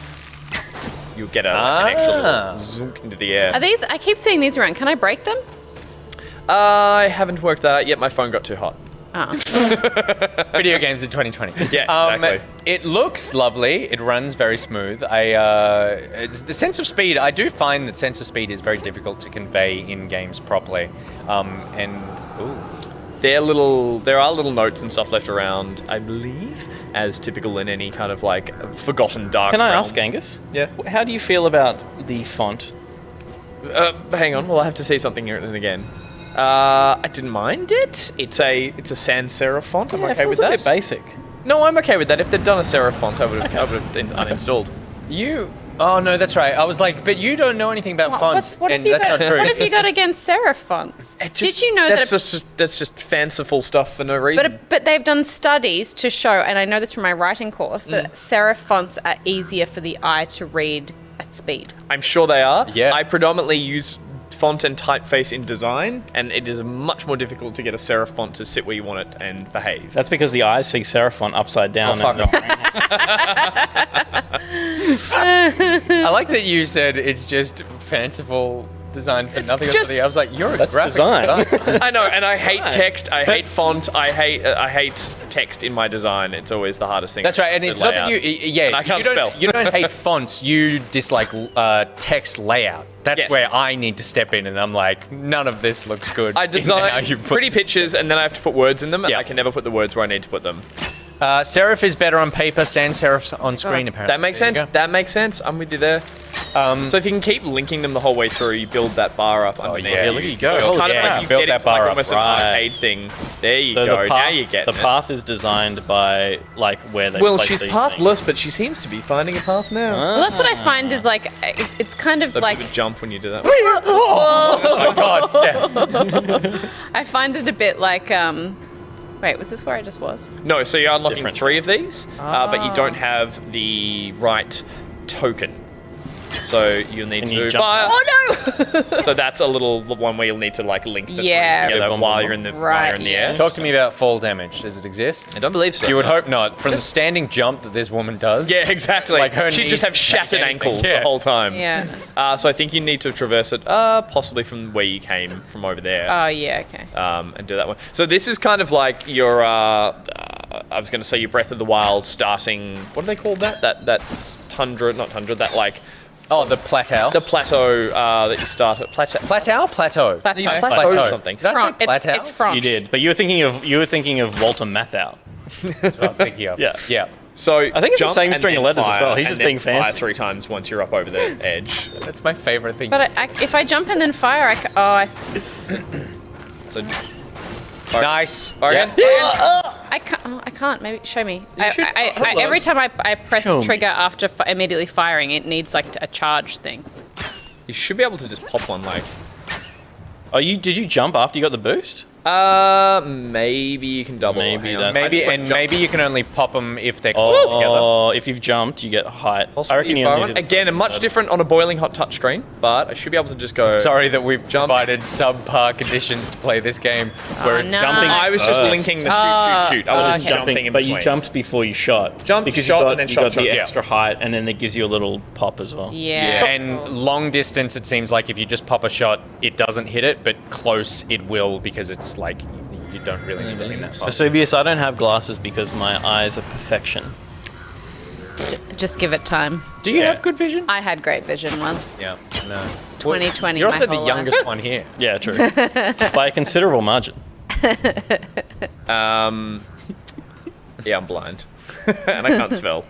you'll get an extra little zoom into the air. Are these? I keep seeing these around. Can I break them? I haven't worked that out yet. My phone got too hot. Video games in 2020. Yeah, exactly. It looks lovely. It runs very smooth. The sense of speed. I do find that sense of speed is very difficult to convey in games properly. There are little notes and stuff left around, I believe, as typical in any kind of like forgotten dark Can I realm. ask, Angus? Yeah. How do you feel about the font? Hang on, we'll have to see something here and again. I didn't mind it. It's a sans serif font. I'm okay with A that. bit basic. No, I'm okay with that. If they'd done a serif font, I would have uninstalled. Oh no, that's right. I was like, but you don't know anything about fonts, What have and you that's got? not true. What have you got against serif fonts? Did you know that's that? that's just fanciful stuff for no reason? But they've done studies to show, and I know this from my writing course, that serif fonts are easier for the eye to read at speed. I'm sure they are. Yeah. I predominantly use font and typeface in design, and it is much more difficult to get a serif font to sit where you want it and behave. That's because the eyes see serif font upside down. Oh, fuck I like that you said it's just fanciful design for nothing. just- I was like, you're a That's graphic design. designer. I know, and I hate text. I hate font. I hate text in my design. It's always the hardest thing. That's right, and to it's lay not that out. you. Yeah, And I can't you don't, spell. You don't hate fonts. You dislike text layout. That's Yes. where I need to step in, and I'm like, none of this looks good. I in how design you put- pretty pictures, and then I have to put words in them, and Yeah. I can never put the words where I need to put them. Serif is better on paper. Sans serif on screen. Apparently, That makes There you sense. go. That makes sense. I'm with you there. So if you can keep linking them the whole way through, you build that bar up underneath. yeah, look at you go. So it's kind of like you built get that into like bar up, almost an right. arcade thing. There you So go. the Now path, you get the path is designed by like where they. Well, place she's these pathless, but she seems to be finding a path now. Well, that's what I find is like it's kind of So like a bit of a jump when you do that. Oh my God, Steph. I find it a bit like wait, was this where I just was? No, so you're unlocking Different. 3 of these, but you don't have the right token. So you'll need Can to you jump fire. Oh no! So that's a little one where you'll need to like link the 3 Yeah. together Boom, while boom, you're in the Right, air. Talk to me about fall damage. Does it exist? I don't believe so. You would hope not. From the standing jump that this woman does. Yeah, exactly. Like her She'd knees just have can't shattered take anything. ankles Yeah. the whole time. Yeah. So I think you need to traverse it, possibly from where you came from over there. Oh yeah. Okay. And do that one. So this is kind of like your, I was going to say your Breath of the Wild starting. What do they call that? That tundra, not tundra. That like Oh, the plateau. the plateau that you start at. Plateau. Plateau? Plateau. Plateau. You Plateau. plateau something. Did I say Front. plateau? It's front. You did, but you were thinking of Walter Matthau. That's what I was thinking of. Yeah. Yeah. So I think it's the jump same and string of then letters as fire, well. He's and just then being fire fancy. 3 times once you're up over the edge. That's my favorite thing. But if I jump and then fire, I So Nice. fire again. I can't. Oh, I can't. Maybe show me. should- hold on. Every time I press Show me. trigger after immediately firing, it needs like a charge thing. You should be able to just pop one like. Oh, did you jump after you got the boost? Maybe you can double. Maybe Hang on. that's- Maybe I just went and jump. maybe you can only pop them if they're close together. Oh, if you've jumped, you get height. Possibly I reckon you fire only one. need the Again, first much and different on a boiling hot touchscreen, but I should be able to just go. Sorry that we've Jump. provided subpar conditions to play this game where Oh, it's no. jumping. I was just first. linking the shoot. I was just okay. jumping in but between. you jumped before you shot. Jumped, because shot, you got, and then you shot, got the shot. extra height, and then it gives you a little pop as well. Yeah. And long distance, it seems like if you just pop a shot, it doesn't hit it, but close, it will because it's like you don't really need to aim that far. Vesuvius, I don't have glasses because my eyes are perfection. Just give it time. Do you have good vision? I had great vision once. Yeah, no. 2020. You're my also the whole youngest life. one here. Yeah, true. By a considerable margin. Yeah, I'm blind, and I can't spell.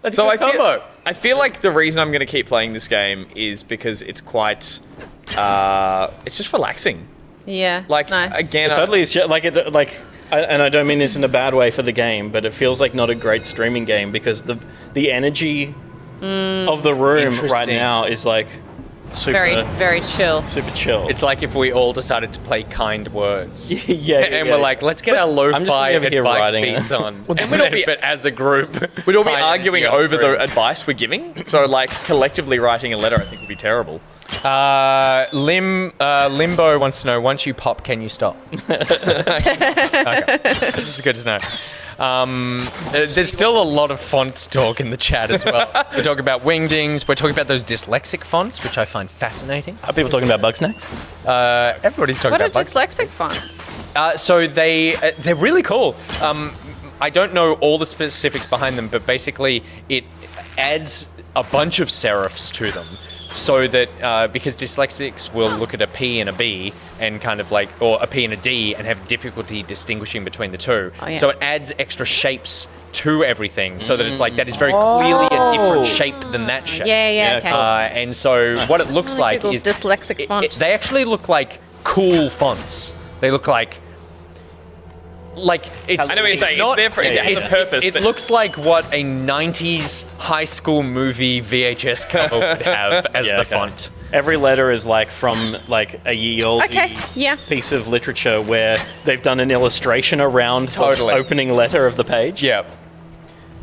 That's So a I good combo. I feel like the reason I'm going to keep playing this game is because it's quite, it's just relaxing. Yeah. Like it's nice. again, It totally is and I don't mean this in a bad way for the game, but it feels like not a great streaming game because the energy of the room right Interesting. now is like super very chill. super chill. It's like if we all decided to play kind words. yeah, And we're like, let's get our I'm just lo-fi over here advice writing it. beats on. then we'd all be- but as a group, we'd all be high arguing energy on over screen. the advice we're giving. So like collectively writing a letter, I think would be terrible. Limbo wants to know, once you pop, can you stop? Okay. It's good to know. There's still a lot of font talk in the chat as well. We're talking about wingdings. We're talking about those dyslexic fonts, which I find fascinating. Are people talking about Bugsnax? Everybody's talking What are about bugs. dyslexic fonts? So they're really cool. I don't know all the specifics behind them, but basically it adds a bunch of serifs to them. So that because dyslexics will look at a P and a B and kind of like, or a P and a D and have difficulty distinguishing between the two. Oh, yeah. So it adds extra shapes to everything so that it's like that is very clearly a different shape than that shape. Yeah, okay. And so what it looks like Google is dyslexic font. they actually look like cool fonts. They look like it's. I know what you're it's saying. Not, It's there for- it has a purpose, It but- looks like what a '90s high school movie VHS cover would have as Yeah, the okay. font. Every letter is like from like a ye olde Okay, yeah. piece of literature where they've done an illustration around Totally. the opening letter of the page. Yeah.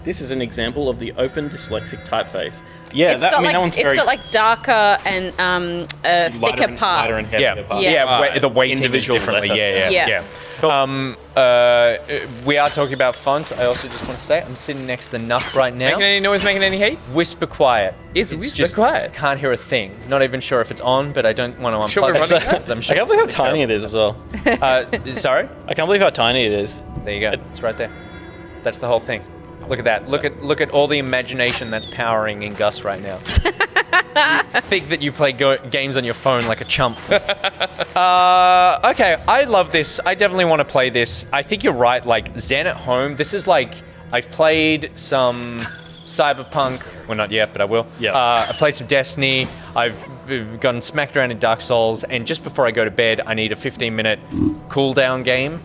This is an example of the open dyslexic typeface. Yeah, It's got that one's it's very got like darker and thicker lighter and parts. heavier Yeah, parts. Yeah. the weighting Individual is differently. letter. Yeah. Yeah. We are talking about fonts. I also just want to say I'm sitting next to the Nuck right now. Making any noise, making any heat? Whisper quiet. Is It's whisper just, quiet? Can't hear a thing. Not even sure if it's on, but I don't want to Sure we're unplug it running that? because I'm sure I can't believe how tiny it is as well. Sorry. I can't believe how tiny it is. There you go. It's right there. That's the whole thing. Look at that. Look at all the imagination that's powering in Gus right now. You think that you play games on your phone like a chump. Okay, I love this. I definitely want to play this. I think you're right. Like Zen at home. This is like I've played some Cyberpunk. Well, not yet, but I will. Yeah. I played some Destiny. I've gotten smacked around in Dark Souls, and just before I go to bed, I need a 15-minute cooldown game.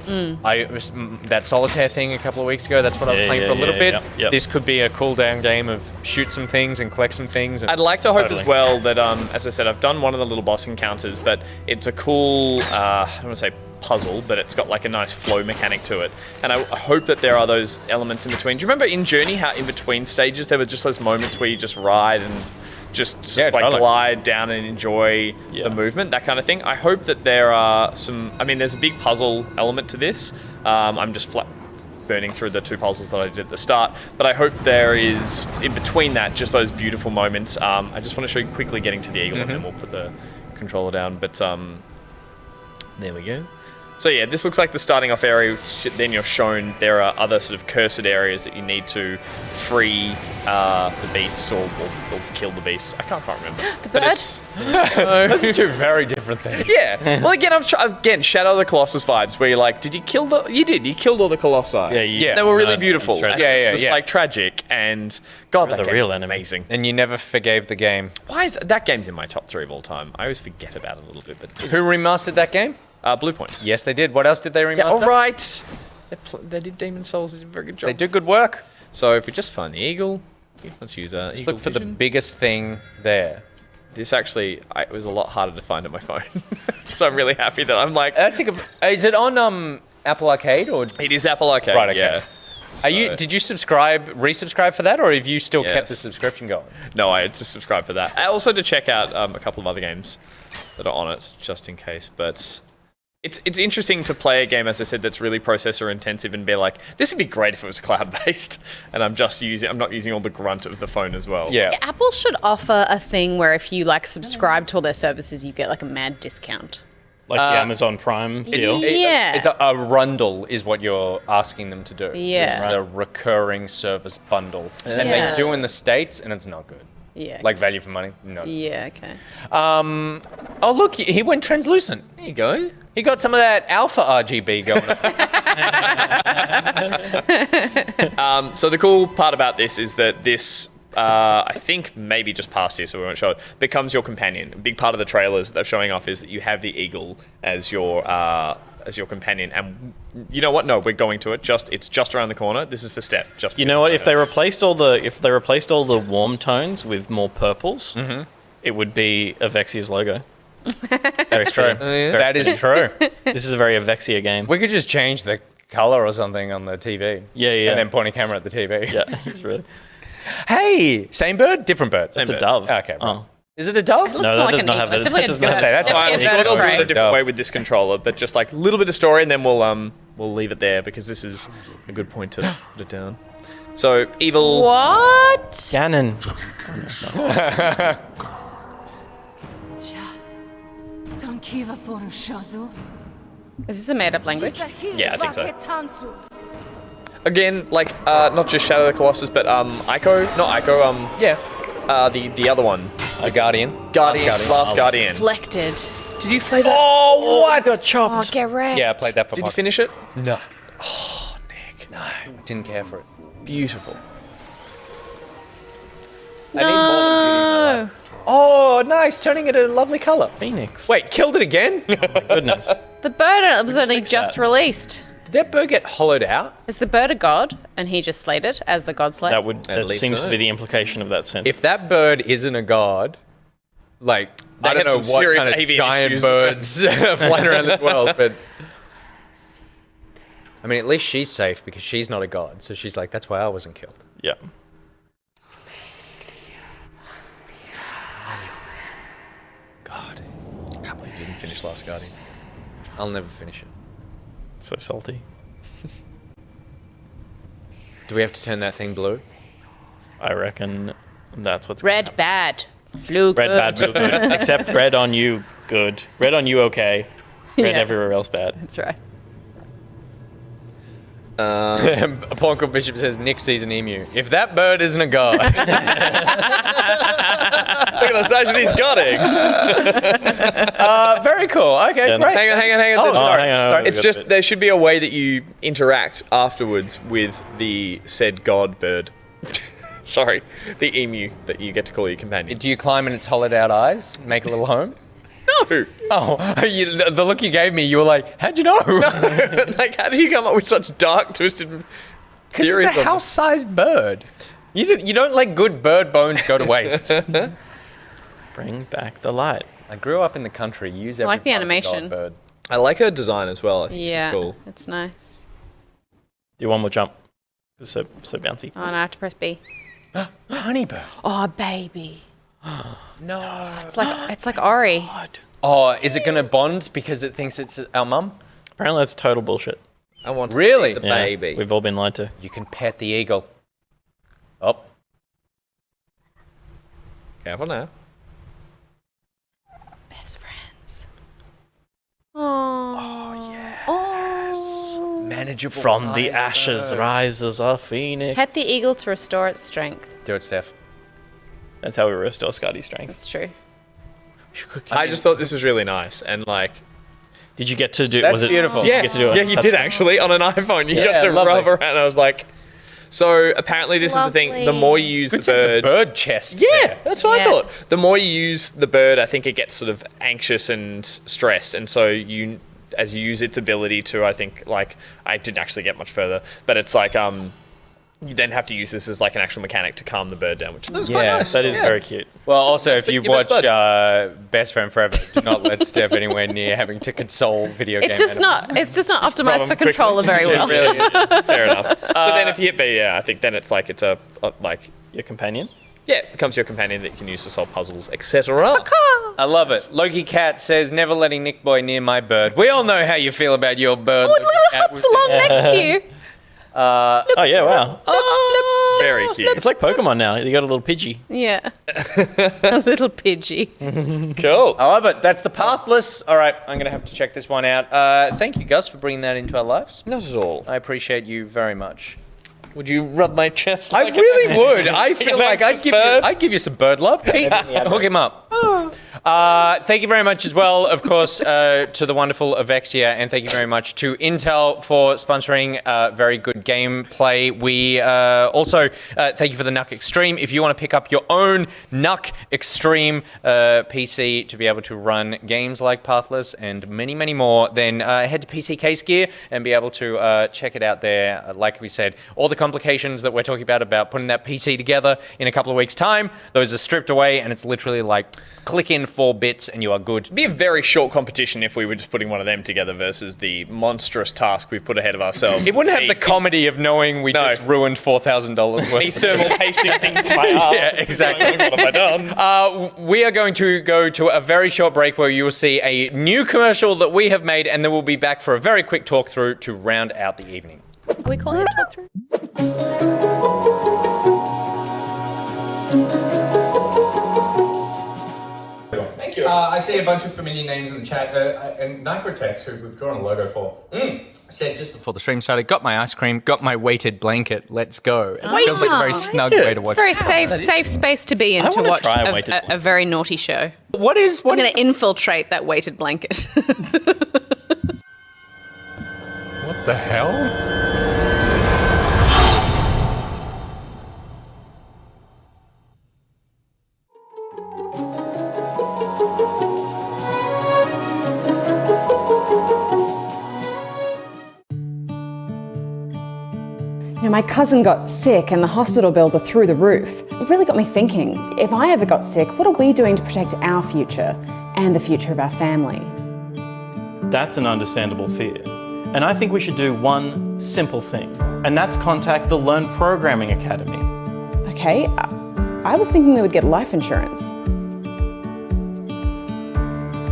That solitaire thing a couple of weeks ago, that's what I was playing for a little bit. Yep. This could be a cooldown game of shoot some things and collect some things. And I'd like to hope as well that, as I said, I've done one of the little boss encounters, but it's a cool, I don't want to say puzzle, but it's got like a nice flow mechanic to it. And I hope that there are those elements in between. Do you remember in Journey how in between stages there were just those moments where you just ride and just glide down and enjoy the movement, that kind of thing? I hope that there are some, there's a big puzzle element to this. I'm just burning through the 2 puzzles that I did at the start, but I hope there is in between that just those beautiful moments. I just want to show you quickly getting to the eagle and then we'll put the controller down, but there we go. So yeah, this looks like the starting off area. Then you're shown there are other sort of cursed areas that you need to free the beasts or kill the beasts. I can't quite remember. The bird? those are 2 very different things. Yeah. Well, again, Shadow of the Colossus vibes, where you're like, did you kill the? You did. You killed all the Colossi. Yeah. They were really beautiful. It's just like tragic and God, that the game's real enemy. amazing. And you never forgave the game. Why is that game's in my top 3 of all time? I always forget about it a little bit, but Who remastered that game? Bluepoint. Yes, they did. What else did they remaster? Yeah, all right. They did Demon Souls. They did a very good job. They do good work. So if we just find the eagle, let's use Just eagle look for the vision. biggest thing there. This actually, it was a lot harder to find on my phone. So I'm really happy that I'm like... Is it on Apple Arcade or? It is Apple Arcade, Right, okay. yeah. Did you resubscribe for that, or have you still kept the subscription going? No, I had to subscribe for that. I also to check out a couple of other games that are on it, just in case. But it's interesting to play a game, as I said, that's really processor intensive and be like, this would be great if it was cloud based, and I'm not using all the grunt of the phone as well. Yeah. Apple should offer a thing where if you subscribe to all their services, you get a mad discount. Like the Amazon Prime deal. It's a rundle is what you're asking them to do. Yeah. It's a recurring service bundle. And they do in the States, and it's not good. Yeah. Like value for money? No. Yeah, okay. Oh, look, he went translucent. There you go. He got some of that alpha RGB going. So the cool part about this is that this, I think maybe just past here, so we won't show it, becomes your companion. A big part of the trailers that they're showing off is that you have the eagle as your companion. And you know what? No, we're going to it. It's just around the corner. This is for Steph. You know what? If they replaced all the warm tones with more purples, it would be Avexia's logo. That's true. That is true. This is a very Avexia game. We could just change the color or something on the TV. Yeah. And then point a camera at the TV. Yeah, it's really. Hey, same bird, different bird. It's a dove. Okay. Right. Oh. Is it a dove? Looks No, more that like does an not eagle. have that. It's definitely That does a not bird. have that. Definitely I'm a sure they'll do it a vertebrate. different way with this controller, but just a little bit of story, and then we'll leave it there because this is a good point to put it down. So evil. What? Ganon. Is this a made-up language? Yeah, I think so. Again, not just Shadow of the Colossus, but Ico, not Ico, the other one, A guardian. Last Guardian. Reflected. Did you play that? Oh, what? Got chopped. Oh, get wrecked. Yeah, I played that for Did you Pokemon. finish it? No. Oh, Nick. No, didn't care for it. Beautiful. I need more than beauty. Oh, nice, turning it a lovely color. Phoenix. Wait, killed it again? Goodness. The bird was only fix just that. released. Did that bird get hollowed out? Is the bird a god, and he just slayed it as the god slay? That least seems so. to be the implication of that sentence. If that bird isn't a god, I don't had know some what serious kind of avian giant issues. birds flying around this world, but I mean, at least she's safe because she's not a god. So she's like, that's why I wasn't killed. Yeah. God, I can't believe you didn't finish Last Guardian. I'll never finish it. So salty. Do we have to turn that thing blue? I reckon that's what's gonna Red happen. bad, blue Red good. bad, blue good. Except red on you, good. Red on you, okay. Red Yeah. everywhere else, bad. That's right. Porco Bishop says Nick sees an emu. If that bird isn't a god, Look at the size of these god eggs. very cool. Okay, Yeah, no. great. Hang on. Oh, sorry. hang on. Sorry. It's just, there should be a way that you interact afterwards with the said god bird. Sorry, the emu that you get to call your companion. Do you climb in its hollowed out eyes, make a little home? No. Oh, the look you gave me, you were like, how'd you know? Like, how did you come up with such dark, twisted Because theories? it's a house-sized bird. You don't let good bird bones go to waste. Bring back the light. I grew up in the country. Use every like the part of a animation. bird. I like her design as well. I think Yeah, she's cool. it's nice. Do one more jump. It's so bouncy. Oh, and I have to press B. Tiny bird. Oh, baby. No. It's like Ori. Oh, is it going to bond because it thinks it's our mum? Apparently that's total bullshit. I want to Really? see the Yeah, baby. we've all been lied to. You can pet the eagle. Oh. Careful now. Best friends. Oh, yes. Oh. Manageable. From the sized ashes bird. rises a phoenix. Pet the eagle to restore its strength. Do it, Steph. That's how we restore Scotty's strength. That's true. I just thought this was really nice and like. Did you get to do? That's was it beautiful. Did you get to do it? Yeah, you did actually on an iPhone. You got to lovely. rub around. I was like, so apparently this is the thing. The Lovely. more you use Good the sense of bird, bird chest. yeah, there. that's what I Yeah. thought. The more you use the bird, I think it gets sort of anxious and stressed, and so as you use its ability to, I think like I didn't actually get much further, but it's like you then have to use this as like an actual mechanic to calm the bird down, which was quite Yeah. nice. That is Yeah. very cute. Well, also, if you your watch best Best Friend Forever, do not let Steph anywhere near having to console video games. It's just not. It's just not optimized for controller very well. Really is. Fair enough. So then if you hit B, yeah, I think then it's like it's a like Your companion. yeah, it becomes your companion that you can use to solve puzzles, etc. I love it. LokiCat says, never letting Nick Boy near my bird. We all know how you feel about your bird. Oh, it LokiCat. hops along next to you. Oh yeah, wow. Very cute. It's like Pokemon now. You got a little Pidgey. Yeah. A little Pidgey. Cool. I love it. That's the Pathless. All right, I'm going to have to check this one out. Thank you, Gus, for bringing that into our lives. Not at all. I appreciate you very much. Would you rub my chest? I like really would. I feel like I'd anxious bird? give you some bird love. Pete, hook him up. Thank you very much as well, of course, to the wonderful Avexia, and thank you very much to Intel for sponsoring very good gameplay. We also thank you for the Nuck Extreme. If you want to pick up your own Nuck Extreme PC to be able to run games like Pathless and many, many more, then head to PC Case Gear and be able to check it out there. Like we said, all the complications that we're talking about putting that PC together in a couple of weeks' time, those are stripped away, and it's literally like click in 4 bits and you are good. It'd be a very short competition if we were just putting one of them together versus the monstrous task we've put ahead of ourselves. It wouldn't have the comedy of knowing we No. just ruined $4,000 worth. Me thermal pasting things to my arm. Yeah, exactly. What have I done? We are going to go to a very short break where you will see a new commercial that we have made, and then we'll be back for a very quick talk through to round out the evening. Are we calling it talk through? Thank you. I see a bunch of familiar names in the chat, and Nicotex, who we've drawn a logo for, said just before the stream started, got my ice cream, got my weighted blanket, let's go. It feels like a very snug way to watch. Very safe space to be in I to wanna watch try a weighted a very naughty show. What is I'm going to infiltrate that weighted blanket. What the hell? You know, my cousin got sick and the hospital bills are through the roof. It really got me thinking, if I ever got sick, what are we doing to protect our future and the future of our family? That's an understandable fear. And I think we should do one simple thing, and that's contact the Learn Programming Academy. Okay, I was thinking we would get life insurance.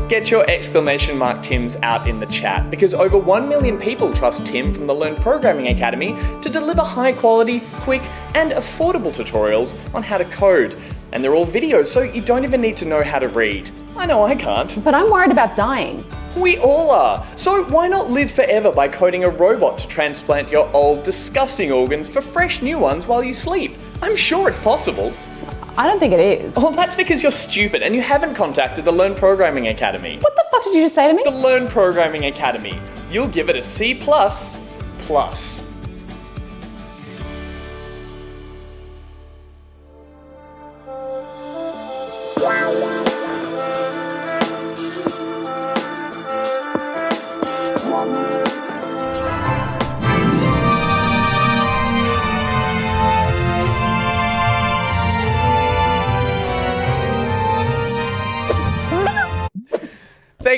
Get your exclamation mark Tims out in the chat, because over 1 million people trust Tim from the Learn Programming Academy to deliver high quality, quick and affordable tutorials on how to code. And they're all videos, so you don't even need to know how to read. I know I can't. But I'm worried about dying. We all are. So why not live forever by coding a robot to transplant your old, disgusting organs for fresh new ones while you sleep? I'm sure it's possible. I don't think it is. Well, that's because you're stupid and you haven't contacted the Learn Programming Academy. What the fuck did you just say to me? The Learn Programming Academy. You'll give it a C++.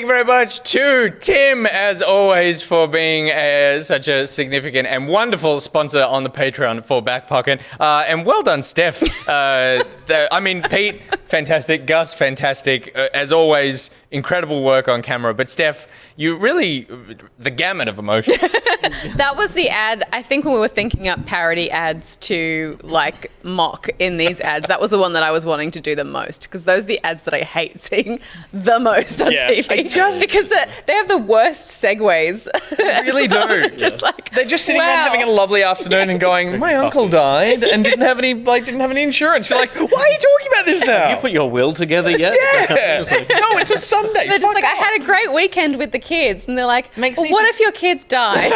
you very much to Tim, as always, for being such a significant and wonderful sponsor on the Patreon for Back Pocket. And well done, Steph. Pete, fantastic. Gus, fantastic. As always, incredible work on camera. But Steph, you really, the gamut of emotions. That was the ad. I think when we were thinking up parody ads to like mock in these ads, that was the one that I was wanting to do the most, because those are the ads that I hate seeing the most on TV. Because they have the worst segues. They really do. They're just sitting there having a lovely afternoon and going, "My uncle died and didn't have any insurance." You're like, "Why are you talking about this now?" Have you put your will together yet? Yeah. No, it's a Sunday. They're just like, I had a great weekend with the kids, and they're like, what if your kids died?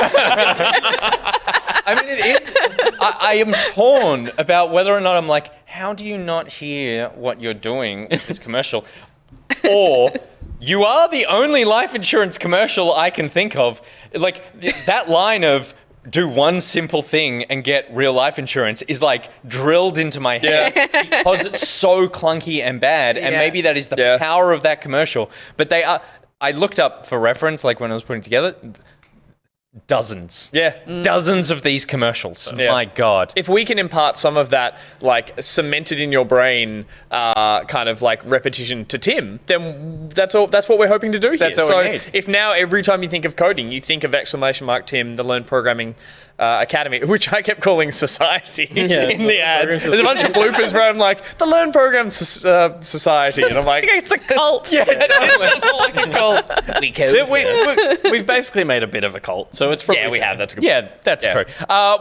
I mean, it is. I am torn about whether or not I'm like, how do you not hear what you're doing with this commercial? Or you are the only life insurance commercial I can think of. Like, that line of do one simple thing and get real life insurance is like drilled into my head because it's so clunky and bad. And maybe that is the power of that commercial. But they are. I looked up for reference, like when I was putting together. Dozens. Dozens of these commercials. My God. If we can impart some of that, like, cemented in your brain kind of, like, repetition to Tim, then that's all. That's what we're hoping to do here. That's all we need. If now every time you think of coding, you think of !Tim, the Learn Programming Academy, which I kept calling Society in the ads. There's a bunch of bloopers where I'm like, the Learn Program Society. And I'm like, it's a cult. Yeah, totally. Like a cult. We've basically made a bit of a cult, so it's probably we have. That's a good Yeah, that's true.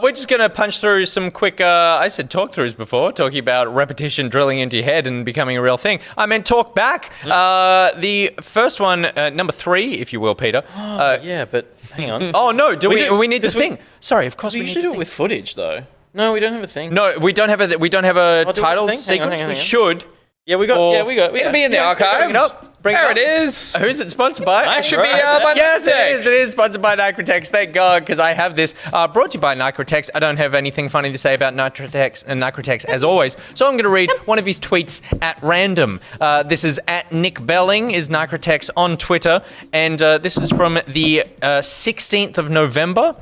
We're just going to punch through some quick, I said talk-throughs before, talking about repetition drilling into your head and becoming a real thing. I meant talk back. The first one, number 3, if you will, Peter. but hang on. Oh, no, we need this thing. Sorry, of course we should do it with footage, though. No, we don't have a thing. No, we don't have a title sequence. We should. Yeah, we got. It'll be in the archive. There it is. Who's it sponsored by? It should be by Yes, Nicotex. it is sponsored by Nicotex. Thank God, because I have this. Brought to you by Nicotex. I don't have anything funny to say about Nicotex as always. So I'm going to read one of his tweets at random. This is at Nick Belling, is Nicotex on Twitter. And this is from the 16th of November.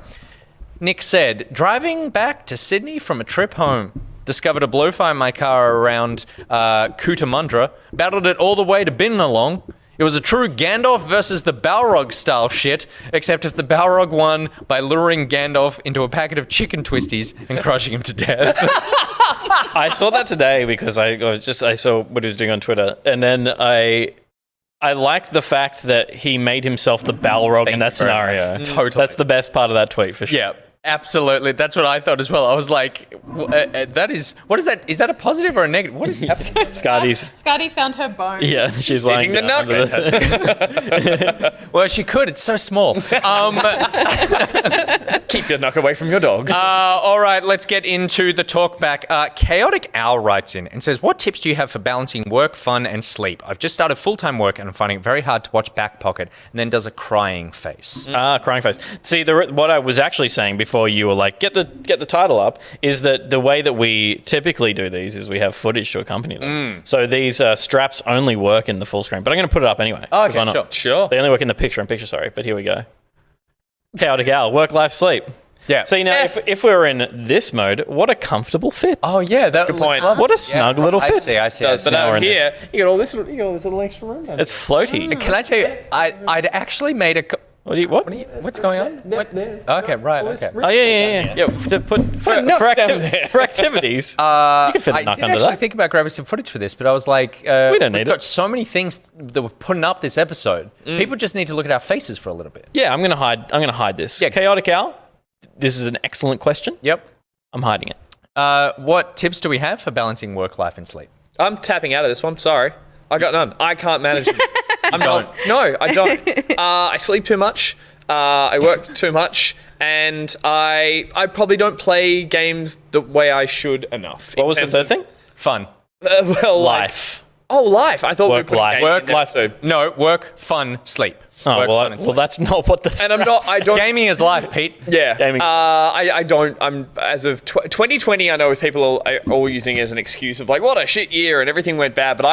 Nick said, driving back to Sydney from a trip home. Discovered a blowfly in my car around Cootamundra, battled it all the way to Binnalong. It was a true Gandalf versus the Balrog style shit, except if the Balrog won by luring Gandalf into a packet of chicken twisties and crushing him to death. I saw that today because I saw what he was doing on Twitter, and then I like the fact that he made himself the Balrog in that scenario. Totally. That's the best part of that tweet for sure. Yeah. Absolutely. That's what I thought as well. I was like, that is, what is that? Is that a positive or a negative? What is happening? Scotty found her bone. Yeah, she's lying the down. Well, she could. It's so small. Keep your knuck away from your dogs. All right, let's get into the talk back. Chaotic Owl writes in and says, what tips do you have for balancing work, fun, and sleep? I've just started full-time work and I'm finding it very hard to watch Back Pocket, and then does a crying face. Crying face. See, what I was actually saying before you were like, get the title up, is that the way that we typically do these is we have footage to accompany them. So these straps only work in the full screen, but I'm going to put it up anyway. Oh, okay, sure. They only work in the picture-in-picture, but here we go. Chaotic Owl, work, life, sleep. Yeah. So, if we're in this mode, what a comfortable fit. Oh, yeah. That's a good point. What a snug little fit. I see. But over here, you got all this little extra room. It's floaty. Can I tell you, I'd actually made a... What's going on? Okay, right, okay. Oh, yeah. To put for activities, you can fit a I knock did under actually that. think about grabbing some footage for this, but I was like, we don't need we've got so many things that we're putting up this episode. People just need to look at our faces for a little bit. Yeah, I'm gonna hide this. Yeah. Chaotic Owl, this is an excellent question. Yep. I'm hiding it. What tips do we have for balancing work, life, and sleep? I'm tapping out of this one. Sorry. I got none. I can't manage it. No, I don't. I sleep too much. I work too much. And I probably don't play games the way I should enough. What was the third thing? Fun. Life. Oh, life. I thought Work, life. Work, life. No, work, fun, sleep. Oh, Work, fun, and well, sleep. that's not what the. And I don't. Gaming is life, Pete. Yeah. Gaming. I don't. I'm as of 2020. I know people are all using it as an excuse of like, what a shit year and everything went bad. But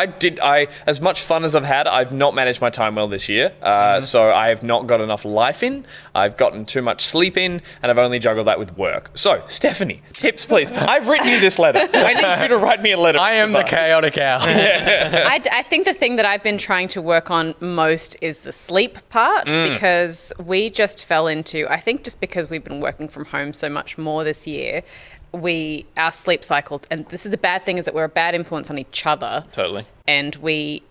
I as much fun as I've had, I've not managed my time well this year. So I have not got enough life in. I've gotten too much sleep in, and I've only juggled that with work. So Stephanie, tips please. I've written you this letter. I need you to write me a letter. I am the chaotic owl. I think the thing that I've been trying to work on most is the sleep part because we just fell into, I think just because we've been working from home so much more this year, our sleep cycle, and this is the bad thing, is that we're a bad influence on each other. Totally. And we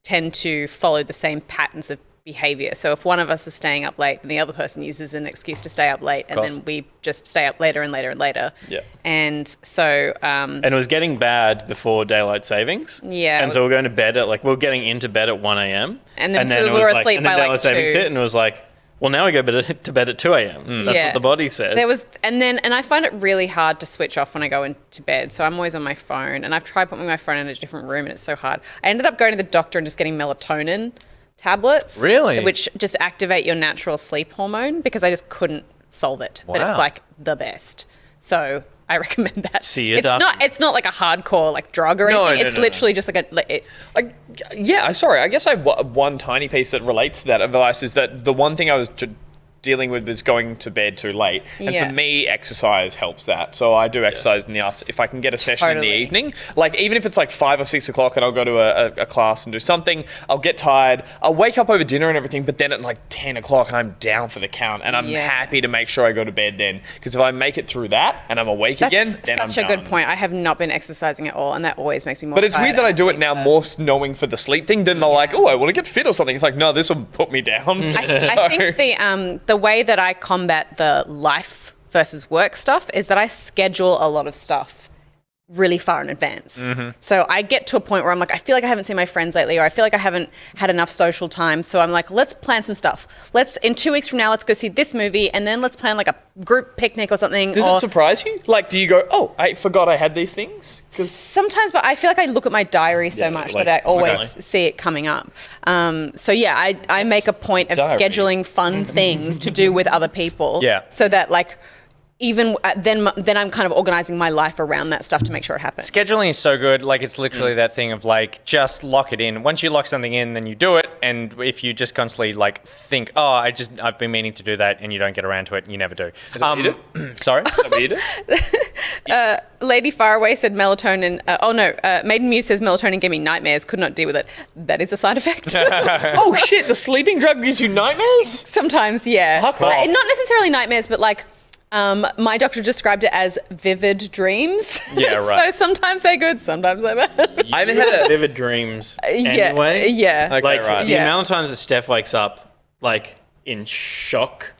tend to follow the same patterns of behavior. So if one of us is staying up late, then the other person uses an excuse to stay up late, and then we just stay up later and later and later. Yeah. And so And it was getting bad before daylight savings. Yeah. And so we're going to bed at we were getting into bed at 1 a.m. And then so it we was were asleep and then by, daylight savings 2. hit, and it was like, well, now we go to bed at 2 a.m. That's Yeah. what the body says. And I find it really hard to switch off when I go into bed. So I'm always on my phone, and I've tried putting my phone in a different room, and it's so hard. I ended up going to the doctor and just getting melatonin tablets. Really? Which just activate your natural sleep hormone, because I just couldn't solve it. But Wow. it's like the best. So I recommend that. See you, it's doctor. it's not like a hardcore drug or No, anything. no, It's no, literally just like Sorry. I guess I have one tiny piece that relates to that advice is that the one thing I was dealing with is going to bed too late. And Yeah. for me, exercise helps that. So I do exercise in the after. If I can get a session in the Totally. evening, even if it's 5 or 6 o'clock and I'll go to a class and do something, I'll get tired. I'll wake up over dinner and everything, but then at 10 o'clock I'm down for the count, and I'm Yeah. happy to make sure I go to bed then. Because if I make it through that and I'm awake again, that's then I'm such a done. good point. I have not been exercising at all, and that always makes me more But it's tired weird that I and do it sleep now better. more knowing for the sleep thing than I want to get fit or something. It's like, no, this will put me down. I think the way that I combat the life versus work stuff is that I schedule a lot of stuff really far in advance. So I get to a point where I'm like, I feel like I haven't seen my friends lately, or I feel like I haven't had enough social time. So I'm like, let's plan some stuff. In 2 weeks from now, let's go see this movie, and then let's plan a group picnic or something. Does it surprise you? Do you go, oh, I forgot I had these things? Sometimes, but I feel like I look at my diary so much that I always see it coming up. So yeah, I make a point of Diary. scheduling fun things to do with other people. Yeah. So that even then I'm kind of organizing my life around that stuff to make sure it happens. Scheduling is so good. It's literally that thing of just lock it in. Once you lock something in, then you do it. And if you just constantly think, oh, I've been meaning to do that, and you don't get around to it, and you never do. Is that what you do? Sorry? Is that what you do? Lady Faraway said melatonin. Maiden Muse says melatonin gave me nightmares. Could not deal with it. That is a side effect. Oh, shit, the sleeping drug gives you nightmares? Sometimes, yeah. Fuck off. Not necessarily nightmares, but my doctor described it as vivid dreams. Yeah, right. So sometimes they're good, sometimes they're bad. I haven't had a... vivid dreams anyway. Yeah. Okay, right. The Yeah. amount of times that Steph wakes up in shock,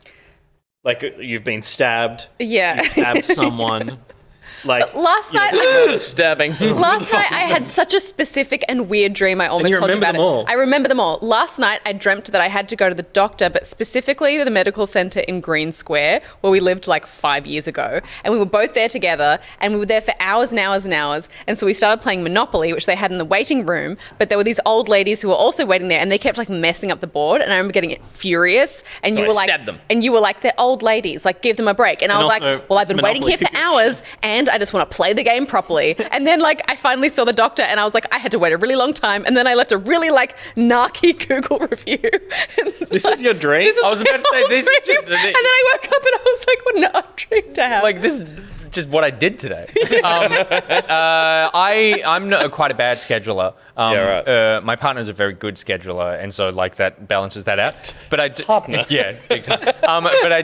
you've been stabbed, Yeah. you stabbed someone. Last night, Stabbing. Last night I had such a specific and weird dream. I almost you told you remember about them it. all? I remember them all. Last night I dreamt that I had to go to the doctor, but specifically the medical centre in Green Square, where we lived 5 years ago. And we were both there together, and we were there for hours and hours and hours. And so we started playing Monopoly, which they had in the waiting room. But there were these old ladies who were also waiting there, and they kept messing up the board. And I remember getting furious. And So you I were stabbed them. and you were like, they're old ladies. Give them a break. And I was also, like, well, I've been waiting Monopoly here for people hours, and I just want to play the game properly. And then I finally saw the doctor, and I was like, I had to wait a really long time, and then I left a really narky Google review. This is your dream? This is I was about to say, my this- dream. And then I woke up and I was like, what an odd dream to have. This is just what I did today. I'm not, quite a bad scheduler. My partner's a very good scheduler, and so that balances that out. But I do, Partner. yeah, big time. But I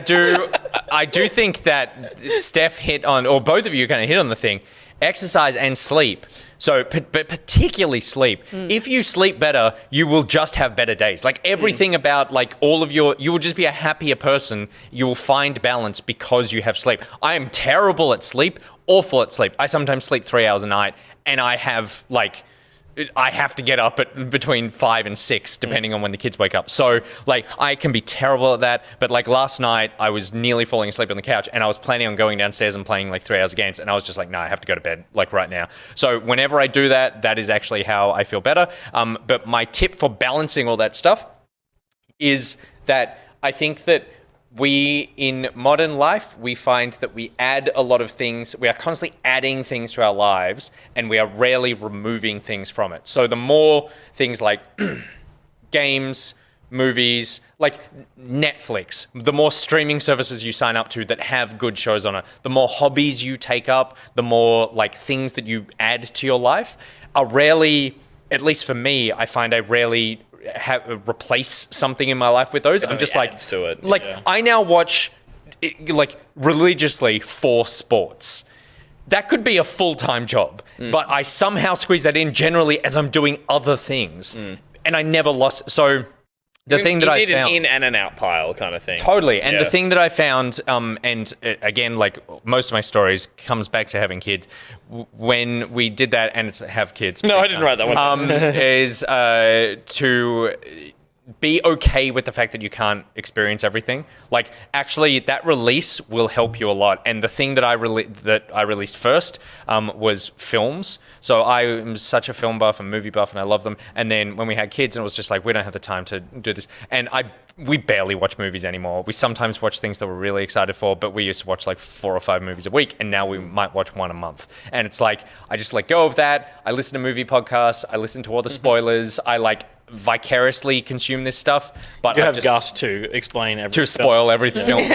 do think that Steph hit on, or both of you kind of hit on the thing, exercise and sleep. So, but particularly sleep. If you sleep better, you will just have better days. Everything about all of you will just be a happier person. You will find balance because you have sleep. I am terrible at sleep, awful at sleep. I sometimes sleep 3 hours a night, and I have I have to get up at between 5 and 6, depending on when the kids wake up. So, I can be terrible at that. But, last night, I was nearly falling asleep on the couch, and I was planning on going downstairs and playing, 3 hours of games. And I was just no, I have to go to bed, right now. So, whenever I do that, that is actually how I feel better. But my tip for balancing all that stuff is that I think that we, in modern life, we find that we add a lot of things. We are constantly adding things to our lives, and we are rarely removing things from it. So the more things like games, movies, like Netflix, the more streaming services you sign up to that have good shows on it, the more hobbies you take up, the more like things that you add to your life are rarely, at least for me, I find I rarely replace something in my life with those. I'm just like, to it. Like I now watch like religiously for sports. That could be a full-time job, but I somehow squeeze that in generally as I'm doing other things, and I never lost. So the thing that I found, an in and an out pile kind of thing. Totally. And the thing that I found, and again, like most of my stories comes back to having kids. When we did that, and it's have kids. No, I didn't write that one. Is to be okay with the fact that you can't experience everything. Like, actually, that release will help you a lot. And the thing that I released first was films. So I am such a film buff and movie buff, and I love them. And then when we had kids, and it was just like, we don't have the time to do this. And we barely watch movies anymore. We sometimes watch things that we're really excited for, but we used to watch like 4 or 5 movies a week, and now we might watch 1 a month. And it's like, I just let go of that. I listen to movie podcasts. I listen to all the spoilers. I like vicariously consume this stuff, but you have Gus to explain everything. To spoil every film.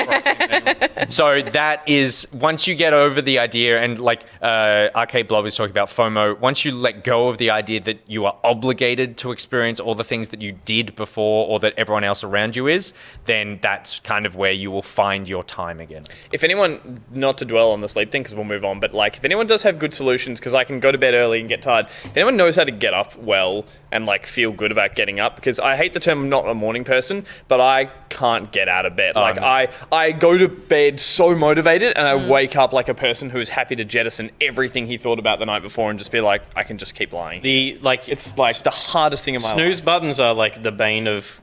So that is, once you get over the idea, and like Arcade Blob is talking about FOMO, once you let go of the idea that you are obligated to experience all the things that you did before or that everyone else around you is, then that's kind of where you will find your time again. If anyone, not to dwell on the sleep thing because we'll move on, but like if anyone does have good solutions, because I can go to bed early and get tired, if anyone knows how to get up well and like feel good about getting up, because I hate the term I'm not a morning person, but I can't get out of bed. I go to bed so motivated, and I wake up like a person who is happy to jettison everything he thought about the night before and just be like, I can just keep lying. It's like the hardest thing in my life. Snooze buttons are like the bane of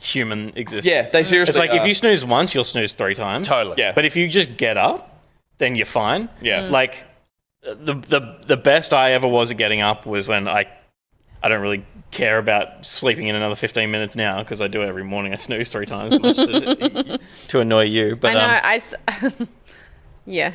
human existence. Yeah, they seriously It's like if you snooze once, you'll snooze 3 times. Totally. Yeah. But if you just get up, then you're fine. Yeah. Like the best I ever was at getting up was when I don't really care about sleeping in another 15 minutes now because I do it every morning. I snooze 3 times much to annoy you. But I know. Yeah.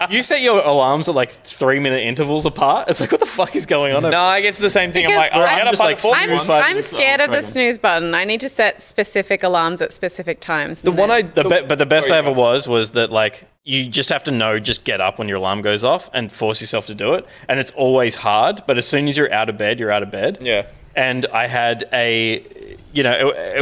you set your alarms at like 3-minute intervals apart. It's like, what the fuck is going on? No, I get to the same thing. Because I'm like, I'm scared of the snooze button. I need to set specific alarms at specific times. But the best I ever was that like you just have to know, just get up when your alarm goes off and force yourself to do it. And it's always hard, but as soon as you're out of bed, you're out of bed. Yeah. And I had I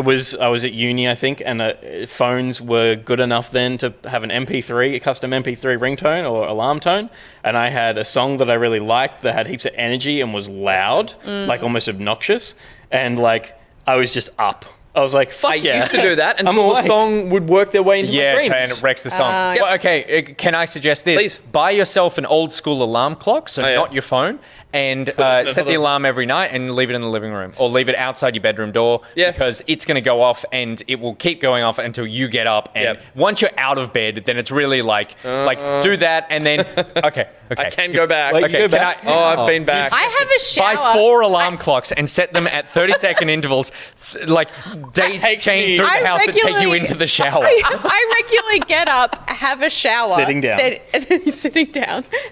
was at uni, I think, and phones were good enough then to have an MP3, a custom MP3 ringtone or alarm tone. And I had a song that I really liked that had heaps of energy and was loud, like almost obnoxious. And like, I was just up. I was like, fuck yeah. I used to do that until the song would work their way into my dreams. Yeah, and it wrecks the song. Well, okay, can I suggest this? Please. Buy yourself an old school alarm clock, so not your phone, and set the alarm every night and leave it in the living room. Or leave it outside your bedroom door, because it's going to go off and it will keep going off until you get up. And once you're out of bed, then it's really like do that and then, okay. I can go back. Okay, I've been back. I have a shower. Buy 4 alarm clocks and set them at 30-second intervals, like days change through the house that take you into the shower. I regularly get up, have a shower. Sitting down.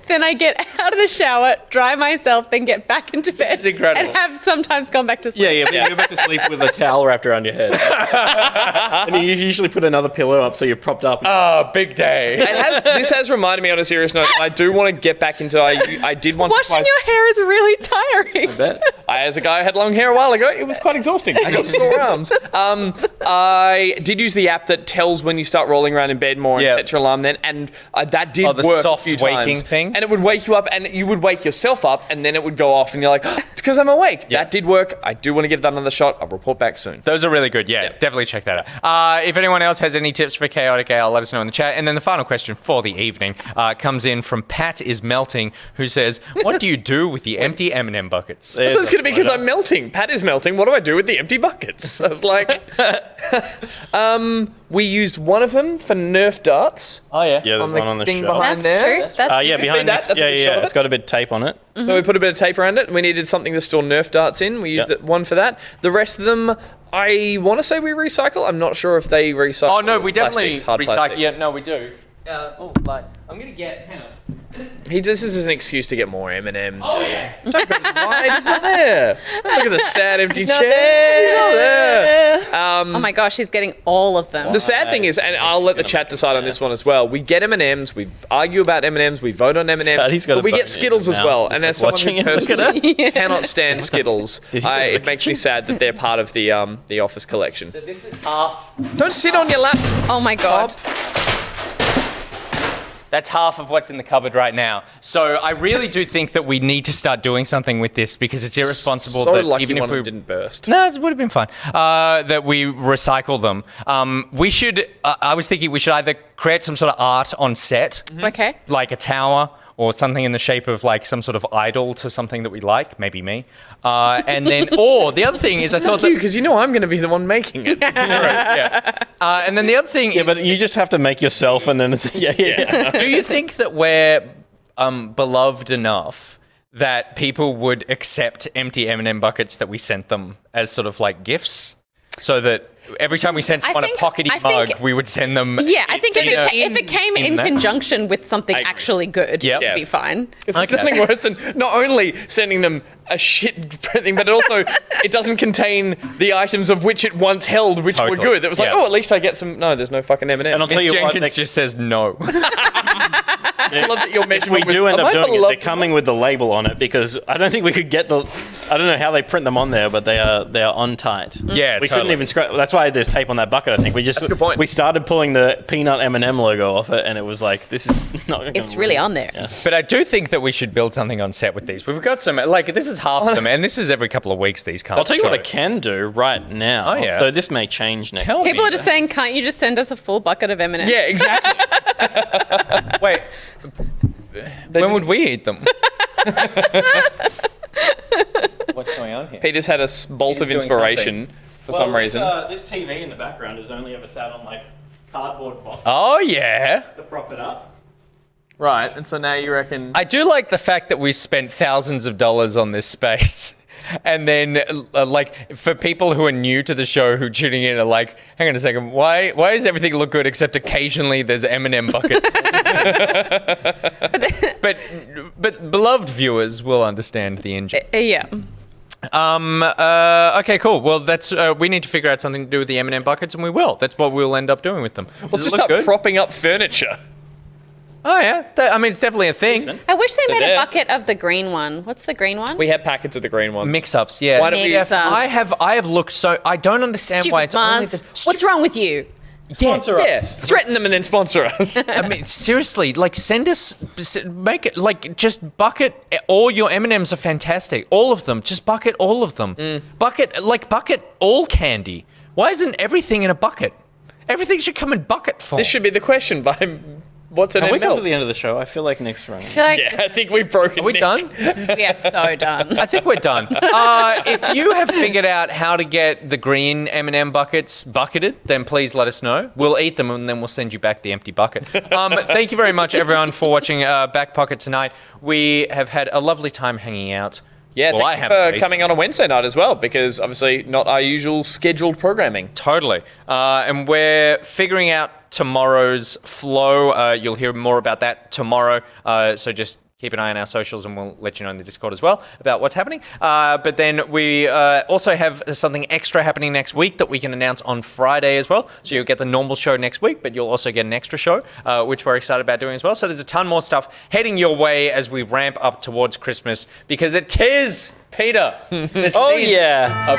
Then I get out of the shower, dry myself, then get back into bed. It's incredible. And have sometimes gone back to sleep. Yeah, but you go back to sleep with a towel wrapped around your head. And you usually put another pillow up so you're propped up. Oh, big day. This has reminded me on a serious note. I do want to get back into. I did once. Washing your hair is really tiring. I bet. As a guy who had long hair a while ago, it was quite exhausting. I got sore arms. I did use the app that tells when you start rolling around in bed more and set your alarm then, and that did the work soft a few waking times. thing? And it would wake you up, and you would wake yourself up, and then it would go off, and you're like, it's because I'm awake. That did work. I do want to get that another shot. I'll report back soon. Those are really good. Yeah, definitely check that out. If anyone else has any tips for Chaotic Ale, let us know in the chat. And then the final question for the evening comes in from Pat is Melting, who says, what do you do with the empty M&M buckets? I thought it was going to be because I'm melting. Pat is melting. What do I do with the empty buckets? I was like, we used one of them for Nerf darts. Oh, yeah. Yeah, there's one on the thing shelf. behind That's there. true. That's Yeah, behind that? next. That's a good shot of It's got a bit of tape on it. So we put a bit of tape around it. We needed something to store Nerf darts in. We used one for that. The rest of them, I want to say we recycle. I'm not sure if they recycle. Oh no, we definitely hard recycle. plastics. Yeah, no, we do. I'm gonna get. Hang on. This is an excuse to get more M&Ms. Oh yeah. Don't go wide. He's not there. Look at the sad empty chair. there. He's not there. Oh my gosh, he's getting all of them. The sad thing is, and I'll let the chat decide on this one as well. We get M&Ms, we argue about M&Ms, we vote on M&Ms, He's got but a we bone get Skittles in as his well. mouth. And He's as like someone who watching it. Look at personally cannot stand Skittles, Did he go to it the makes me sad that they're part of the office collection. So this is half. Don't sit on your lap. Oh my god. That's half of what's in the cupboard right now. So I really do think that we need to start doing something with this because it's irresponsible. So that lucky even one if of we them didn't burst. No, it would have been fine. That we recycle them. We should. I was thinking we should either create some sort of art on set, Okay. like a tower or something in the shape of like some sort of idol to something that we like, maybe me. And then, or the other thing is, I thought that. Because you know I'm going to be the one making it. And then the other thing is, But you just have to make yourself, and then it's yeah. do you think that we're beloved enough that people would accept empty M&M buckets that we sent them as sort of like gifts? So that every time we sent someone a pockety mug, we would send them. Yeah, I think if it came in that. conjunction with something actually good, Yep. it'd be fine. It's nothing worse than not only sending them a shit thing, but also it doesn't contain the items of which it once held, which were Totally. good. It was like, Yeah. oh, at least I get some. No, there's no fucking M&M. And I'll tell Miss you what, Jenkins just says no. I love that your if measurement we do was, end am up I doing it, they're beloved coming with the label on it because I don't think we could get the. I don't know how they print them on there, but they are on tight. Yeah, we totally. couldn't even scratch. That's why there's tape on that bucket. I think we just That's a good point. we started pulling the peanut M&M logo off it, and it was like this is not. Gonna It's really work. on there. Yeah. But I do think that we should build something on set with these. We've got some, like, this is half of them, and this is every couple of weeks, these cards. I'll tell you what I can do right now. Oh, yeah. Though this may change next. Tell People me. are just saying, can't you just send us a full bucket of M&Ms? Yeah, exactly. Wait, when would we eat them? What's going on here? Peter's had a bolt He's of doing inspiration for some reason. This TV in the background has only ever sat on like cardboard box Oh, yeah. to prop it up. Right, and so now you reckon... I do like the fact that we've spent thousands of dollars on this space. And then, like, for people who are new to the show who tuning in are like, hang on a second, why does everything look good except occasionally there's M&M buckets? but beloved viewers will understand the engine. Yeah. Okay, cool. Well, that's we need to figure out something to do with the M&M buckets, and we will. That's what we'll end up doing with them. Let's Does it just look start good? propping up furniture. Oh yeah, I mean it's definitely a thing. I wish they made there. a bucket of the green one. What's the green one? We have packets of the green ones. Mix-ups, yeah. Why don't we- Mix-ups. I have looked so I don't understand why it's only Mars. the What's wrong with you? Sponsor Yeah, us. threaten them and then sponsor us. I mean, seriously, like, send us, make it, like, just bucket, all your M&Ms are fantastic. All of them, just bucket all of them. Bucket all candy. Why isn't everything in a bucket? Everything should come in bucket form. This should be the question by What's an Have we come to melts? the end of the show? I feel like Nick's running. I feel like Yeah, I think we've broken. Are we Nick. done? we are so done. I think we're done. If you have figured out how to get the green M&M buckets bucketed, then please let us know. We'll eat them and then we'll send you back the empty bucket. Thank you very much, everyone, for watching Back Pocket tonight. We have had a lovely time hanging out. Yeah, Well, I thank you have for coming on a Wednesday night as well, because obviously not our usual scheduled programming. Totally. And we're figuring out tomorrow's flow. You'll hear more about that tomorrow. So just keep an eye on our socials and we'll let you know in the Discord as well about what's happening. But then we also have something extra happening next week that we can announce on Friday as well. So you'll get the normal show next week, but you'll also get an extra show, which we're excited about doing as well. So there's a ton more stuff heading your way as we ramp up towards Christmas, because it is, Peter. Oh, yeah. Oh,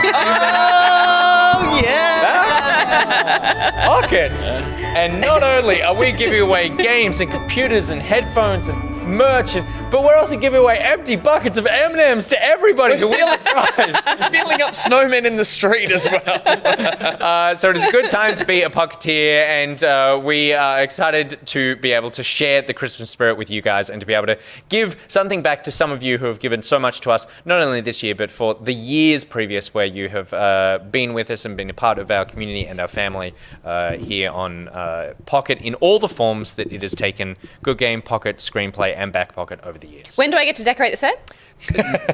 yeah! Pocket! And not only are we giving away games and computers and headphones and merch, but we're also giving away empty buckets of M&Ms to everybody who wins a prize. Filling up snowmen in the street as well. So it is a good time to be a Pocketeer, and we are excited to be able to share the Christmas spirit with you guys and to be able to give something back to some of you who have given so much to us, not only this year, but for the years previous where you have been with us and been a part of our community and our family here on Pocket in all the forms that it has taken. Good Game, Pocket, Screenplay, and Back Pocket over the years. When do I get to decorate the set?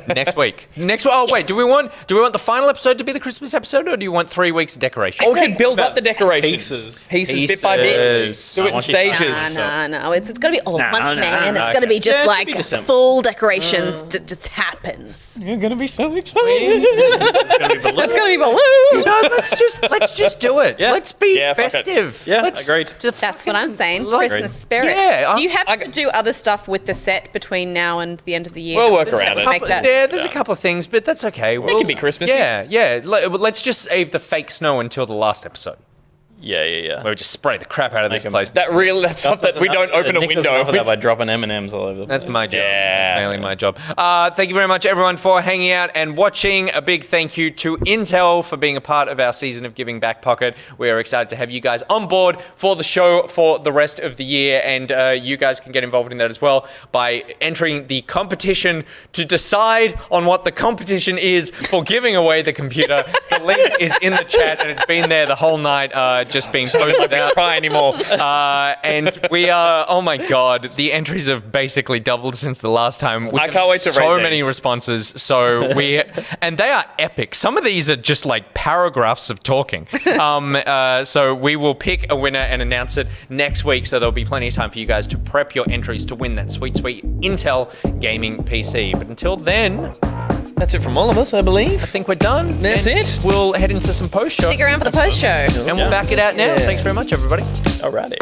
Next week. Oh wait, do we want the final episode to be the Christmas episode, or do you want 3 weeks of decoration? Or we can build up the decorations. Pieces bit by bit. Pieces. Do it in stages. No. It's got to be all at once, man. It's okay. got to be just Yeah, it like could be December. full decorations. Just happens. You're gonna be so excited. It's gonna be balloons. No, let's just do it. Yeah. Let's be Yeah, fuck it. festive. Yeah, Let's agreed. just That's what I'm saying. Like- Christmas spirit. Yeah, Do you have to do other stuff with the set between now and the end of the year? We'll work That around would it. make that- There's a couple of things, but that's okay. It can be Christmassy. Yeah. Let's just save the fake snow until the last episode, Yeah. where we just spray the crap out of this Make 'em- place. That's stuff that we don't open a Nick doesn't window. offer that by dropping M&Ms all over the place. That's my job. Yeah. That's mainly my job. Thank you very much, everyone, for hanging out and watching. A big thank you to Intel for being a part of our season of Giving Back Pocket. We are excited to have you guys on board for the show for the rest of the year, and you guys can get involved in that as well by entering the competition to decide on what the competition is for giving away the computer. The link is in the chat, and it's been there the whole night, just being posted out. Try anymore. And we are, oh my god, the entries have basically doubled since the last time. We I have can't wait to so read many these. responses. So and they are epic. Some of these are just like paragraphs of talking. So we will pick a winner and announce it next week. So there'll be plenty of time for you guys to prep your entries to win that sweet Intel gaming PC. But until then, That's it from all of us, I believe. I think we're done. That's And it. We'll head into some post show. Stick around for the post show. And we'll back it out now. Thanks very much, everybody. Alrighty.